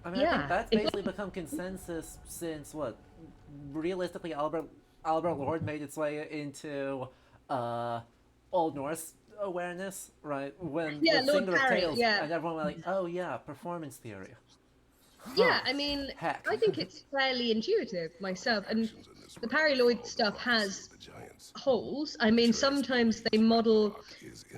I mean, I think that's basically become consensus since what? Realistically, Albert Lord made its way into Old Norse awareness, right? When Yeah, with Lord Singer of Parry, Tales, yeah. and everyone went like, "Oh yeah, performance theory." yeah, I mean, Heck. I think it's fairly intuitive myself. And the Parry Lloyd stuff has holes. I mean, sometimes they model,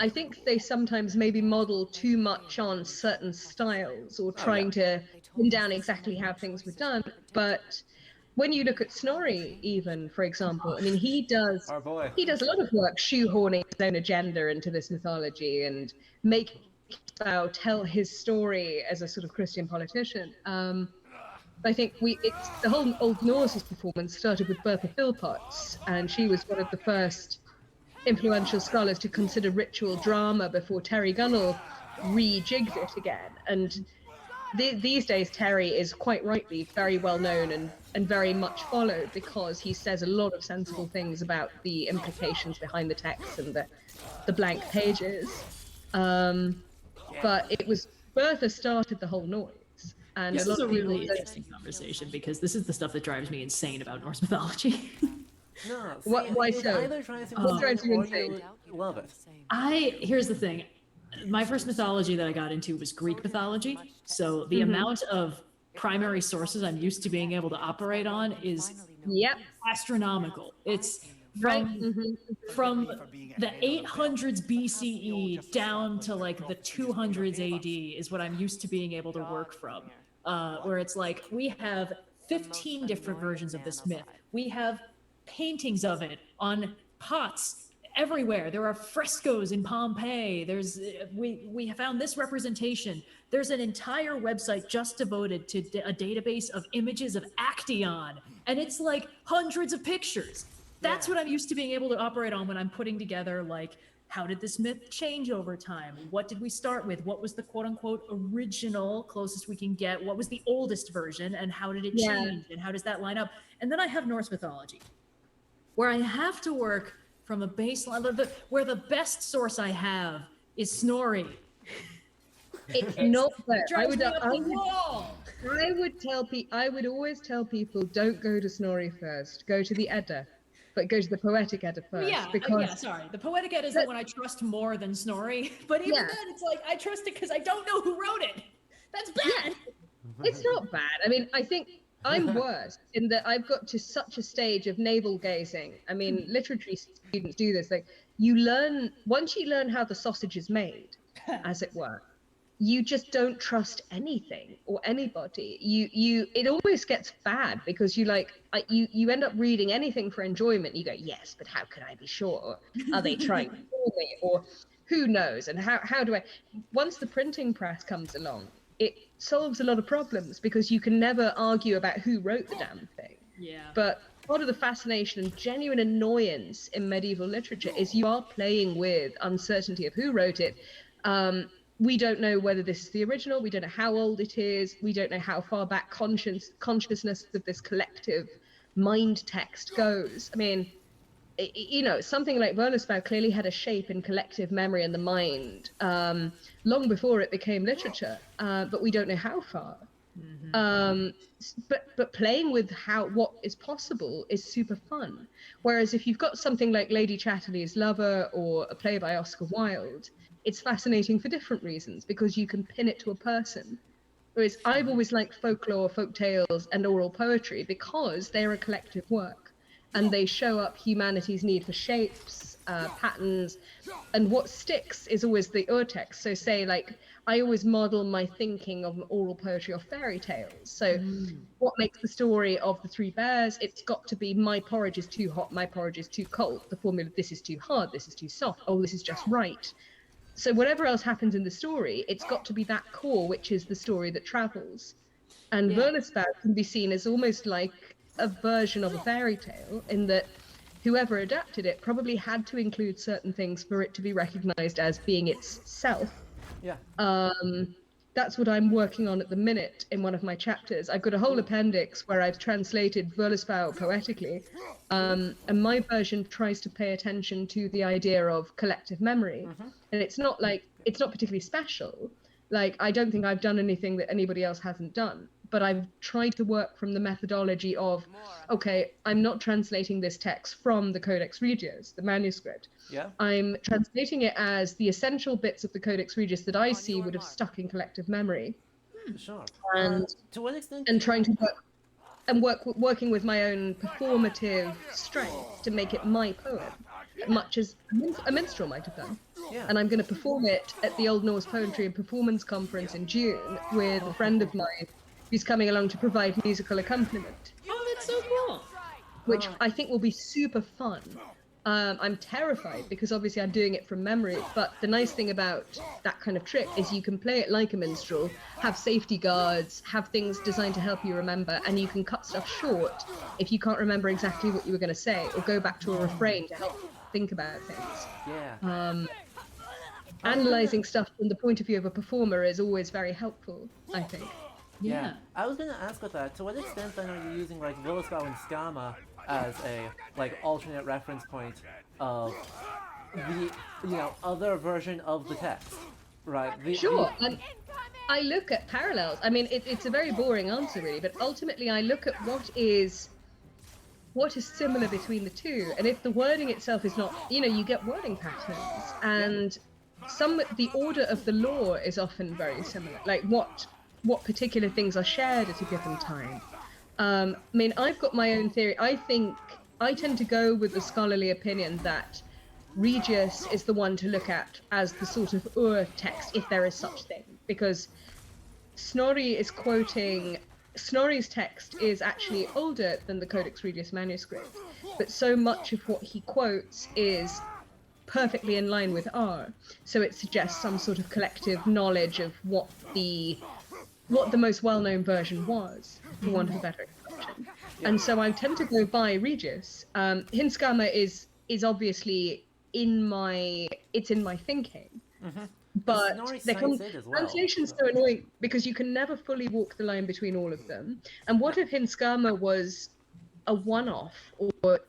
I think they sometimes maybe model too much on certain styles or trying to pin down exactly how things were done. But when you look at Snorri, even, for example, I mean, he does Our boy. a lot of work shoehorning his own agenda into this mythology and make tell his story as a sort of Christian politician. I think it's the whole Old Norse's performance started with Bertha Philpotts, and she was one of the first influential scholars to consider ritual drama before Terry Gunnell rejigged it again. And these days, Terry is quite rightly very well known and very much followed because he says a lot of sensible things about the implications behind the text and the blank pages. But it was Bertha started the whole noise. And This a is lot a of people really interesting conversation because this is the stuff that drives me insane about Norse mythology. No, see, Why it's so? either tries to What drives you or insane? you love it. Here's the thing. My first mythology that I got into was Greek mythology. So the amount of primary sources I'm used to being able to operate on is Yep. astronomical. It's Right. from the 800s BCE down to like the 200s AD is what I'm used to being able to work from. Where it's like we have 15 different versions of this myth. We have paintings of it on pots everywhere. There are frescoes in Pompeii. We have found this representation. There's an entire website just devoted to a database of images of Actaeon, and it's like hundreds of pictures. That's what I'm used to being able to operate on when I'm putting together, like, how did this myth change over time? What did we start with? What was the quote unquote original, closest we can get? What was the oldest version? And how did it change? And how does that line up? And then I have Norse mythology, where I have to work from a baseline, where the best source I have is Snorri. It's not fair. Drives me up the wall. I would always tell people, don't go to Snorri first. Go to the Edda, but go to the Poetic Edda first. Sorry. The Poetic Edda is the one I trust more than Snorri. But even then, it's like, I trust it because I don't know who wrote it. That's bad. It's not bad. I mean, I think I'm worse in that I've got to such a stage of navel gazing. I mean, literature students do this. Like, once you learn how the sausage is made, as it were, you just don't trust anything or anybody. It almost gets bad because you end up reading anything for enjoyment. You go, yes, but how can I be sure? Are they trying to fool me? Or who knows? And how do I? Once the printing press comes along, it solves a lot of problems because you can never argue about who wrote the damn thing. Yeah. But part of the fascination and genuine annoyance in medieval literature is you are playing with uncertainty of who wrote it. We don't know whether this is the original. We don't know how old it is. We don't know how far back consciousness of this collective mind text goes. I mean, you know, something like Völuspá clearly had a shape in collective memory and the mind long before it became literature, but we don't know how far. But playing with what is possible is super fun. Whereas if you've got something like Lady Chatterley's Lover or a play by Oscar Wilde, it's fascinating for different reasons because you can pin it to a person. Whereas I've always liked folklore, folk tales, and oral poetry because they're a collective work and they show up humanity's need for shapes, patterns, and what sticks is always the urtext. So say, like, I always model my thinking of oral poetry or fairy tales. So what makes the story of the Three Bears? It's got to be my porridge is too hot, my porridge is too cold. The formula, this is too hard, this is too soft, oh, this is just right. So whatever else happens in the story, it's got to be that core, which is the story that travels. And Völuspá can be seen as almost like a version of a fairy tale in that whoever adapted it probably had to include certain things for it to be recognized as being itself. Yeah. That's what I'm working on at the minute in one of my chapters. I've got a whole appendix where I've translated Völuspá poetically, and my version tries to pay attention to the idea of collective memory. And it's not particularly special. Like, I don't think I've done anything that anybody else hasn't done, but I've tried to work from the methodology of, okay, I'm not translating this text from the Codex Regius, the manuscript. Yeah. I'm translating it as the essential bits of the Codex Regius that I see would have stuck in collective memory. Sure. And to what extent? and trying to working with my own performative strength to make it my poem, much as a minstrel might have done. Yeah. And I'm going to perform it at the Old Norse Poetry and Performance Conference in June with a friend of mine who's coming along to provide musical accompaniment, Oh, that's so cool. which I think will be super fun. I'm terrified because obviously I'm doing it from memory, but the nice thing about that kind of trick is you can play it like a minstrel, have safety guards, have things designed to help you remember, and you can cut stuff short if you can't remember exactly what you were going to say, or go back to a refrain to help you think about things. Yeah. Analyzing stuff from the point of view of a performer is always very helpful, I think. Yeah. I was gonna ask about that. To what extent then are you using like Völuspá and Skama as a like alternate reference point of the other version of the text, right? Sure. And I look at parallels. I mean, it's a very boring answer, really, but ultimately I look at what is similar between the two. And if the wording itself is not, you get wording patterns, and the order of the lore is often very similar. Like what particular things are shared at a given time. I mean, I've got my own theory. I think I tend to go with the scholarly opinion that Regius is the one to look at as the sort of ur-text, if there is such thing, because Snorri's text is actually older than the Codex Regius manuscript, but so much of what he quotes is perfectly in line with R, so it suggests some sort of collective knowledge of what the most well-known version was, for want of a better expression. And so I tend to go by Regius. Hinskama is obviously in my thinking. But translation's so annoying because you can never fully walk the line between all of them. And what if Hinskama was a one-off, or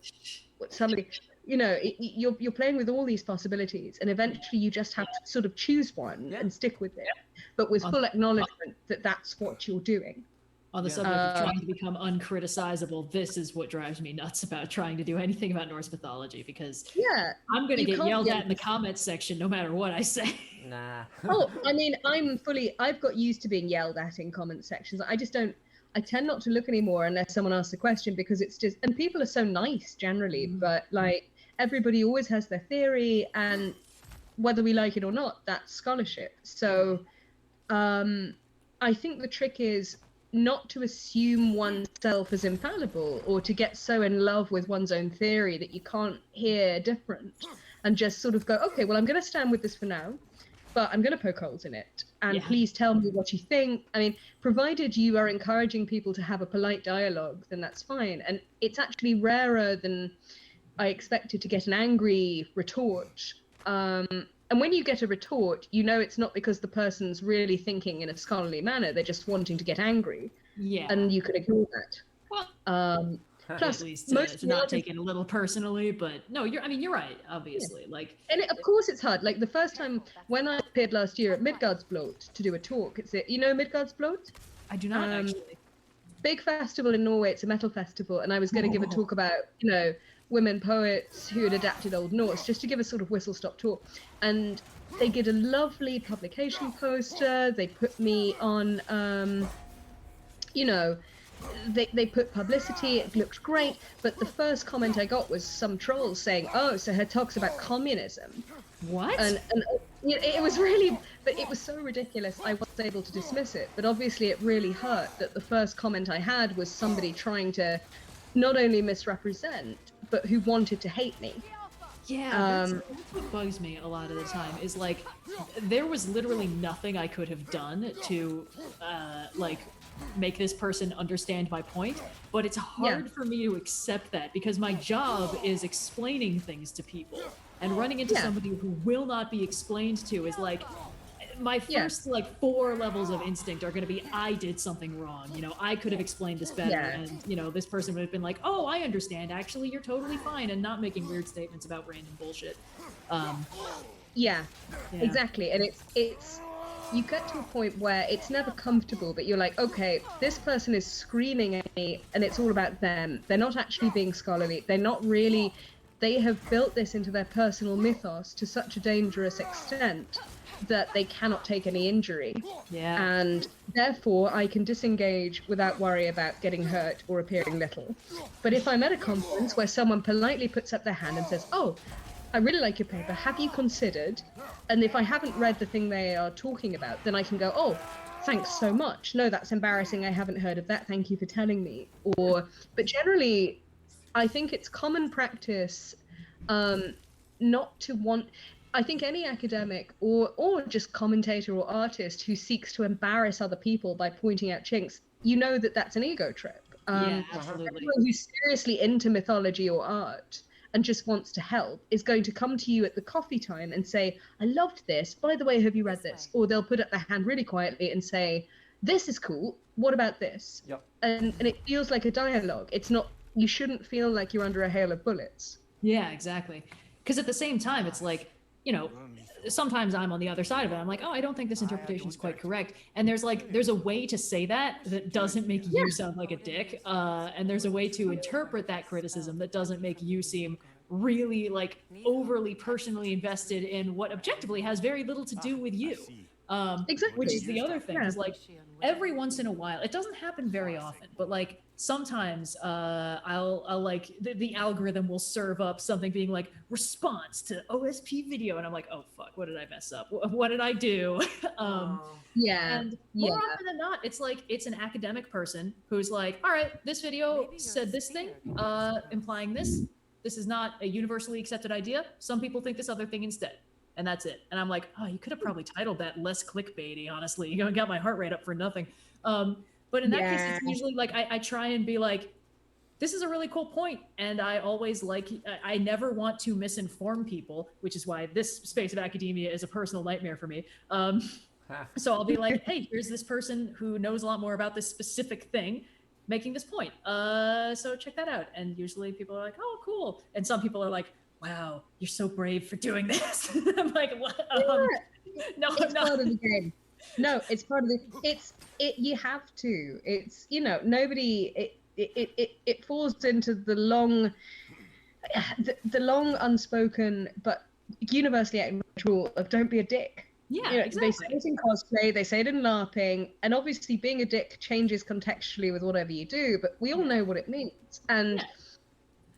somebody, you're playing with all these possibilities, and eventually you just have to sort of choose one and stick with it, but with full acknowledgement that that's what you're doing. On the subject of trying to become uncriticizable, this is what drives me nuts about trying to do anything about Norse mythology, because I'm going to get yelled at in the comments section no matter what I say. Nah. Oh, I mean, I've got used to being yelled at in comment sections. I tend not to look anymore unless someone asks a question, because it's just, and people are so nice generally, but like everybody always has their theory, and whether we like it or not, that's scholarship. So I think the trick is not to assume oneself as infallible, or to get so in love with one's own theory that you can't hear different. and just sort of go, okay, well, I'm going to stand with this for now, but I'm going to poke holes in it. And Yeah. please tell me what you think. I mean, provided you are encouraging people to have a polite dialogue, then that's fine. And it's actually rarer than I expected to get an angry retort. And when you get a retort, you know it's not because the person's really thinking in a scholarly manner. They're just wanting to get angry. Yeah. And you can ignore that. Well, Plus, at least most to not artists- take it a little personally, but no, you're right, obviously. Like, And of course it's hard. Like the first time when I appeared last year at Midgardsblot to do a talk, you know Midgardsblot? I do not actually. Big festival in Norway. It's a metal festival, and I was going to give a talk about, women poets who had adapted Old Norse, just to give a sort of whistle-stop tour. And they did a lovely publication poster. They put me on, they put publicity. It looked great. But the first comment I got was some trolls saying, "Oh, so her talk's about communism." What? And it was really, but it was so ridiculous I wasn't able to dismiss it. But obviously it really hurt that the first comment I had was somebody trying to not only misrepresent, but who wanted to hate me. Yeah, that's what bugs me a lot of the time is like, there was literally nothing I could have done to, make this person understand my point, but it's hard for me to accept that because my job is explaining things to people, and running into somebody who will not be explained to is like, my first 4 levels of instinct are going to be, I did something wrong. I could have explained this better. Yeah. And, this person would have been like, oh, I understand. Actually, you're totally fine. And not making weird statements about random bullshit. Yeah, exactly. And it's you get to a point where it's never comfortable, but you're like, okay, this person is screaming at me and it's all about them. They're not actually being scholarly. They're not really, they have built this into their personal mythos to such a dangerous extent that they cannot take any injury. Yeah. And therefore I can disengage without worry about getting hurt or appearing little. But if I'm at a conference where someone politely puts up their hand and says, oh, I really like your paper, have you considered? And if I haven't read the thing they are talking about, then I can go, oh, thanks so much. No, that's embarrassing. I haven't heard of that. Thank you for telling me. But generally, I think it's common practice not to want, I think any academic or just commentator or artist who seeks to embarrass other people by pointing out chinks, that that's an ego trip. Yeah, absolutely. Everyone who's seriously into mythology or art and just wants to help is going to come to you at the coffee time and say, I loved this. By the way, have you read this? Or they'll put up their hand really quietly and say, this is cool. What about this? Yep. And it feels like a dialogue. It's not, you shouldn't feel like you're under a hail of bullets. Yeah, exactly. Because at the same time, it's like, sometimes I'm on the other side of it. I'm like, oh, I don't think this interpretation is quite correct. And there's a way to say that doesn't make you sound like a dick. And there's a way to interpret that criticism that doesn't make you seem really overly personally invested in what objectively has very little to do with you. Exactly. Which is the other thing. Is every once in a while, it doesn't happen very often, but sometimes I'll the algorithm will serve up something being like response to OSP video, and I'm like, oh fuck, what did I mess up? What did I do? And more often than not, it's an academic person who's like, all right, this video said this thing, implying this. This is not a universally accepted idea. Some people think this other thing instead. And that's it. And I'm like, oh, you could have probably titled that less clickbaity, honestly. You got my heart rate up for nothing. But in that case, it's usually I try and be like, this is a really cool point. And I always I never want to misinform people, which is why this space of academia is a personal nightmare for me. So I'll be like, hey, here's this person who knows a lot more about this specific thing making this point. So check that out. And usually people are like, oh, cool. And some people are like, wow, you're so brave for doing this. I'm like, what? No, it's part of the game. No, it's part of you have to. It's, nobody, it falls into the long unspoken, but universally acknowledged rule of don't be a dick. Yeah, exactly. They say it in cosplay, they say it in LARPing, and obviously being a dick changes contextually with whatever you do, but we all know what it means. And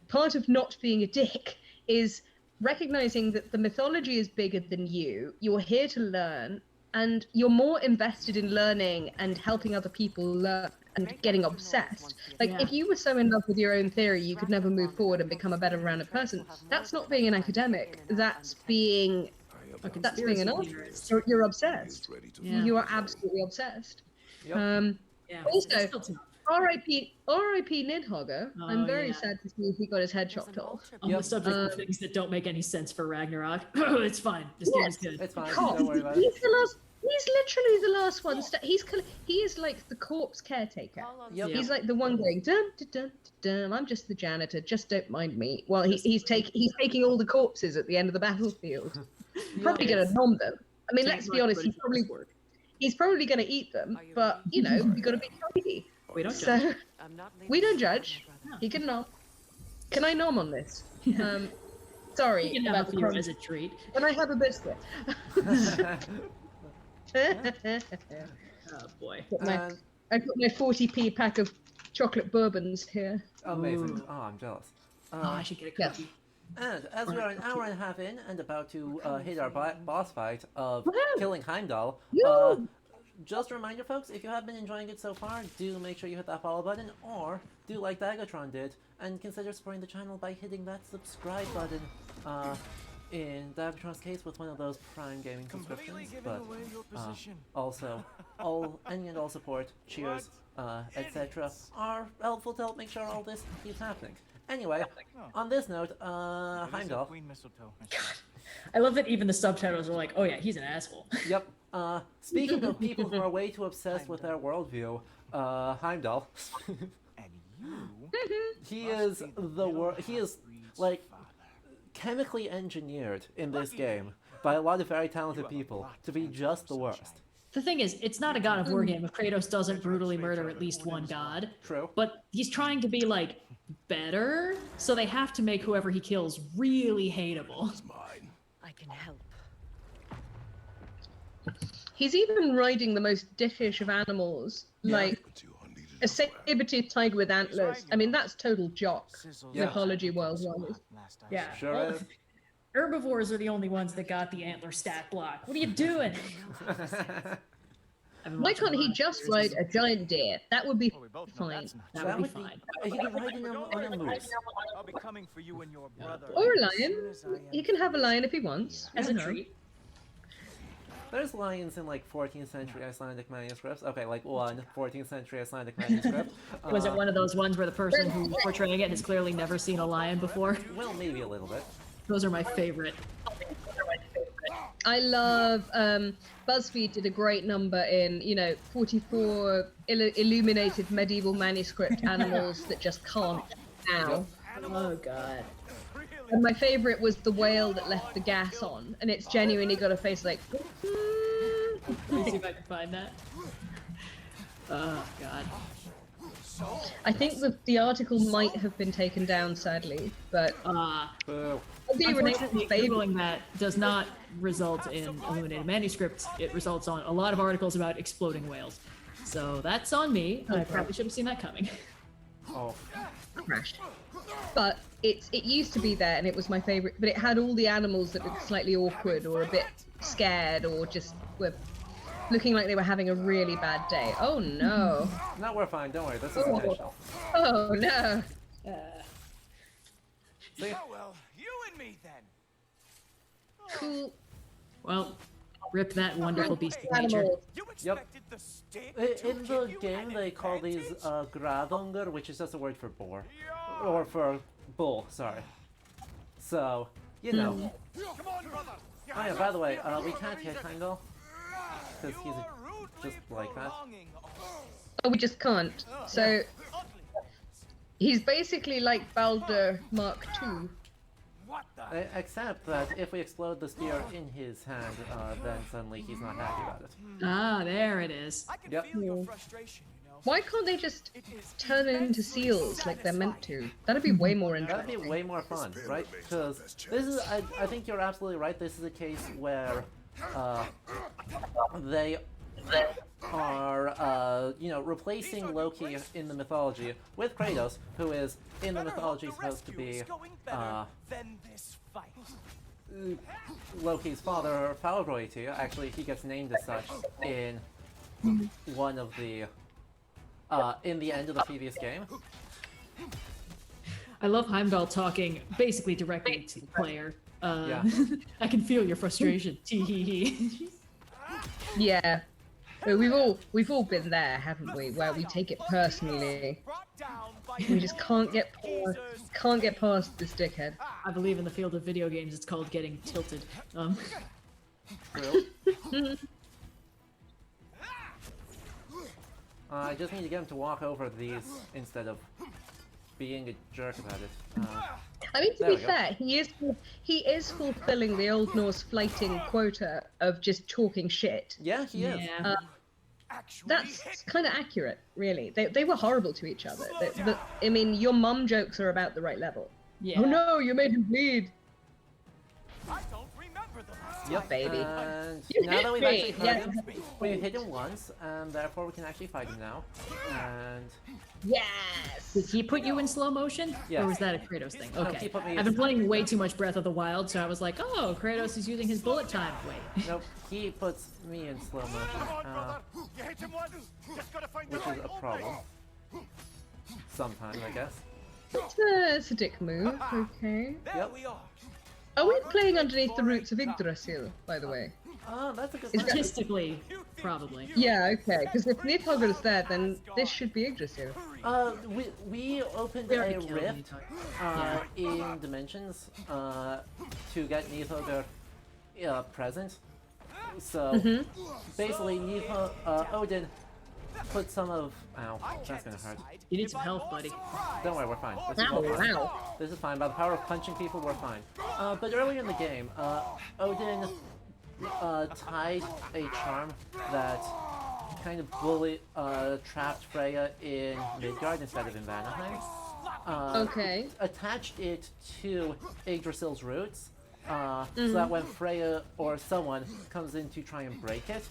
part of not being a dick is recognizing that the mythology is bigger than you. You're here to learn, and you're more invested in learning and helping other people learn and getting obsessed. Like, if you were so in love with your own theory, you could never move forward and become a better rounded person. That's not being an academic. That's being an conspiracy artist. theorist. You're obsessed. Yeah. You are absolutely obsessed. Yep. Yeah. Also, it's still tough. R.I.P. Nidhogger. I'm very sad to see he got his head chopped off. On the subject of things that don't make any sense for Ragnarok, it's fine. This game is good. It's fine. God, Don't worry about it. he's the last. He's literally the last one. He is like the corpse caretaker. Yep. He's like the one going dun dun dun dun. I'm just the janitor. Just don't mind me. Well, he's taking all the corpses at the end of the battlefield. Probably gonna nom them. I mean, let's be honest. He's probably gonna eat them. But you know, you got to be tidy. We don't judge. So we don't judge. He can nom. Can I nom on this? Sorry You can have about a the few crumbs. as a treat. Can I have a biscuit? Oh boy. I've got my 40p pack of chocolate bourbons here. Amazing. Ooh. Oh, I'm jealous. Oh, I should get a yes. cookie. And as we are an hour and a half in and about to hit our boss fight of Woohoo! killing Heimdall, Yoo! just a reminder, folks, if you have been enjoying it so far, do make sure you hit that follow button, or do like Dagatron did, and consider supporting the channel by hitting that subscribe button. In Dagatron's case, with one of those Prime Gaming subscriptions, but also any and all support, cheers, etc., are helpful to help make sure all this keeps happening. Anyway, on this note, Heimdall. Queen mistletoe. I love that even the subtitles are like, oh yeah, he's an asshole. Yep. Speaking of people who are way too obsessed with their worldview, Heimdall. And you He is he is like chemically engineered in this game by a lot of very talented people to be just the worst. The thing is, it's not a God of War game if Kratos doesn't brutally murder at least one god. True. But he's trying to be, like, better, so they have to make whoever he kills really hateable. I can help. He's even riding the most dickish of animals, like a saber-toothed tiger with antlers. I mean, that's total jock. Yeah. Mythology worldwide. Yeah. Sure well, is. Herbivores are the only ones that got the antler stat block. What are you doing? Why can't he just ride a giant deer? That would be fine. That would be fine. He can ride on a moose. I'll be coming for you and your brother. Or a as lion. soon as I am- He can have a lion if he wants. As a You know. treat. There's lions in like 14th century Icelandic manuscripts. Okay, like one 14th century Icelandic manuscript. Was it one of those ones where the person who's portraying it has clearly never seen a lion before? Well, maybe a little bit. Those are my favorite. I love BuzzFeed did a great number in 44 illuminated medieval manuscript animals that just can't now. Oh god. And my favorite was the whale that left the gas on, and it's genuinely got a face like. Let me see if I can find that. Oh god. I think the article might have been taken down, sadly, but Boo. Unfortunately, Googling that does not result in illuminated manuscripts. It results on a lot of articles about exploding whales. So that's on me. I probably should have seen that coming. Oh. crashed. But it used to be there, and it was my favorite. But it had all the animals that looked slightly awkward or a bit scared or just were looking like they were having a really bad day. Oh no! No, we're fine. Don't worry. This is intentional. Oh no! See? Oh well, you and me then. Cool Well, rip that wonderful beast of nature. animals. You expected the stick In to the give you game, an they call these advantage? gradunger, which is just a word for boar. Or for bull, sorry. So, you know. Come on, brother. Oh yeah, by the way, we can't hit Heimdall. Because he's just like that. Oh, we just can't. So he's basically like Baldur Mark II. What the? Except that if we explode the spear in his hand, then suddenly he's not happy about it. Ah, there it is. I can Yep. feel your frustration, you know. Why can't they just It is turn it into seals like they're meant to? That'd be way more That'd interesting. be way more fun, right? Because this is, I think you're absolutely right. This is a case where they are, replacing Loki in the mythology with Kratos, who is in the mythology supposed to be than this fight. Loki's father, Falroiti. Actually, he gets named as such in one of the in the end of the previous game. I love Heimdall talking basically directly to the player. Yeah. I can feel your frustration. Tee hee hee. Yeah. So we've all been there, haven't we? Where we take it personally. We just can't get past this dickhead. I believe in the field of video games, it's called getting tilted. True. I just need to get him to walk over these instead of being a jerk about it. I mean, to There be we go. fair, he is fulfilling the Old Norse flighting quota of just talking shit. Yeah, he is. Yeah. That's kind of accurate, really. They were horrible to each other. I mean, your mum jokes are about the right level. Yeah. Oh no, you made him bleed. I don't remember the last Yep, baby. And You now that we've hit actually me, hurt yeah. him, we've hit him once, and therefore we can actually fight him now. And Yes. Did he put you in slow motion? Yeah. Or was that a Kratos thing? No, Okay. he put me I've in- been playing way too much Breath of the Wild, so I was like, oh, Kratos is using his bullet time. Wait. nope, he puts me in slow motion, Come on, brother. You hit him once. Just gotta find the which is right a opening. problem. Sometimes, I guess. It's a dick move, okay. There Yep. we are. Are we playing underneath the roots of Yggdrasil, by the way? Oh, that's a good Is point. that- Statistically, probably. Yeah, okay, because if Nidhogg is there, then this should be Yggdrasil. We opened We already a killed rift Nidhogg. in Dimensions to get Nidhogg present. So basically, Odin put some of. Ow, that's gonna hurt. You need some health, buddy. Don't worry, we're fine. This is Ow, all fine. wow. This is fine. By the power of punching people, we're fine. But earlier in the game, Odin tied a charm that kind of trapped Freya in Midgard instead of in Vanaheim. Okay. Attached it to Yggdrasil's roots, so that when Freya or someone comes in to try and break it,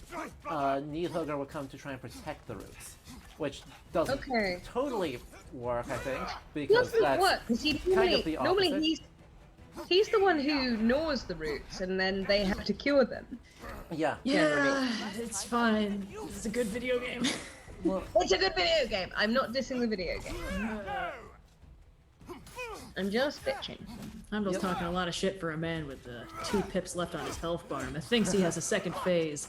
Nidhogg will come to try and protect the roots, which doesn't Okay. totally work, I think, because Doesn't that's work, because he kind of the normally opposite. he's the one who gnaws the roots, and then they have to cure them. Yeah. Yeah, it's fine. It's a good video game. Well, It's a good video game. I'm not dissing the video game. I'm just bitching. Heimdall's talking a lot of shit for a man with 2 pips left on his health bar, and thinks he has a second phase.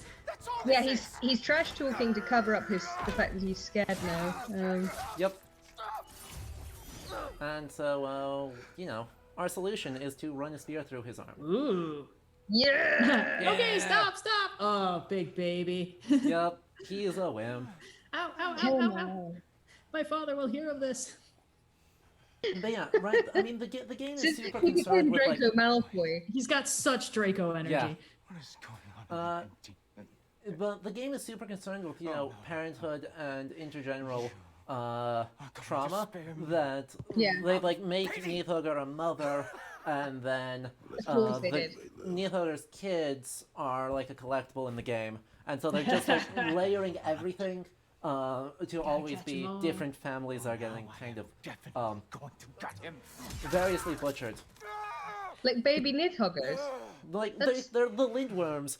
Yeah, he's trash talking to cover up the fact that he's scared now. Yep. And so, you know, our solution is to run a spear through his arm. Ooh. Yeah. Okay, stop. Oh, big baby. Yep, he is a whim. Ow, ow, Oh, ow, ow, ow. no. My father will hear of this. But yeah, right. I mean, the game is Since super he became concerned with like, Draco Malfoy. He's got such Draco energy. Yeah. What is going on? but the game is super concerned with parenthood and intergeneral trauma that Yeah. they like make Nidhogg a mother, and then Of course they did. Nidhogg's kids are like a collectible in the game, and so they're just like layering everything to always catch be 'em all. different families are getting kind of Definitely going to get him. variously butchered. Like baby Nidhoggers. Like That's- they're the lindworms,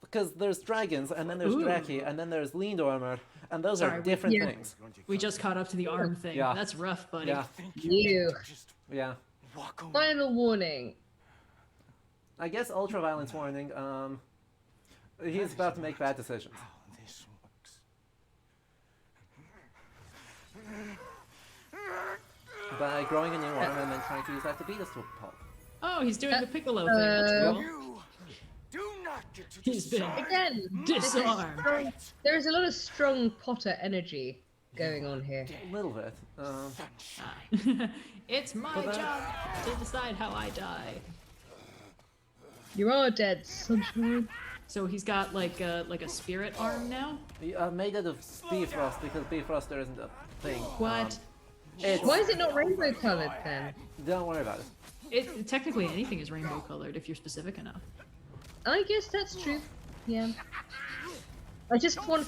because there's dragons, and then there's Ooh. Draki, and then there's Lindormer, and those Sorry, are we- different Yeah. things. We just caught up to the arm thing. Yeah. That's rough, buddy. Yeah, You. Just yeah. walk away. Final warning. I guess ultraviolence warning. He's about to make bad decisions. How this works. By growing a new arm and then trying to use that to beat us to a pulp. Oh, he's doing the Piccolo thing. That's cool. You do not get to He's been decide. Again, disarmed. there's a lot of strong Potter energy going on here. A little bit. It's my But then- job to decide how I die. You are dead, sunshine. So he's got like a spirit arm now. Made out of Bifrost because Bifrost there isn't a thing. What? It's, Why is it not rainbow colored then? Don't worry about it. It technically anything is rainbow colored if you're specific enough. I guess that's true. Yeah. I just want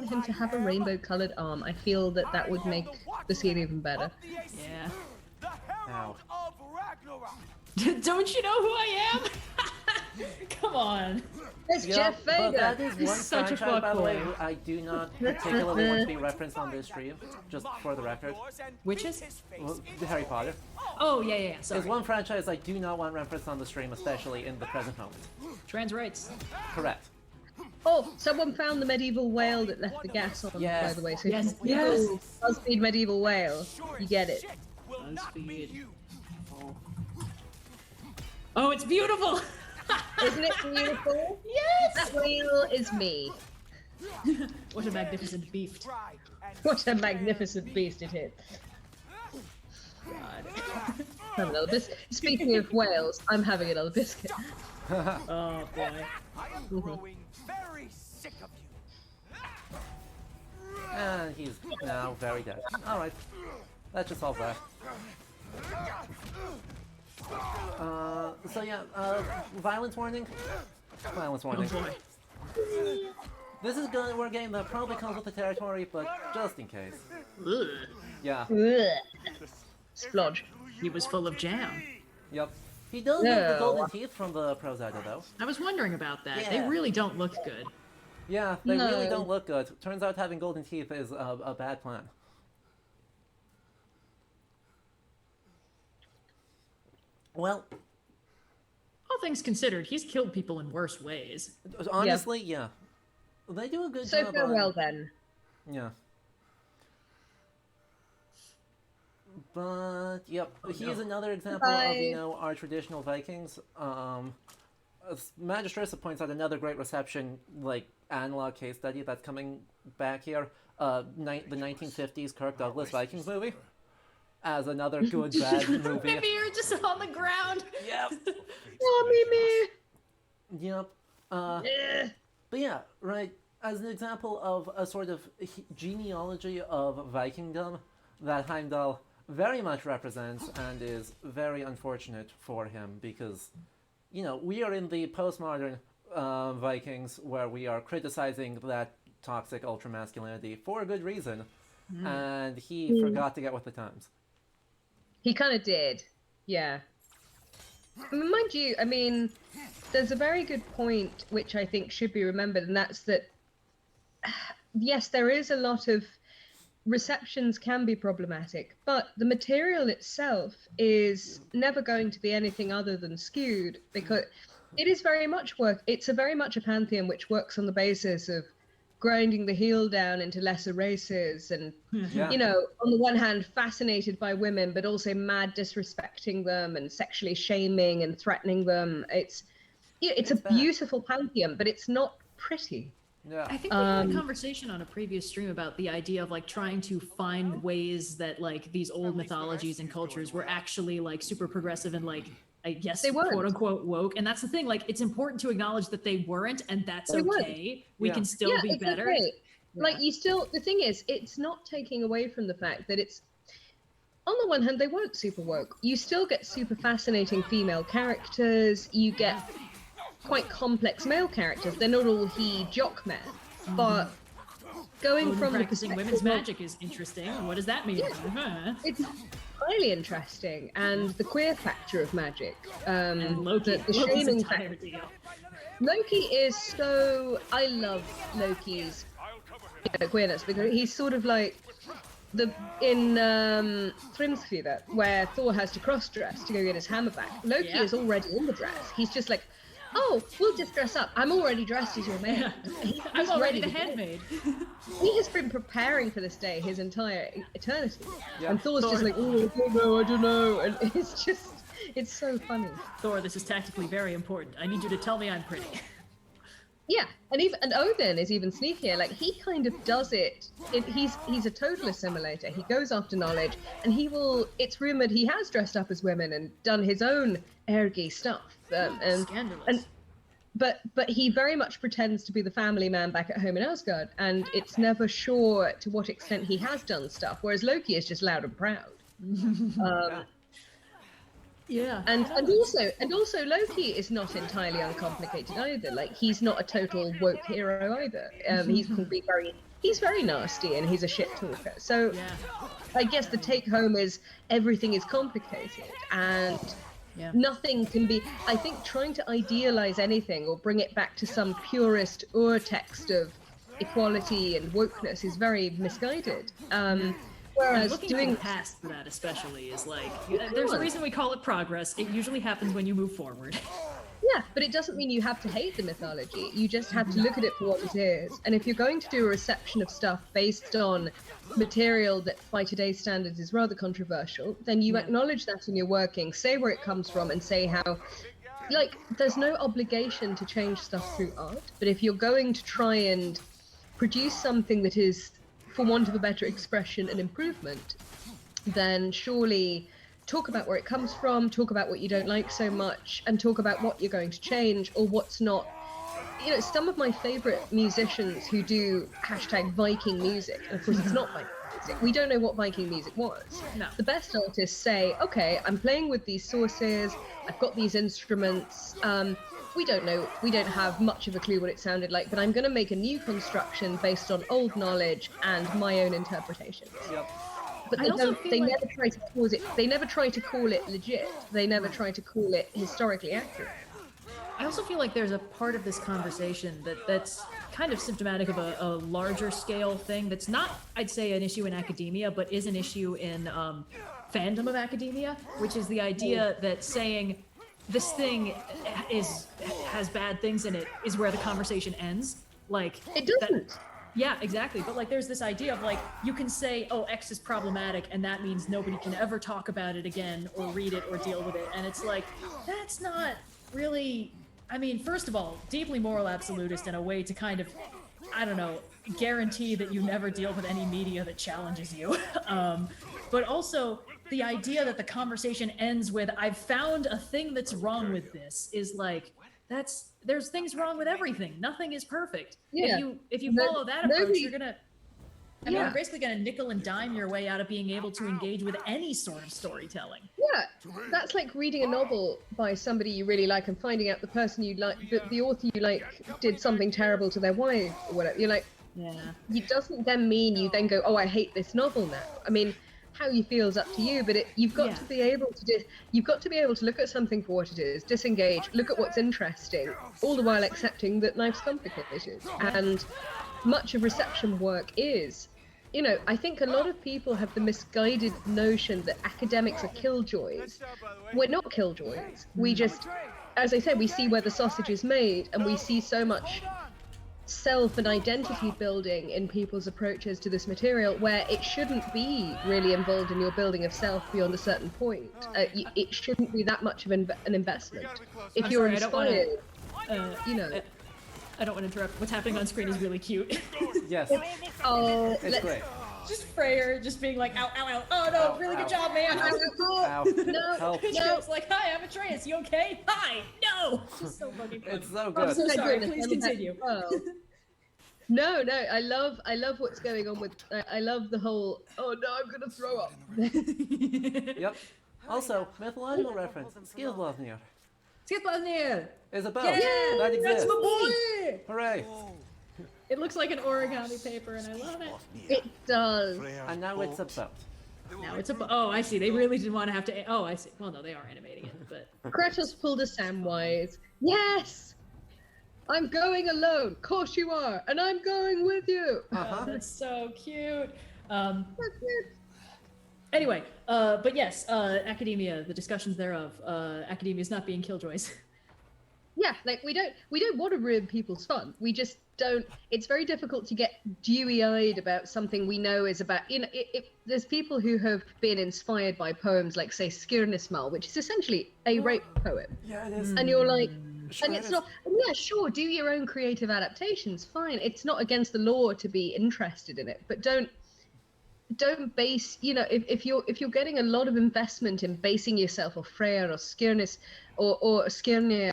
him to have a rainbow colored arm. I feel that would make the scene even better. Yeah. The Herald of Ragnarok. Don't you know who I am? Come on. It's Jeff But Vader. that is He's one such a franchise, by the way, fuckboy. who I do not particularly want to be referenced on this stream, just for the record. Witches? Well, Harry Potter. Oh, yeah, sorry. There's one franchise I do not want referenced on the stream, especially in the present moment. Trans rights. Correct. Oh, someone found the medieval whale that left the gas on, Yes. by the way. So Yes, if you yes. Google BuzzFeed medieval whale, you get it. BuzzFeed. Oh, it's beautiful! Isn't it beautiful? Yes! That whale is me. What a magnificent beast. What a magnificent beast it is. Have another biscuit. Speaking of whales, I'm having another biscuit. Oh, boy. I am growing very sick of you. And he's now very dead. Alright. Let's just solve that. So yeah, violence warning? Violence Oh, warning. boy. This is we're a game that probably comes with the territory, but just in case. Ugh. Yeah. Ugh. Splodge. He was full of jam. Yep. He does have the No. golden teeth from the Prozato though. I was wondering about that. They Yeah. really don't look good. Yeah, they really No. don't look good. Turns out having golden teeth is a bad plan. Well, All things considered, he's killed people in worse ways. honestly, yeah. They do a good So job farewell then. Yeah. But, yep, he's another example of, you Bye. know, our traditional Vikings. Magistressa points out another great reception, like, analog case study that's coming back here. The 1950s Kirk Douglas Vikings movie. As another good, bad movie. Maybe you're just on the ground. Yep. Oh, Yep. me. But yeah, right, as an example of a sort of genealogy of Vikingdom that Heimdall very much represents and is very unfortunate for him because, you know, we are in the postmodern Vikings where we are criticizing that toxic ultra-masculinity for a good reason, and he forgot to get with the times. He kind of did. Yeah. Mind you, I mean, there's a very good point which I think should be remembered, and that's that, yes, there is a lot of receptions can be problematic, but the material itself is never going to be anything other than skewed because it is very much it's very much a pantheon which works on the basis of grinding the heel down into lesser races and Yeah. you know, on the one hand fascinated by women but also mad disrespecting them and sexually shaming and threatening them. It's a bad. beautiful pantheon, but it's not pretty. Yeah. I think we had a conversation on a previous stream about the idea of like trying to find ways that like these old mythologies and cultures were actually like super progressive and like I guess They weren't. quote unquote woke. And that's the thing, like it's important to acknowledge that they weren't and that's They weren't. okay. We Yeah. can still be it's better. okay. Like you still, the thing is, it's not taking away from the fact that it's, on the one hand, they weren't super woke. You still get super fascinating female characters. You get quite complex male characters. They're not all he jock men, but going Odin from the practicing women's perspective of- magic is interesting. What does that mean? Uh-huh. it's highly interesting, and the queer factor of magic, And Loki, the Loki's shaming entire factor. deal. Loki is so. I love Loki's queerness because he's sort of like in Thrymsfjord, where Thor has to cross-dress to go get his hammer back. Loki Yeah. is already in the dress. He's just like, oh, we'll just dress up. I'm already dressed as your man. He's I'm already the to go. handmaid. He has been preparing for this day his entire eternity. Yeah. And Thor's just Thor- like, oh, I don't know. And it's just, it's so funny. Thor, this is tactically very important. I need you to tell me I'm pretty. Yeah, and Odin is even sneakier. Like he kind of does it. He's a total assimilator. He goes after knowledge, and he will. It's rumored he has dressed up as women and done his own ergy stuff. Scandalous. But he very much pretends to be the family man back at home in Asgard, and it's never sure to what extent he has done stuff. Whereas Loki is just loud and proud. Yeah. And also Loki is not entirely uncomplicated either. Like he's not a total woke hero either. He's very nasty and he's a shit talker. So Yeah. I guess the take home is everything is complicated, and Yeah. Nothing can be. I think trying to idealize anything or bring it back to some purist ur-text of equality and wokeness is very misguided. Whereas Looking doing to the past for that especially is like, there's a reason we call it progress. It usually happens when you move forward. Yeah, but it doesn't mean you have to hate the mythology. You just have to look at it for what it is. And if you're going to do a reception of stuff based on material that by today's standards is rather controversial, then you acknowledge that in your working, say where it comes from, and say how, like, there's no obligation to change stuff through art. But if you're going to try and produce something that is, for want of a better expression, an improvement, then surely talk about where it comes from, talk about what you don't like so much, and talk about what you're going to change or what's not. You know, some of my favorite musicians who do hashtag Viking music, and of course it's not Viking music, we don't know what Viking music was. No. The best artists say, okay, I'm playing with these sources, I've got these instruments, we don't know, we don't have much of a clue what it sounded like, but I'm going to make a new construction based on old knowledge and my own interpretations. Yep. But I they also don't. feel They like- never try to cause it. They never try to call it legit. They never try to call it historically accurate. I also feel like there's a part of this conversation that's kind of symptomatic of a larger scale thing that's not, I'd say, an issue in academia, but is an issue in fandom of academia, which is the idea that saying this thing has bad things in it is where the conversation ends. Like It that- doesn't. Yeah, exactly. But like, there's this idea of like, you can say, oh, X is problematic, and that means nobody can ever talk about it again, or read it, or deal with it. And it's like, that's not really. I mean, first of all, deeply moral absolutist in a way to kind of, I don't know, guarantee that you never deal with any media that challenges you. But also, the idea that the conversation ends with, I've found a thing that's wrong with this, is like, there's things wrong with everything. Nothing is perfect. Yeah. If you No- follow that approach, nobody- you're gonna. I mean, Yeah. you're basically gonna nickel and dime your way out of being able to engage with any sort of storytelling. Yeah, that's like reading a novel by somebody you really like and finding out the person you like, the author you like, did something terrible to their wife or whatever. You're like, Yeah. it doesn't then mean you then go, oh, I hate this novel now. I mean, how you feel is up to you, but you've got Yeah. to be able to you've got to be able to look at something for what it is, disengage, look at what's interesting, all the while accepting that life's complicated. And much of reception work is, you know, I think a lot of people have the misguided notion that academics are killjoys. We're not killjoys. We just, as I said, we see where the sausage is made, and we see so much self and identity building in people's approaches to this material where it shouldn't be really involved in your building of self beyond a certain point. It shouldn't be that much of an investment. If I'm you're sorry, I don't wanna- inspired, you know. I don't want to interrupt. What's happening on screen is really cute. Yes. Oh, It's great. Just Freyr just being like, ow, ow, ow. Oh no, really good job, man. Ow. No, Help. no. It's like, hi, I'm Atreus. You okay? Hi. No. Just so fucking funny. It's so I'm good. so My sorry. goodness, Please I'm back. continue. Oh. No, I love what's going on with. I love the whole. Oh no, I'm gonna throw up. Yep. Also, mythological reference. Skidbladnir Skip on here. is a boat Yeah, that that's exists. my boy. Hooray! It looks like an origami paper, and I love it. It does. And now it's a boat. Now it's a. Oh, I see. They really didn't want to have to. Oh, I see. Well, no, they are animating it, but. Kratos pulled a Samwise. Yes, I'm going alone. Course you are, and I'm going with you. Uh-huh. That's so cute. That's it. Anyway, but yes, academia, the discussions thereof. Academia is not being killjoys. Yeah, like we don't want to ruin people's fun. We just don't. It's very difficult to get dewy-eyed about something we know is about. You know, there's people who have been inspired by poems like, say, Skirnismal, which is essentially a rape poem, Yeah, it is. and you're like, Sure and it it's is. not. And yeah, sure, do your own creative adaptations. Fine, it's not against the law to be interested in it, but don't base. You know, if you're getting a lot of investment in basing yourself off Freyr or Skirnis or Skirnir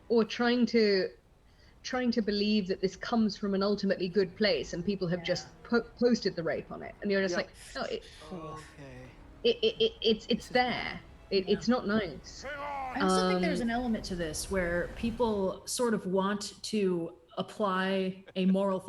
or trying to believe that this comes from an ultimately good place and people have just posted the rape on it, and you're just Yeah. like, no, Okay. it's there. It's not nice. I also think there's an element to this where people sort of want to apply a moral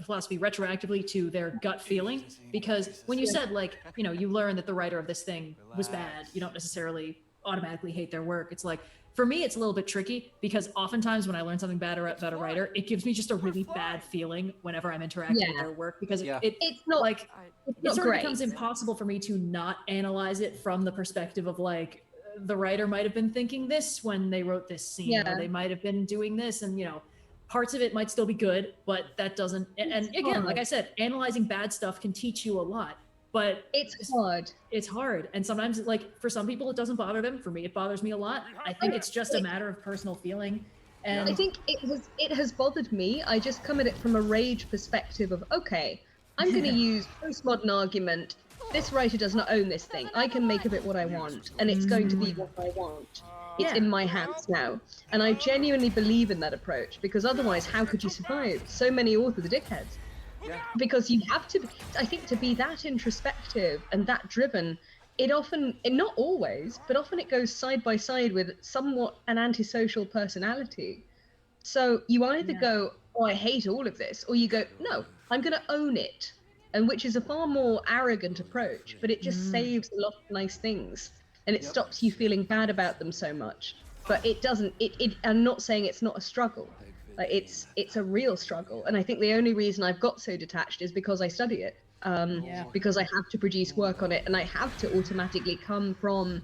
philosophy retroactively to their gut feeling, because when you said, like, you know, you learn that the writer of this thing was bad, you don't necessarily automatically hate their work. It's like, for me, it's a little bit tricky, because oftentimes when I learn something bad about a writer, it gives me just a really bad feeling whenever I'm interacting with their work, because it's not like, it's it not sort of great. becomes impossible for me to not analyze it from the perspective of, like, the writer might have been thinking this when they wrote this scene, or they might have been doing this, and, you know, parts of it might still be good, but that doesn't, and again, like I said, analyzing bad stuff can teach you a lot, but it's hard. It's hard, and sometimes, like, for some people it doesn't bother them. For me, it bothers me a lot. I think it's just a matter of personal feeling. And I think it has bothered me. I just come at it from a rage perspective of, okay, I'm going to use postmodern argument. This writer does not own this thing. I can make of it what I want, and it's going to be what I want. It's in my hands now. And I genuinely believe in that approach, because otherwise, how could you survive? So many authors are dickheads. Because you have to, I think, to be that introspective and that driven, it often, and not always, but often it goes side by side with somewhat an antisocial personality. So you either go, oh, I hate all of this, or you go, no, I'm going to own it. And which is a far more arrogant approach, but it just saves a lot of nice things. And it stops you feeling bad about them so much. But it doesn't, I'm not saying it's not a struggle. Like, it's a real struggle. And I think the only reason I've got so detached is because I study it. Because I have to produce work on it, and I have to automatically come from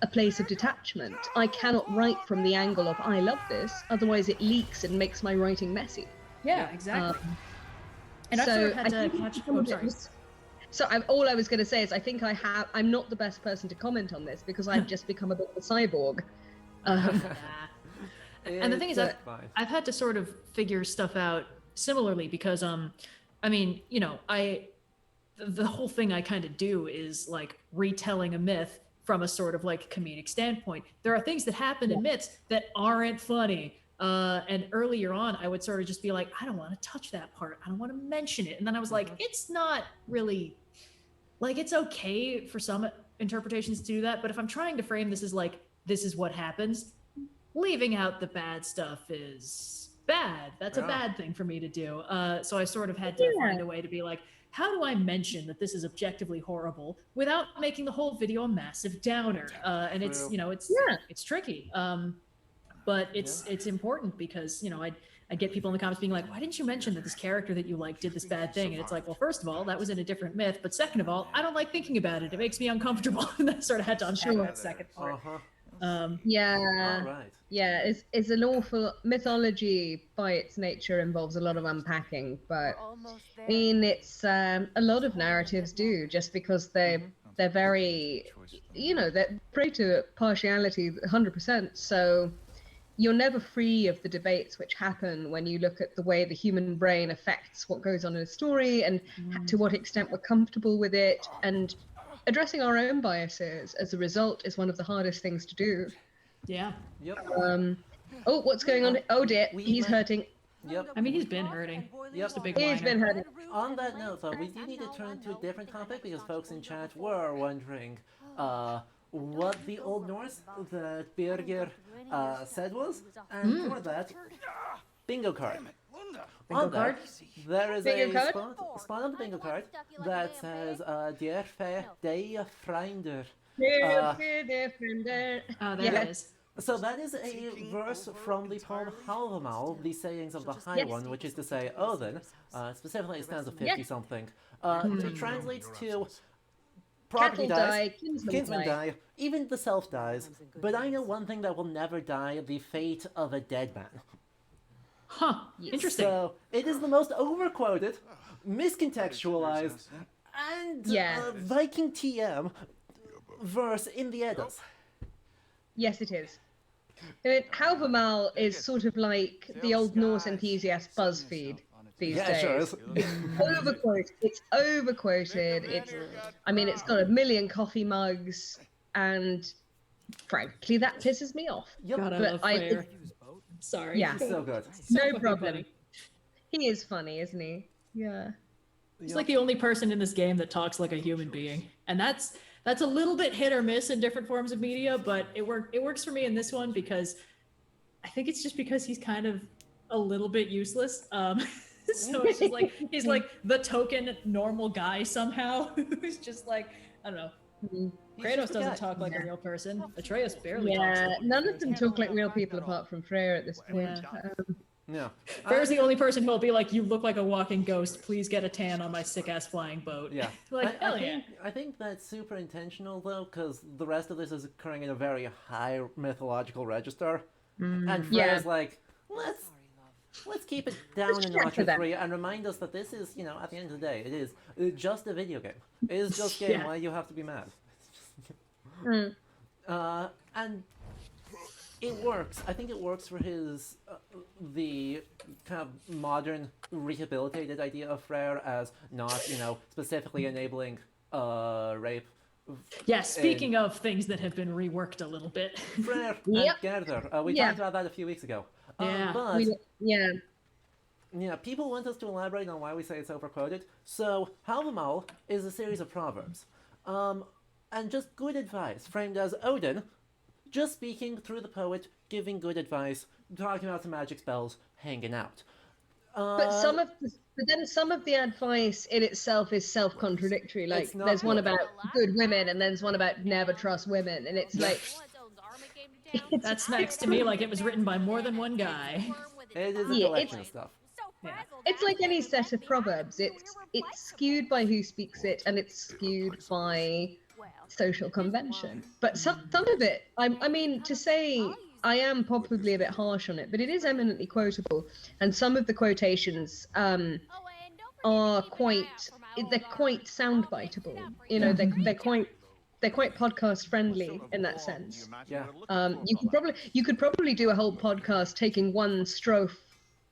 a place of detachment. I cannot write from the angle of, I love this, otherwise it leaks and makes my writing messy. Yeah, exactly. And I've sort of had to catch. I'm sorry. So all I was going to say is, I think I'm not the best person to comment on this, because I've just become a bit of a cyborg. And the thing is, I've had to sort of figure stuff out similarly, because I mean, you know, the whole thing I kind of do is, like, retelling a myth from a sort of, like, comedic standpoint. There are things that happen in myths that aren't funny. And earlier on, I would sort of just be like, I don't want to touch that part. I don't want to mention it. And then I was like, it's not really, like, it's okay for some interpretations to do that. But if I'm trying to frame this as, like, this is what happens, leaving out the bad stuff is bad. That's a bad thing for me to do. So I sort of had to find a way to be like, how do I mention that this is objectively horrible without making the whole video a massive downer? And it's, you know, it's tricky. But it's important, because, you know, I get people in the comments being like, why didn't you mention that this character that you like did this bad thing? And it's like, well, first of all, that was in a different myth. But second of all, I don't like thinking about it. It makes me uncomfortable. And I sort of had to unpack that second part. It's an awful, mythology by its nature involves a lot of unpacking, but I mean, it's a lot of narratives do, just because they're very, you know, they're prey to partiality 100%. So you're never free of the debates which happen when you look at the way the human brain affects what goes on in a story, and to what extent we're comfortable with it, and addressing our own biases as a result is one of the hardest things to do. Oh, what's going on? Oh dear, he's hurting. I mean, he's been hurting. Just a big He's been hurting. On that note, though, we do need to turn to a different topic, because folks in chat were wondering what the Old Norse that Birgir said was, and for that, bingo card. On that, there is a spot on the bingo card that says Der Fe Dei Freinder. Oh, there it is. So that is a verse from the poem Halvamal, the sayings of the High One, which is to say, Odin, specifically it stands at 50-something, it translates to property dies, kinsmen die, even the self dies, but I know one thing that will never die, the fate of a dead man. Interesting. So it is the most overquoted, miscontextualized, and Viking TM verse in the Eddas. Yes, it is. Halvamal is sort of like the Old Norse enthusiast BuzzFeed these days. Sure is. Overquoted. It's overquoted. I mean, it's got 1 million coffee mugs, and frankly, that pisses me off. God, I love Clare. Sorry. Yeah. He's so good. No problem. He is funny, isn't he? Yeah. He's like the only person in this game that talks like a human being, and that's a little bit hit or miss in different forms of media, but it works for me in this one, because I think it's just because he's kind of a little bit useless. So it's just like he's like the token normal guy somehow who's just like I don't know. Mhm. He's Kratos just a doesn't guy. talk like a real person. Atreus barely talks Yeah, like a real none of person. them talk like real people apart from Freya at this point. Yeah. Yeah. Freya's the only person who'll be like, "You look like a walking ghost. Please get a tan on my sick ass flying boat." Yeah. Like hell yeah. I think that's super intentional though, because the rest of this is occurring in a very high mythological register, and Yeah. Freya's like, let's keep it down a check notch for with that. 3 and remind us that this is, at the end of the day, it is just a video game. It is just a game. Yeah. Why do you have to be mad? Mm. And it works. I think it works for his the kind of modern rehabilitated idea of Freyr as not, specifically enabling rape. Yeah, speaking of things that have been reworked a little bit. Freyr Yep. and Gerder. We Yeah. talked about that a few weeks ago. Yeah. But Yeah. people want us to elaborate on why we say it's overquoted. So, Halvamal is a series of proverbs. And just good advice, framed as Odin, just speaking through the poet, giving good advice, talking about some magic spells, hanging out. But then some of the advice in itself is self-contradictory. Like It's not there's one good. about good women, and there's one about never trust women, and it's like That smacks to me like it was written by more than one guy. It is a Yeah, collection of stuff. it's like any set of proverbs. It's skewed by who speaks it, and it's skewed by social convention. But some of it, I mean, to say I am probably a bit harsh on it, but it is eminently quotable, and some of the quotations are quite soundbiteable. They're quite podcast friendly in that sense. Yeah. You could probably do a whole podcast taking one strophe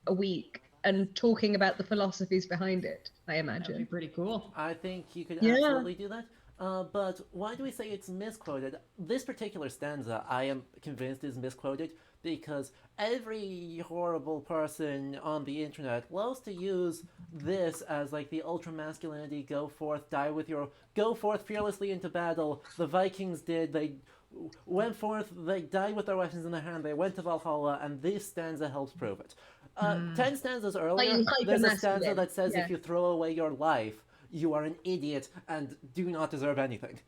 a week and talking about the philosophies behind it. I That'd be imagine. pretty cool. I think you could Yeah. absolutely do that. But why do we say it's misquoted? This particular stanza, I am convinced, is misquoted because every horrible person on the internet loves to use this as like the ultra masculinity, go forth fearlessly into battle. The Vikings did, they went forth, they died with their weapons in their hand, they went to Valhalla, and this stanza helps prove it. 10 stanzas earlier, Like there's a masculine, stanza that says yeah. if you throw away your life, you are an idiot and do not deserve anything.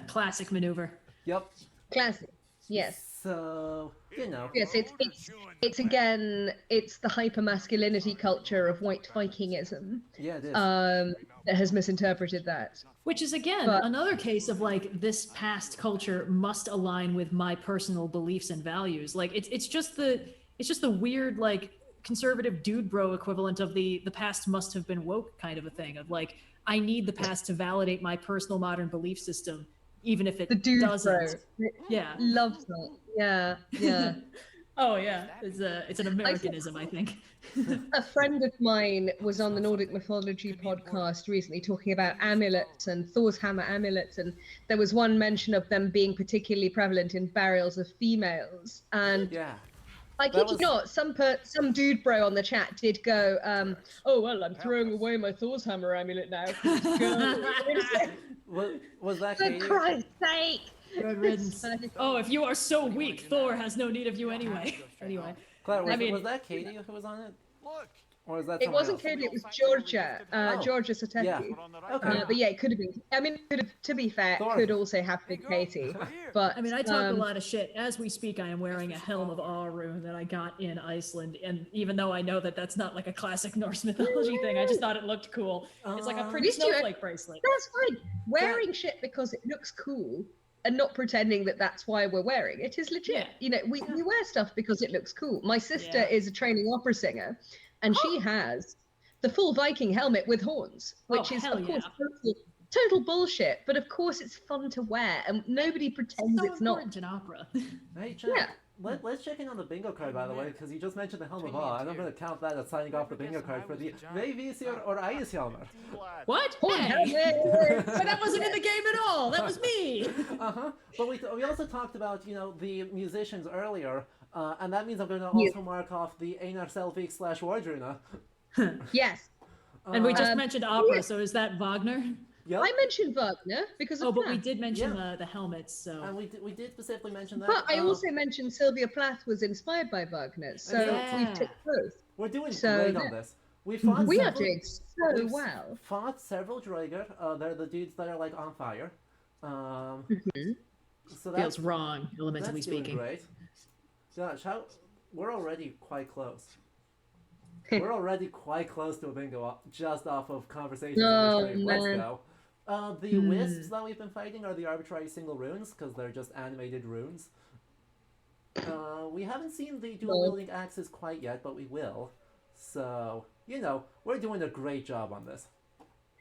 Classic maneuver. Yep. Classic. Yes. So, Yes, it's again, it's the hyper-masculinity culture of white Vikingism yeah, it is. that has misinterpreted that. Which is again But- another case of like this past culture must align with my personal beliefs and values. Like it's just the weird like conservative dude bro equivalent of the past must have been woke kind of a thing of like I need the past to validate my personal modern belief system even if it The dude doesn't. bro. Yeah. Love that. Yeah, yeah. Oh yeah. It's an Americanism, I think. A friend of mine was on the Nordic Mythology podcast recently talking about amulets and Thor's hammer amulets, and there was one mention of them being particularly prevalent in burials of females. And Yeah. I That kid you not, some dude bro on the chat did go, oh well, I'm throwing away my Thor's hammer amulet now. Was that For Katie? Christ's sake! Good riddance. Oh, if you are so weak, Thor has no need of you anyway. Anyway. Claire, was, I mean- was that Katie who was on it? Look, Or is that It someone wasn't else? Katie, it was Georgia, Oh. Georgia Sateki. Yeah. Okay. But yeah, it could have been. I mean, to be fair, Thor. could also have been Katie. But I mean, I talk a lot of shit. As we speak, I am wearing a Helm of Aru that I got in Iceland. And even though I know that that's not like a classic Norse mythology thing, I just thought it looked cool. It's like a pretty At least you- snowflake bracelet. that's fine. Wearing shit because it looks cool and not pretending that that's why we're wearing it is legit. Yeah. You know, we wear stuff because it looks cool. My sister Yeah. is a training opera singer, and she has the full Viking helmet with horns, which Oh, is hell of course yeah. total bullshit. But of course, it's fun to wear, and nobody pretends So it's not. important in opera. Hey, Jack. Yeah. Let's check in on the bingo card, by the way, because you just mentioned the Helm of Awe, and I'm going to count that as signing off the bingo card for the Veivisir or Eishjálmr. What? Horn Hey! helmet! But that wasn't in the game at all. That was me. Uh-huh. But we also talked about, the musicians earlier, and that means I'm going to also mark off the Einar Selvik / Wardruna. Yes, And we just Um, mentioned opera, so is that Wagner? Yep. I mentioned Wagner because of Oh, but that. we did mention Yeah. the helmets, so. And we did specifically mention that. But I also mentioned Sylvia Plath was inspired by Wagner, so Yeah. we've ticked both. We're doing So great on this. We fought we are several, doing so we've well. fought several Draugr. They're the dudes that are like on fire. So that's Feels wrong, elementally that's doing speaking. great. Gosh, we're already quite close. We're already quite close to a bingo just off of conversations in Oh, the stream. Let's man. go. The wisps that we've been fighting are the arbitrary single runes because they're just animated runes. We haven't seen the dual wielding axes quite yet, but we will. So, we're doing a great job on this.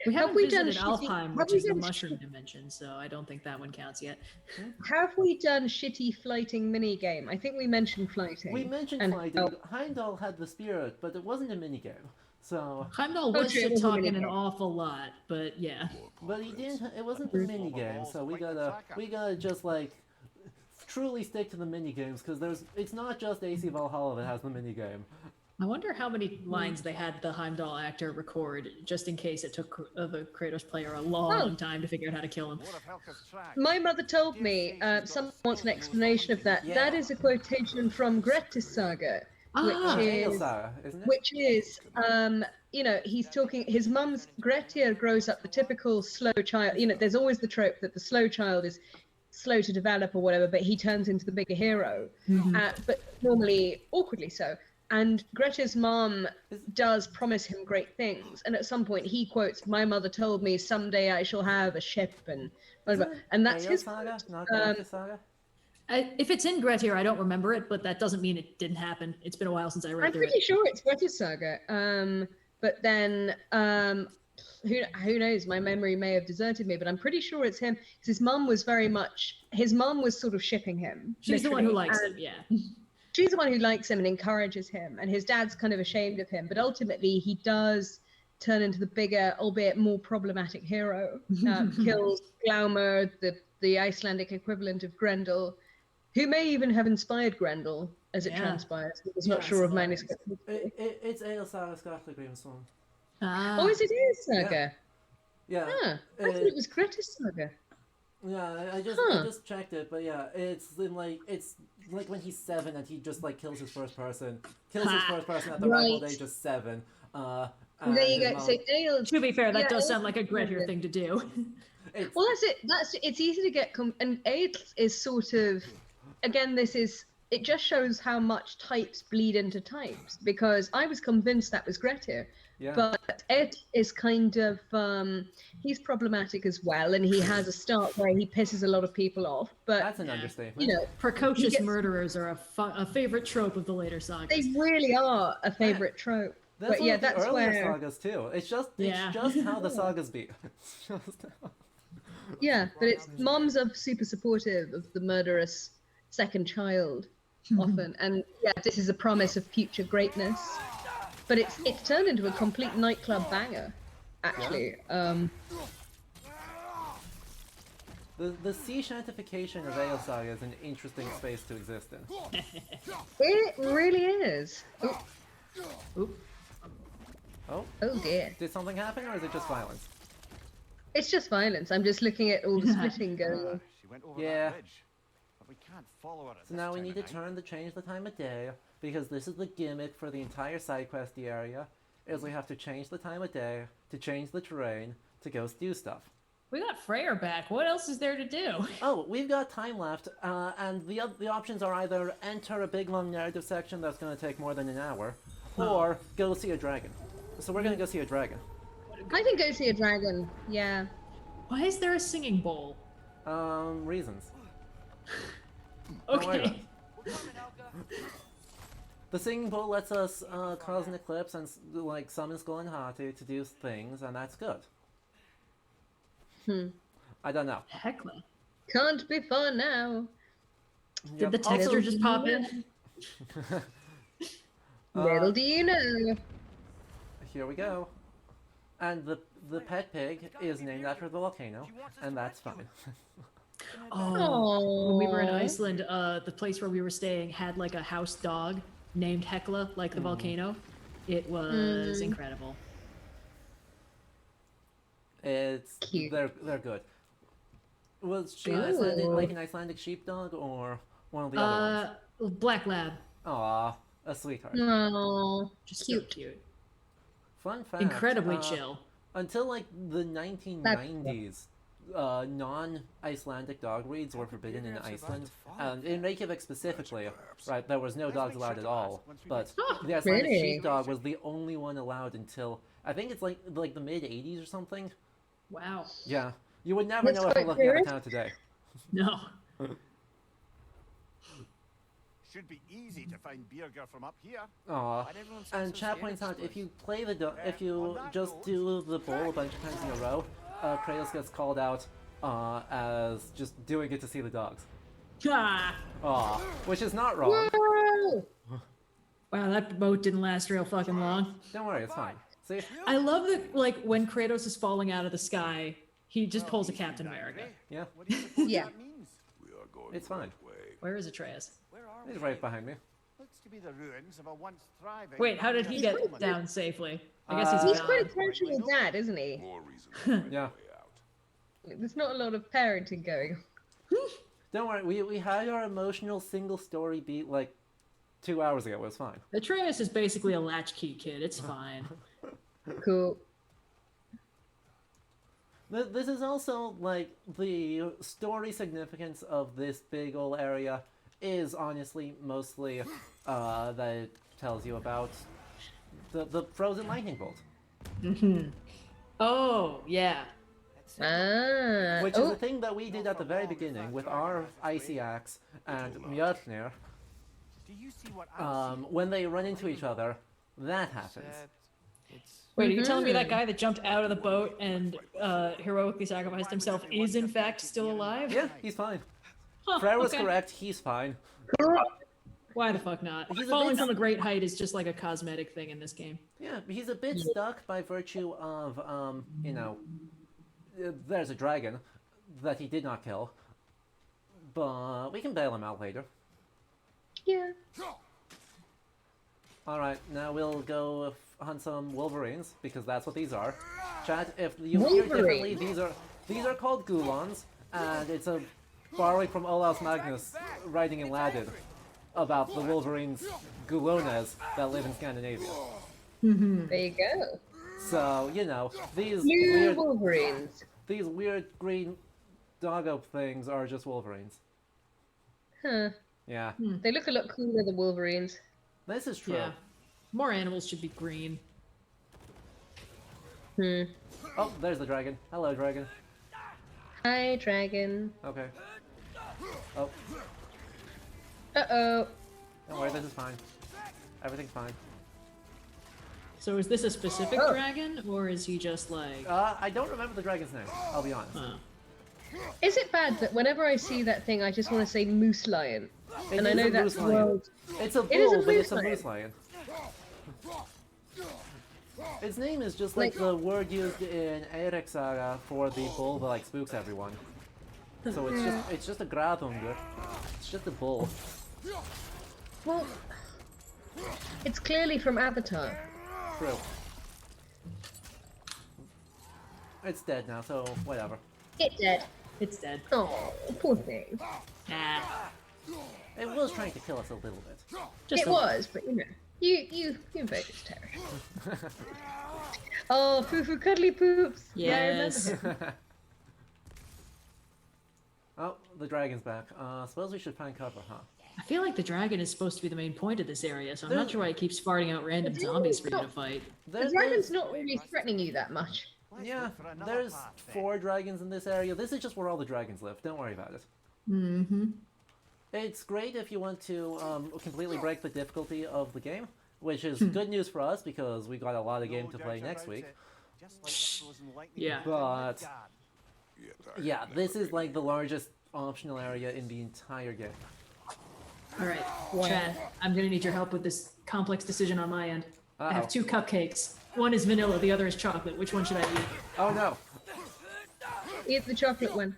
We haven't we done visited shitty- Alfheim, have which we is the done mushroom dimension, so I don't think that one counts yet. Have we done shitty flighting mini game? I think we mentioned flighting. We mentioned And- fighting. Heimdall had the spirit, but it wasn't a minigame. So, Heimdall Oh, was true, it shit was a talking an minigame. awful lot, but yeah. but he didn't. It wasn't the minigame. So we gotta just like truly stick to the minigames because it's not just AC Valhalla that has the minigame. I wonder how many lines they had the Heimdall actor record, just in case it took the Kratos player a long time to figure out how to kill him. What of Helka's track? My mother told me, someone wants an explanation of that. Yeah. That is a quotation from Grettis Saga, Ah. which Aeol is, Saga, isn't it? which is, he's talking, his mum's, Grettir grows up the typical slow child, there's always the trope that the slow child is slow to develop or whatever, but he turns into the bigger hero, but normally awkwardly so. And Grettir's mom does promise him great things, and at some point he quotes, "My mother told me someday I shall have a ship," and whatever. And that's Aeol his Saga, quote. not Grettis Saga. If it's in Grettir, I don't remember it, but that doesn't mean it didn't happen. It's been a while since I read I'm through pretty it. sure it's Grettis Saga. But then who knows? My memory may have deserted me, but I'm pretty sure it's him. 'Cause his mum was sort of shipping him. She's the one who literally, likes and it, yeah. She's the one who likes him and encourages him, and his dad's kind of ashamed of him, but ultimately he does turn into the bigger, albeit more problematic hero. Kills Glaumr, the Icelandic equivalent of Grendel, who may even have inspired Grendel, as it Yeah. transpires. I was Yeah, not sure of hilarious. manuscript. It's Aeol Saga Scarlet Grimstone. Ah. Oh, is it Saga? Yeah. Ah, I thought it was Grettis Saga. Yeah, I Huh. just checked it, but yeah, it's like when he's 7 and he just like kills his first person at the ripe old Right. age of 7. There And you his go. mom- So Aeol, To be fair, that Yeah, does it sound was like a Grettir good. thing to do. it's, well, that's it. It's easy to get. And Aeol is sort of, again, it just shows how much types bleed into types, because I was convinced that was Grettir. yeah. But Ed is kind of, he's problematic as well, and he has a start where he pisses a lot of people off. But, That's an understatement. Precocious He gets- murderers are a favorite trope of the later sagas. they really are a favorite trope. That's But one yeah, of the that's earlier where, sagas too. It's just how the sagas be. It's just yeah, but it's moms are super supportive of the murderous second child often, and yeah, this is a promise of future greatness. But it's turned into a complete nightclub banger, actually. the sea shantification of Aeol Saga is an interesting space to exist in. It really is. Oh, Oop. Oh, oh dear. did something happen or is it just violence? It's just violence. I'm just looking at all the splitting Ah, going on. she went over Yeah. that ridge. But we can't follow her at So this now we time need of to night. turn to change the time of day, because this is the gimmick for the entire side questy area, is we have to change the time of day, to change the terrain, to go do stuff. We got Freyr back. What else is there to do? Oh, we've got time left, and the options are either enter a big long narrative section that's going to take more than an hour, or go see a dragon. So we're going to go see a dragon. I can go see a dragon. Yeah. Why is there a singing bowl? Reasons. Don't worry about Okay. it. The singing bowl lets us cause an eclipse and like summon Skull and Hati to do things, and that's good. I don't know. Hecla. Can't be fun now. Did the Also, texture just pop in? Little do you know. here we go. And the pet pig is named after the volcano, and that's fine. Oh, when we were in Aw. Iceland, the place where we were staying had like a house dog named Hecla, like the volcano. It was incredible. It's Cute. they're good. Was she Ooh. Icelandic, like an Icelandic sheepdog or one of the other ones? Black Lab. Aw, A sweetheart. Oh, Just cute. so cute. Fun fact. Incredibly chill. Until like the 1990s, non-Icelandic dog breeds were forbidden in Iceland, and in Reykjavik specifically, right, there was no dogs allowed at all. But the Icelandic Really? sheepdog was the only one allowed until I think it's like the mid 80s or something. Wow. Yeah, you would never That's know if quite I'm looking at the curious. town today. No. Should be easy to find Birger from up here. Aw. Why'd everyone seem And so chat scared points of out this if you play the if you on that just note, do the bowl a bunch of times in a row, Kratos gets called out as just doing it to see the dogs. Ah. Aw, which is not wrong. Whoa! Wow, that boat didn't last real fucking long. Don't worry, it's fine. See? I love that, like, when Kratos is falling out of the sky, he just pulls a Easy, Captain that, America. eh? Yeah, What do you suppose Yeah. that means? it's fine. Where is Atreus? Where are He's we? right behind me. Looks to be the ruins of a once thriving. Wait, how did he get settlement. down safely? I guess He's he's quite a gone. casual dad, isn't he? Yeah. There's not a lot of parenting going on. Don't worry, we had our emotional single story beat like 2 hours ago. It was fine. Atreus is basically a latchkey kid. It's fine. Cool. This is also like the story significance of this big ol' area is honestly mostly that it tells you about the frozen lightning bolt, Oh, yeah. Ah. which is Oh, a thing that we did at the very beginning with our icy axe and Mjolnir. Do you see what I see? When they run into each other, that happens. Except it's Wait, are you telling me that guy that jumped out of the boat and heroically sacrificed himself is in fact still alive? Yeah, he's fine. Huh, Frere was okay. correct. He's fine. Why the fuck not? He's a Falling bit- from a great height is just like a cosmetic thing in this game. Yeah, he's a bit stuck by virtue of, you know, there's a dragon that he did not kill, but we can bail him out later. yeah. Alright, now we'll go hunt some wolverines, because that's what these are. Chat, if you hear differently, Wolverines? these are called gulons, and it's a borrowing from Olaus Magnus writing in Latin about the wolverines gulones that live in Scandinavia. There you go. So, you know, these New weird, Wolverines. these weird green doggo things are just wolverines. Huh. Yeah, They look a lot cooler than Wolverines. this is true. Yeah. More animals should be green. Hmm. Oh, there's the dragon. Hello, dragon. Hi, dragon. Okay. Oh, Uh-oh. don't worry, this is fine. Everything's fine. So is this a specific Oh. dragon, or is he just like... I don't remember the dragon's name, I'll be honest. Huh. Is it bad that whenever I see that thing, I just want to say moose lion? It And I is know a that's moose lion. world. It's a It is a bull, but it's a moose moose lion. Its name is just like the word used in Eirik Saga for the bull that like spooks everyone. So it's just a Graðungur. It's just a bull. Well, it's clearly from Avatar. True. It's dead now, so whatever. It dead. It's dead. Oh, poor thing. Ah. It was trying to kill us a little bit. Just It a- was, but you know, you invoked its terror. Oh, Fufu Cuddly Poops. Yeah, I remember Yes. him. Oh, the dragon's back. Suppose we should find cover, huh? I feel like the dragon is supposed to be the main point of this area, so I'm There- not sure why it keeps farting out random zombies for you to fight. The dragon's not really threatening you that much. Let's Yeah, look for another there's path, then. 4 dragons in this area. This is just where all the dragons live. Don't worry about it. Mm-hmm. It's great if you want to completely break the difficulty of the game, which is good news for us because we got a lot of game to No play doubt next about week. it. Just like the frozen lightning Yeah. bolt in But- Midgard. Yeah, this is like the largest optional area in the entire game. Alright, Chad, I'm gonna need your help with this complex decision on my end. I have Uh-oh. 2 cupcakes. One is vanilla, the other is chocolate. Which one should I eat? Oh no! Eat the chocolate one.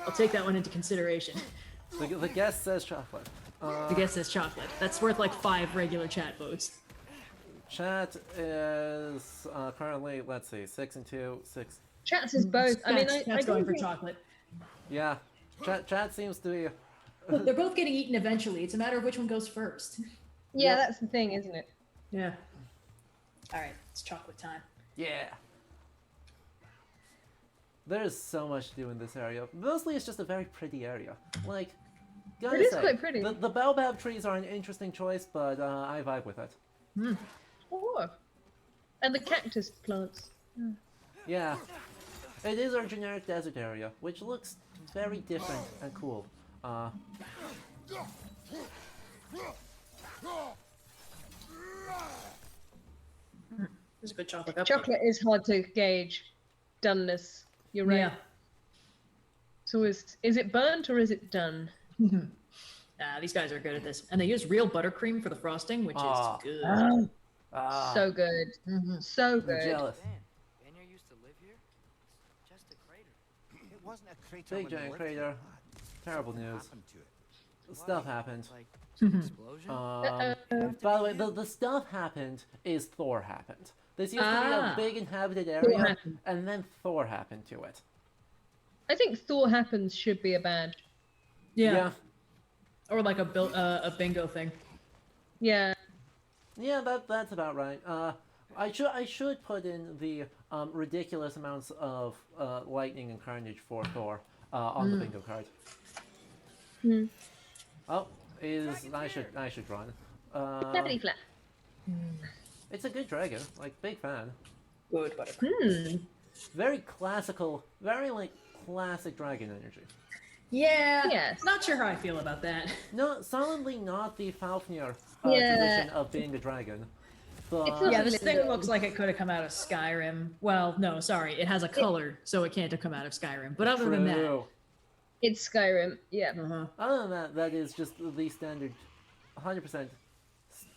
I'll take that one into consideration. The guest says chocolate. The guess says chocolate. That's worth like 5 regular chat votes. Chat is currently, let's see, 6 and 2, 6. Chats is both. I mean, I That's don't going for think... chocolate. Yeah, chat seems to be. Look, they're both getting eaten eventually. It's a matter of which one goes first. Yeah, Yep. that's the thing, isn't it? Yeah. All right, it's chocolate time. Yeah. There's so much to do in this area. Mostly it's just a very pretty area. Like, gotta It is say, quite pretty. The baobab trees are an interesting choice, but I vibe with it. Oh. And the cactus plants. Yeah. It is our generic desert area, which looks very different and cool. There's a good chocolate cup. Chocolate is hard to gauge. Doneness. You're right. Yeah. So is it burnt or is it done? These guys are good at this. And they use real buttercream for the frosting, which Ah. is good. So good. So I'm good. jealous. Dan, Benya used to live here? It's just a crater. It wasn't a crater. Big when they giant lived crater. here. Terrible Something news. happened to it. Stuff happened. Like, explosion? By the way, the stuff happened is Thor happened. This used to be a Ah. big inhabited Thor area, happened. and then Thor happened to it. I think Thor happens should be a badge. Yeah. Or like a bingo thing. Yeah. Yeah, that's about right. I should put in the ridiculous amounts of lightning and carnage for Thor on the bingo card. Oh, I should run. Flappity flap. It's a good dragon, like big fan. Good buttercream. Very classical, very like classic dragon energy. Yeah. Yes. Not sure how I feel about that. No, solidly not the Fafnir Yeah. tradition of being a dragon. But It's not Yeah, this really thing good. looks like it could have come out of Skyrim. Well, no, sorry. It has a color, so it can't have come out of Skyrim. But other than that. True. It's Skyrim. Yeah. Uh-huh. Other than that, that is just the standard, 100%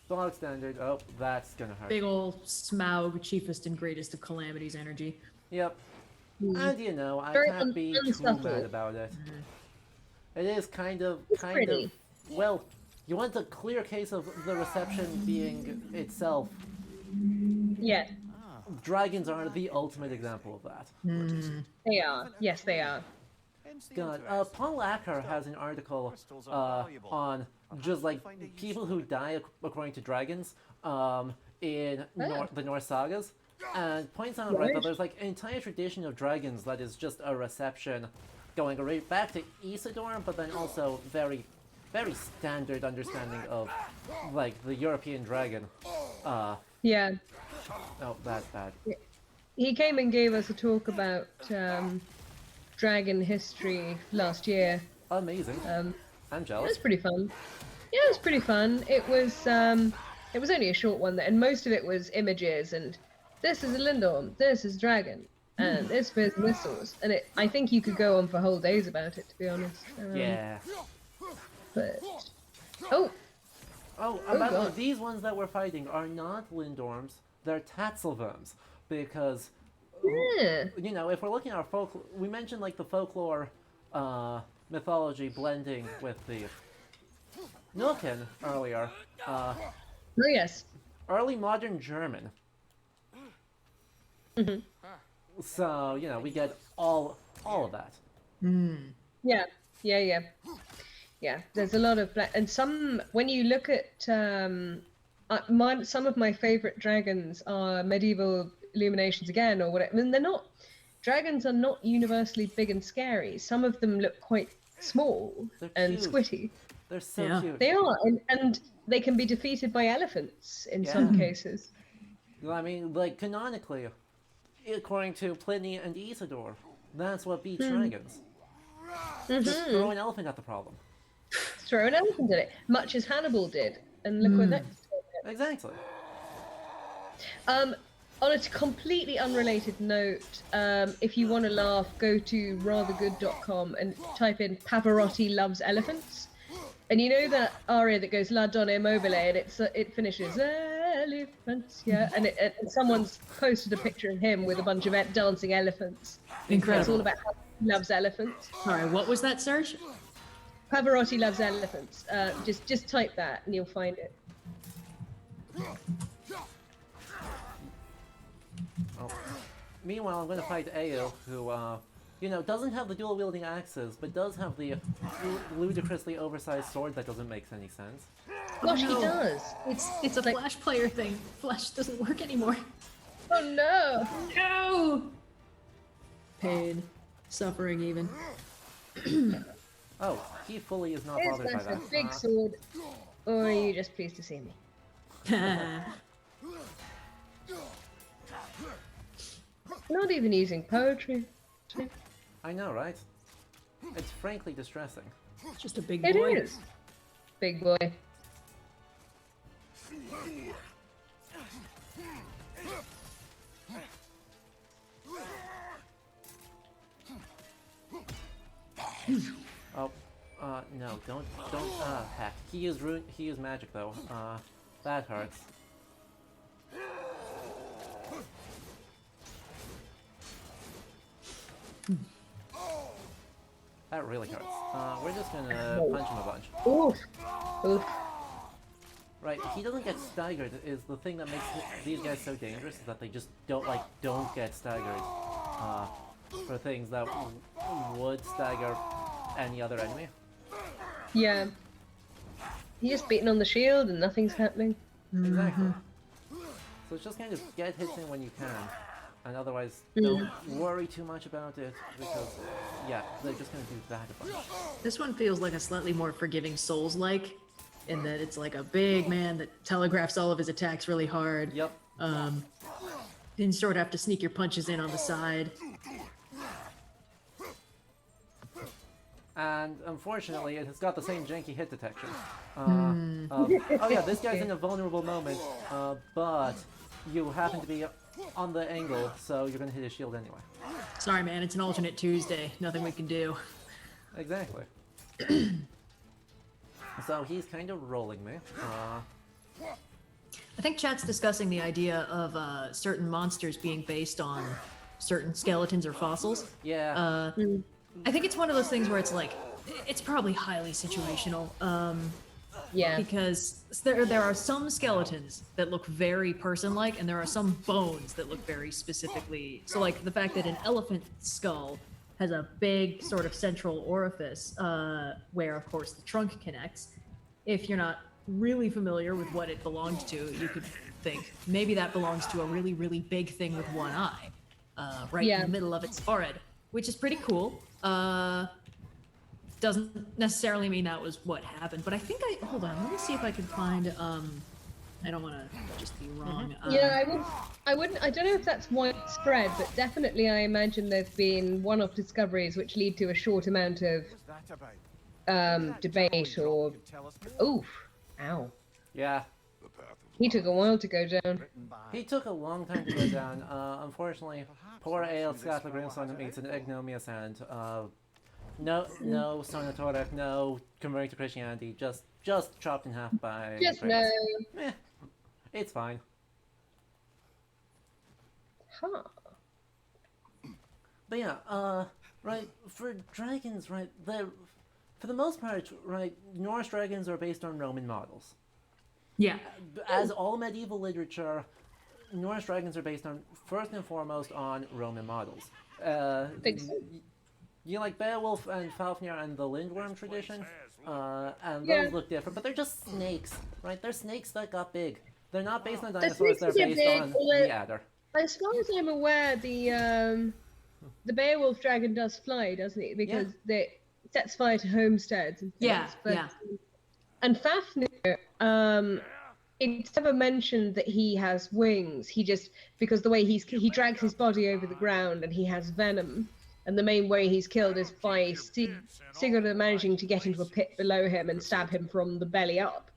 stock standard. Oh, that's gonna hurt. Big ol' Smaug, chiefest and greatest of calamities energy. Yep. And you know, I Very can't be too unsubtle. mad about it. It is kind of, pretty. well, you want a clear case of the reception being itself. Yeah. Dragons are the ultimate example of that. They are. Yes, they are. Hence the God, interest. Paul Acker has an article Crystals are valuable. on just like people who die according to dragons in the Norse sagas, and points out right that there's like an entire tradition of dragons that is just a reception going right back to Isidore, but then also very, very standard understanding of like the European dragon. Yeah. Oh, that's bad. He came and gave us a talk about dragon history last year. Amazing. I'm It jealous. was pretty fun. Yeah, it was pretty fun. It was only a short one, and most of it was images and this is a Lindorm, this is dragon, and this fires missiles. And I think you could go on for whole days about it, to be honest. Yeah. But oh, Oh, and by the way, God. these ones that we're fighting are not Lindorms, they're Tatzelworms, because, yeah. you know, if we're looking at our folklore, we mentioned, like, the folklore mythology blending with the Nuken earlier, Oh yes. early modern German. So, you know, we get all of that. Yeah. Yeah. There's a lot of black, and some when you look at some of my favorite dragons are medieval illuminations again, or whatever. I mean, dragons are not universally big and scary. Some of them look quite small They're and cute. squitty. They're so Yeah. cute. They are, and they can be defeated by elephants in some cases. I mean, like, canonically, according to Pliny and Isidore, that's what beats dragons. Just throw an elephant at the problem. Throw an elephant at it, much as Hannibal did, and look where that. Exactly. On a completely unrelated note, if you want to laugh, go to rathergood.com and type in Pavarotti loves elephants. And you know that aria that goes La Donna Immobile, and it finishes elephants, yeah. And someone's posted a picture of him with a bunch of dancing elephants. It's Incredible. all about how he loves elephants. Sorry, what was that search? Pavarotti loves elephants. Just type that and you'll find it. Oh. Meanwhile, I'm going to fight Ao, who you know, doesn't have the dual wielding axes, but does have the ludicrously oversized sword that doesn't make any sense. Gosh, no. he does. It's a Flash player thing. Flash doesn't work anymore. Oh no! No! Pain. Suffering even. Oh, he fully is not Is bothered by that a that. big sword? Or are you just pleased to see me? Not even using poetry. I know, right? It's frankly distressing. Just a big It boy. is. Big boy. Oh, no, don't, heck. He used magic though. That hurts. That really hurts. We're just gonna punch him a bunch. Oof. Oof. Right, he doesn't get staggered is the thing that makes these guys so dangerous, is that they just don't get staggered, for things that would stagger any other enemy. Yeah. He's just beating on the shield and nothing's happening. Exactly. So it's just kind of get hits in when you can, and otherwise don't worry too much about it, because, yeah, they're just gonna do that a bunch. This one feels like a slightly more forgiving Souls-like, in that it's like a big man that telegraphs all of his attacks really hard. Yep. Then sort of have to sneak your punches in on the side. And unfortunately, it has got the same janky hit detection. Oh yeah, this guy's in a vulnerable moment, but you happen to be on the angle, so you're gonna hit his shield anyway. Sorry, man, it's an alternate Tuesday. Nothing we can do. Exactly. So he's kind of rolling me. I think chat's discussing the idea of certain monsters being based on certain skeletons or fossils. Yeah. I think it's one of those things where it's like, it's probably highly situational. Yeah. Because there are some skeletons that look very person-like, and there are some bones that look very specifically. So, like the fact that an elephant skull has a big sort of central orifice, where of course the trunk connects. If you're not really familiar with what it belongs to, you could think maybe that belongs to a really, really big thing with one eye, right in the middle of its forehead, which is pretty cool. Doesn't necessarily mean that was what happened, but I think hold on, let me see if I can find, I don't want to just be wrong. Yeah, I don't know if that's widespread, but definitely I imagine there's been one-off discoveries which lead to a short amount of What's that about? debate or... Oof. Ow. Yeah. He took a while to go down. He took a long time to go down. Unfortunately, poor Ale Scatla Grimstone meets an ignominious end. No Sonatoric, no converting to Christianity, just chopped in half by... Just Kratos. no. Eh, it's fine. Huh. But yeah, right, for dragons, right, for the most part, right, Norse dragons are based on Roman models. Yeah. As all medieval literature, Norse dragons are based on, first and foremost, on Roman models. Think so. You know, like Beowulf and Fafnir and the Lindworm tradition, and Yeah. those look different, but they're just snakes, right? They're snakes that got big. They're not based on The dinosaurs, they're snakes based get big, on although- the adder. As far as I'm aware, the Beowulf dragon does fly, doesn't it? Because it sets fire to homesteads and things. Yeah, but, yeah. And Fafnir, it's never mentioned that he has wings. He just, because the way he drags his body over the ground and he has venom. And the main way he's killed is by Sigurd managing to get into a pit below him and stab him from the belly up.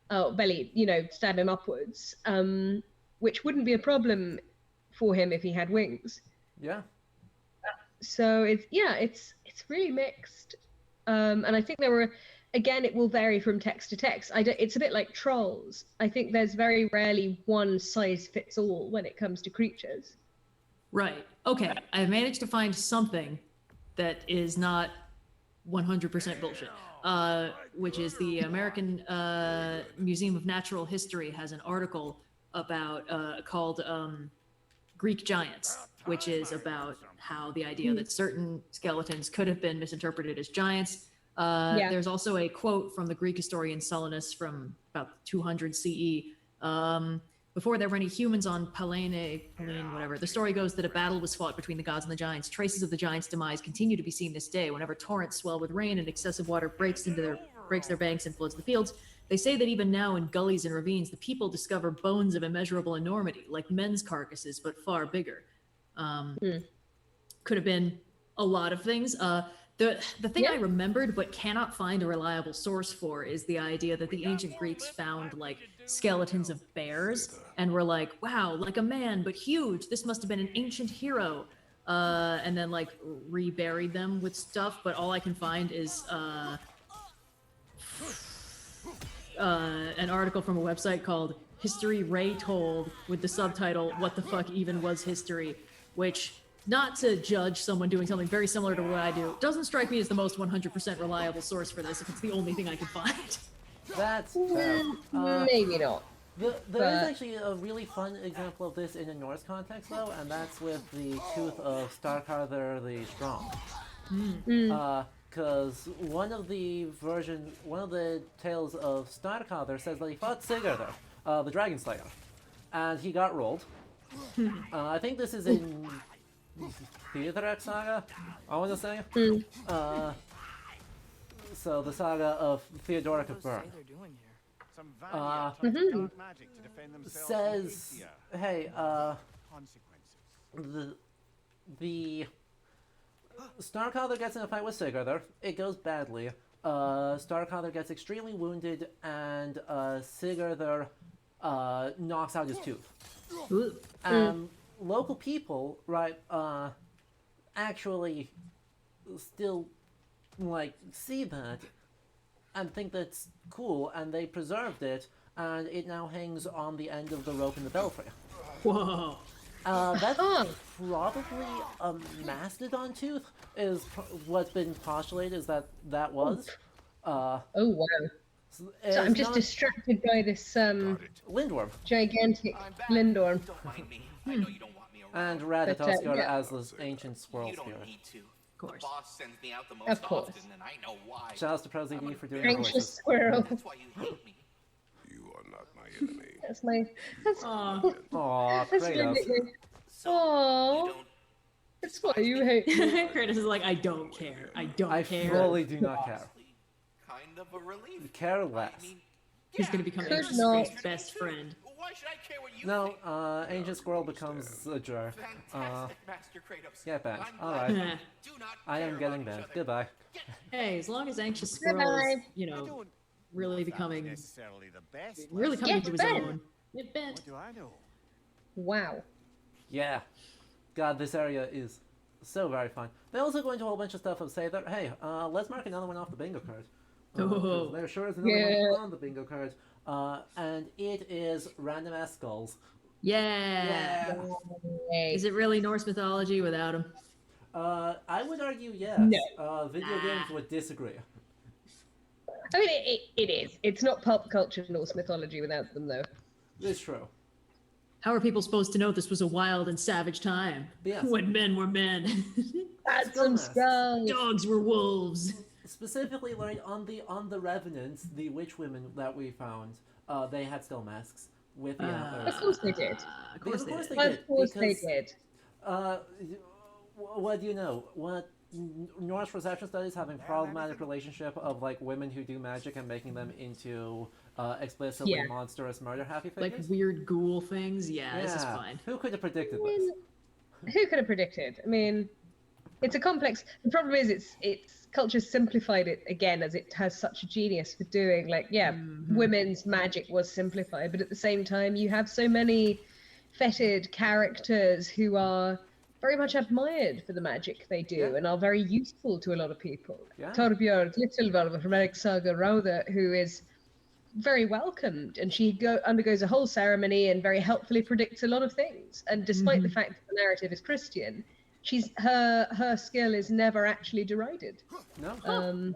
Stab him upwards. Which wouldn't be a problem for him if he had wings. Yeah. So it's really mixed. And I think again, it will vary from text to text. It's a bit like trolls. I think there's very rarely one size fits all when it comes to creatures. Right. Okay. I managed to find something that is not 100% bullshit, which is the American Museum of Natural History has an article about called Greek Giants. which is about how the idea that certain skeletons could have been misinterpreted as giants. There's also a quote from the Greek historian Solinus from about 200 CE. Before there were any humans on Pallene, whatever, the story goes that a battle was fought between the gods and the giants. Traces of the giants' demise continue to be seen this day. Whenever torrents swell with rain and excessive water breaks their banks and floods the fields, they say that even now in gullies and ravines, the people discover bones of immeasurable enormity, like men's carcasses, but far bigger. Could have been a lot of things. The thing I remembered but cannot find a reliable source for is the idea that the ancient Greeks found like skeletons of bears and were like, wow, like a man but huge. This must have been an ancient hero. And then like reburied them with stuff. But all I can find is an article from a website called History Ray Told with the subtitle, What the Fuck Even Was History? Which, not to judge someone doing something very similar to what I do, doesn't strike me as the most 100% reliable source for this if it's the only thing I can find. That's fair. Maybe not. There is actually a really fun example of this in a Norse context, though, and that's with the tooth of Starkather the Strong. Because one of the tales of Starkather says that he fought Sigurdur, the Dragon Slayer, and he got rolled. I think this is in Theodoric Saga, I want to say. So the saga of Theodoric of Bern. Some valiant dark magic to defend themselves Says, from hey, consequences. the Starkather gets in a fight with Sigurdur. It goes badly. Starkather gets extremely wounded, and Sigurdur knocks out his tooth. Local people, right, actually still like see that and think that's cool, and they preserved it, and it now hangs on the end of the rope in the belfry. Whoa. That's probably a mastodon tooth, is what's been postulated, is that was. Oh wow. So I'm just distracted by this Lindworm. gigantic lindorm. And Ratatoskar as the ancient squirrel spirit. Of course. Boss sends me out the most Of course. often, and I know why. Shout out to ProZD for doing the Anxious voices. squirrel. That's why you hate me. You are not my enemy. That's my. That's, Aw, that's my Kratos. nickname. So Aww. you don't That's why you hate me. Kratos is like, I don't care. I don't I care. fully do not care. kind of a relief. Care less. I mean, He's gonna become Could Anxious not. Squirrel's best friend. why should I care what you No, think? Ancient Squirrel becomes a jerk. Fantastic, Master Kratos. Get banned. I'm Alright. glad we do not I care am about getting each banned. other. Goodbye. Hey, as long as Anxious Squirrel is, Goodbye. you I know, don't really know if that's becoming, necessarily the best. really lesson. coming Yeah, into his Ben. own. Get bent. What do I know? Wow. Yeah. God, this area is so very fun. They also go into a whole bunch of stuff of say that, hey, let's mark another one off the bingo card. 'Cause Oh. there sure is another Yeah. one on the bingo card. And it is random ass skulls. Yeah. Yay. Is it really Norse mythology without him? I would argue yes. No. Video games would disagree. I mean, it is. It's not pulp culture Norse mythology without them, though. It's true. How are people supposed to know this was a wild and savage time? Yes. When men were men. Add Skull some masks. skulls. Dogs were wolves. Specifically, like on the Revenants, the witch women that we found, they had skull masks with the antlers. Of course they did. Of course they did. did. Of course they because, did. What do you know? What Norse perception studies having problematic relationship of like women who do magic and making them into explicitly Yeah. monstrous murder happy Like figures. weird ghoul things. Yeah, this is fine. Who could have predicted I this? mean, who could have predicted? I mean, it's a complex. The problem is, it's culture simplified it again, as it has such a genius for doing. Like, yeah, women's magic was simplified, but at the same time, you have so many fetid characters who are very much admired for the magic they do Yeah. and are very useful to a lot of people. Yeah. Torbjörn Littlvalva from Eric Saga Rauda, who is very welcomed, and she undergoes a whole ceremony and very helpfully predicts a lot of things. And despite the fact that the narrative is Christian, her skill is never actually derided. No.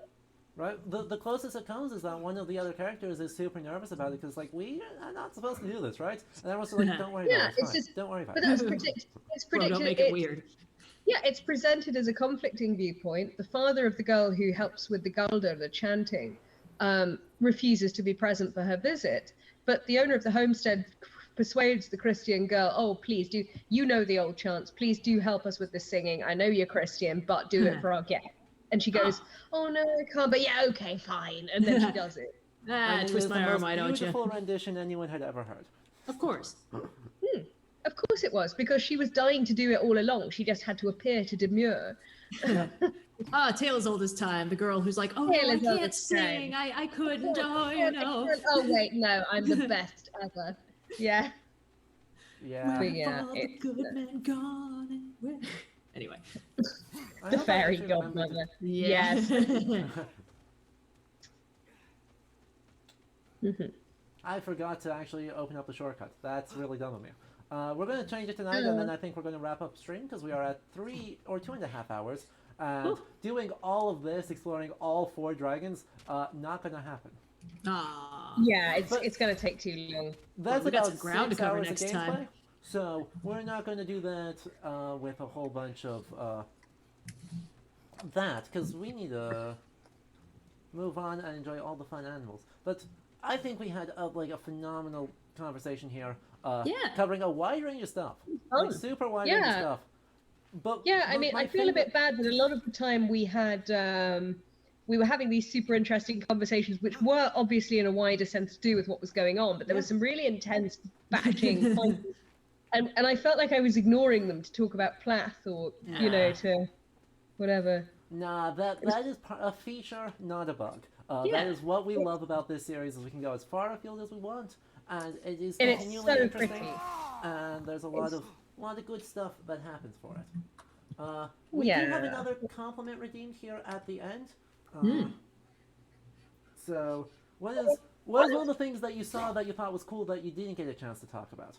Right? The closest it comes is that one of the other characters is super nervous about it because, like, we are not supposed to do this, right? And everyone's like, don't worry about it, it's fine. Don't worry about But it. that's predicted. It's Bro, predicted. don't make it weird. Yeah, it's presented as a conflicting viewpoint. The father of the girl who helps with the Galder, the chanting, refuses to be present for her visit. But the owner of the homestead persuades the Christian girl, oh, please do, you know the old chants, please do help us with the singing. I know you're Christian, but do it for our guest. And she goes, oh no, I can't, but yeah, okay, fine. And then she does it. And it Twist is my the arm, most why don't you? beautiful rendition anyone had ever heard. Of course. Of course it was, because she was dying to do it all along. She just had to appear to demur. Tale as old as time. The girl who's like, oh, no, Tale I as old can't as time. sing. I couldn't. Oh, you know. Oh wait, no, I'm the best ever. Yeah. Yeah. But yeah, All the it's, good men gone. And where... Anyway. I the hope I fairy actually remembered godmother. Yeah. Yes. I forgot to actually open up the shortcut. That's really dumb of me. We're going to change it tonight, and then I think we're going to wrap up stream because we are at 3 or 2.5 hours. And doing all of this, exploring all 4 dragons, not going to happen. Aw. Yeah, it's going to take too long. That's we got about some ground to 6 cover hours next of gameplay. time. So we're not going to do that with a whole bunch of that because we need to move on and enjoy all the fun animals. But I think we had a phenomenal conversation here, covering a wide range of stuff, like super wide range of stuff. But yeah, I mean, I feel a bit bad that a lot of the time we had we were having these super interesting conversations, which were obviously in a wider sense to do with what was going on, but there was some really intense batching points. And I felt like I was ignoring them to talk about Plath or, you know, to whatever. Nah, that is a feature, not a bug. That is what we love about this series, is we can go as far afield as we want, and it is continually so interesting, pretty. and there's a lot of good stuff that happens for it. We do have another compliment redeemed here at the end. So, what is one of the things that you saw that you thought was cool that you didn't get a chance to talk about?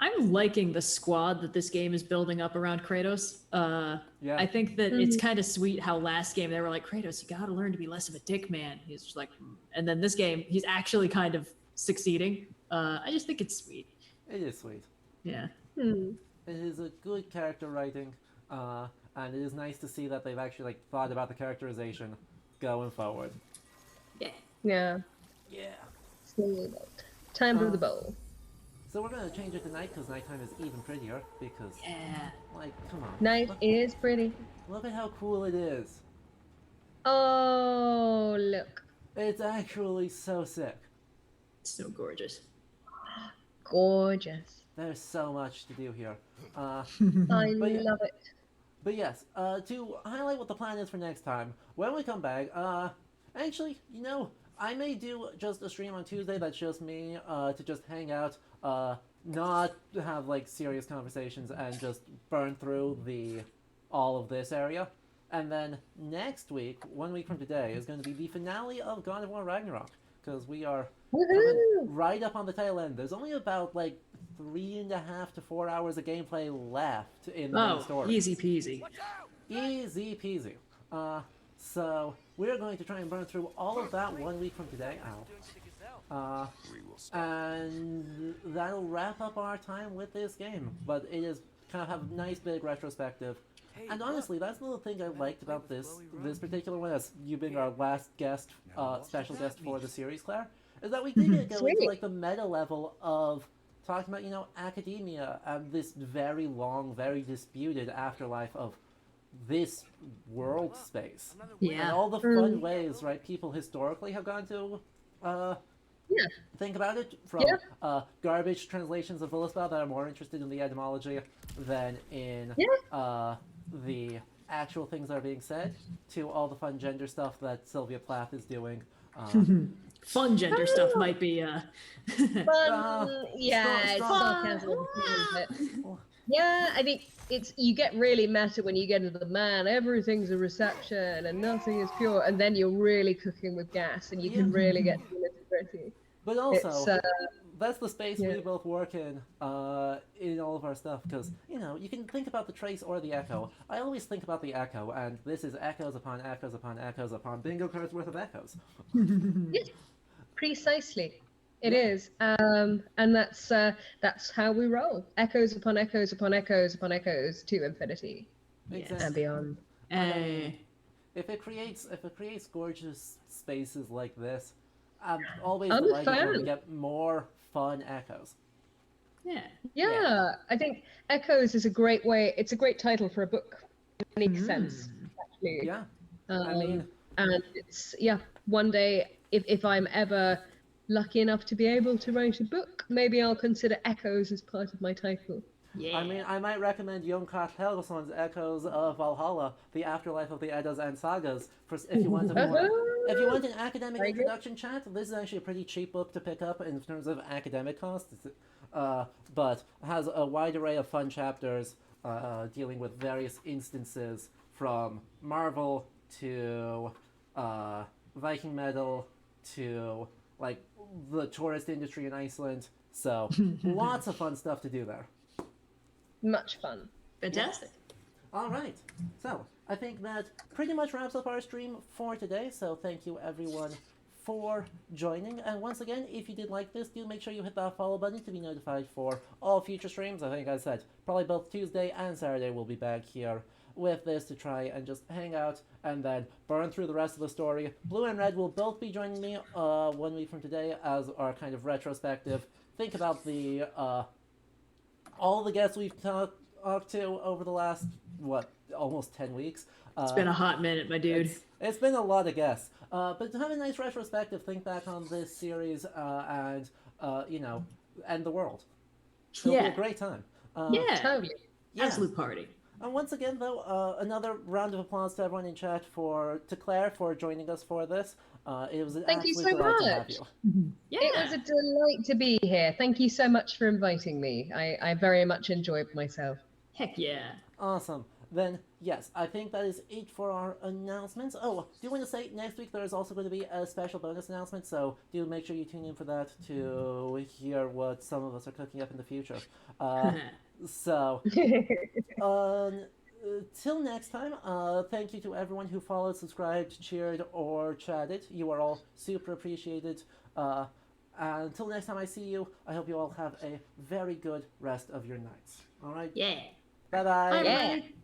I'm liking the squad that this game is building up around Kratos. I think that it's kind of sweet how last game they were like, Kratos, you gotta learn to be less of a dick man. He's just like, and then this game, he's actually kind of succeeding. I just think it's sweet. It is sweet. Yeah. It is a good character writing, and it is nice to see that they've actually thought about the characterization going forward. Yeah. Yeah. Yeah. Time for the bowl. So we're gonna change it to night because nighttime is even prettier. Because come on. Night is pretty. Look at how cool it is. Oh, look. It's actually so sick. It's so gorgeous. Gorgeous. There's so much to do here. I love it. But yes, to highlight what the plan is for next time, when we come back, actually, I may do just a stream on Tuesday that's just me, to just hang out, not have serious conversations and just burn through all of this area. And then next week, 1 week from today, is going to be the finale of God of War Ragnarok, because we are coming right up on the tail end. There's only about 3.5 to 4 hours of gameplay left in the main story. Easy peasy. Easy peasy. So we're going to try and burn through all of that 1 week from today. And that'll wrap up our time with this game. But it is kind of have a nice big retrospective. And honestly, that's another thing I liked about this particular one, as you being our last guest, special guest for the series, Claire, is that we did go into the meta level of talking about, academia and this very long, very disputed afterlife of this world space. Yeah. And all the fun ways, right, people historically have gone to think about it, from garbage translations of Vilispel that are more interested in the etymology than in the actual things that are being said, to all the fun gender stuff that Sylvia Plath is doing. Fun gender stuff might be Fun, it's sarcasm. But yeah, I think you get really meta when you get into the man, everything's a reception and nothing is pure, and then you're really cooking with gas and you can really get to the nitty-gritty. But also, that's the space Yeah. we both work in all of our stuff. Because you can think about the trace or the echo. I always think about the echo, and this is echoes upon echoes upon echoes upon bingo cards worth of echoes. Yes, precisely. It Yeah. is, and that's how we roll. Echoes upon echoes upon echoes upon echoes to infinity Exactly. and beyond. Hey. If it creates gorgeous spaces like this, I'm always I'm a delighted when we fan. get more fun echoes. Yeah. Yeah, I think Echoes is a great way. It's a great title for a book. It makes sense, actually. Yeah. Um, I mean, and it's one day if I'm ever lucky enough to be able to write a book, maybe I'll consider Echoes as part of my title. Yeah. I mean, I might recommend Jon Helgeson's Echoes of Valhalla, the afterlife of the Eddas and Sagas, for if you want a more, if you want an academic Very good. introduction chat. This is actually a pretty cheap book to pick up in terms of academic costs, but has a wide array of fun chapters dealing with various instances from Marvel to Viking metal to like the tourist industry in Iceland. So lots of fun stuff to do there. Much fun. Fantastic. All right. So I think that pretty much wraps up our stream for today. So thank you everyone for joining. And once again, if you did like this, do make sure you hit that follow button to be notified for all future streams. I think I said probably both Tuesday and Saturday we'll be back here with this to try and just hang out and then burn through the rest of the story. Blue and Red will both be joining me 1 week from today as our kind of retrospective. Think about the all the guests we've talked to over the last, almost 10 weeks. It's been a hot minute, my dude. It's been a lot of guests. But to have a nice retrospective, think back on this series and the world. It'll be a great time. Yeah. Totally. Yeah. Absolute party. And once again, though, another round of applause to everyone in chat to Claire for joining us for this. It was an Thank you absolute so delight to have much. you. Yeah. It was a delight to be here. Thank you so much for inviting me. I very much enjoyed myself. Heck yeah. Awesome. Then, yes, I think that is it for our announcements. Oh, do want to say next week there is also going to be a special bonus announcement, so do make sure you tune in for that to hear what some of us are cooking up in the future. So, till next time, thank you to everyone who followed, subscribed, cheered, or chatted. You are all super appreciated. Until next time I see you, I hope you all have a very good rest of your nights. All right? Yeah. Bye-bye. Bye, Yeah. everybody.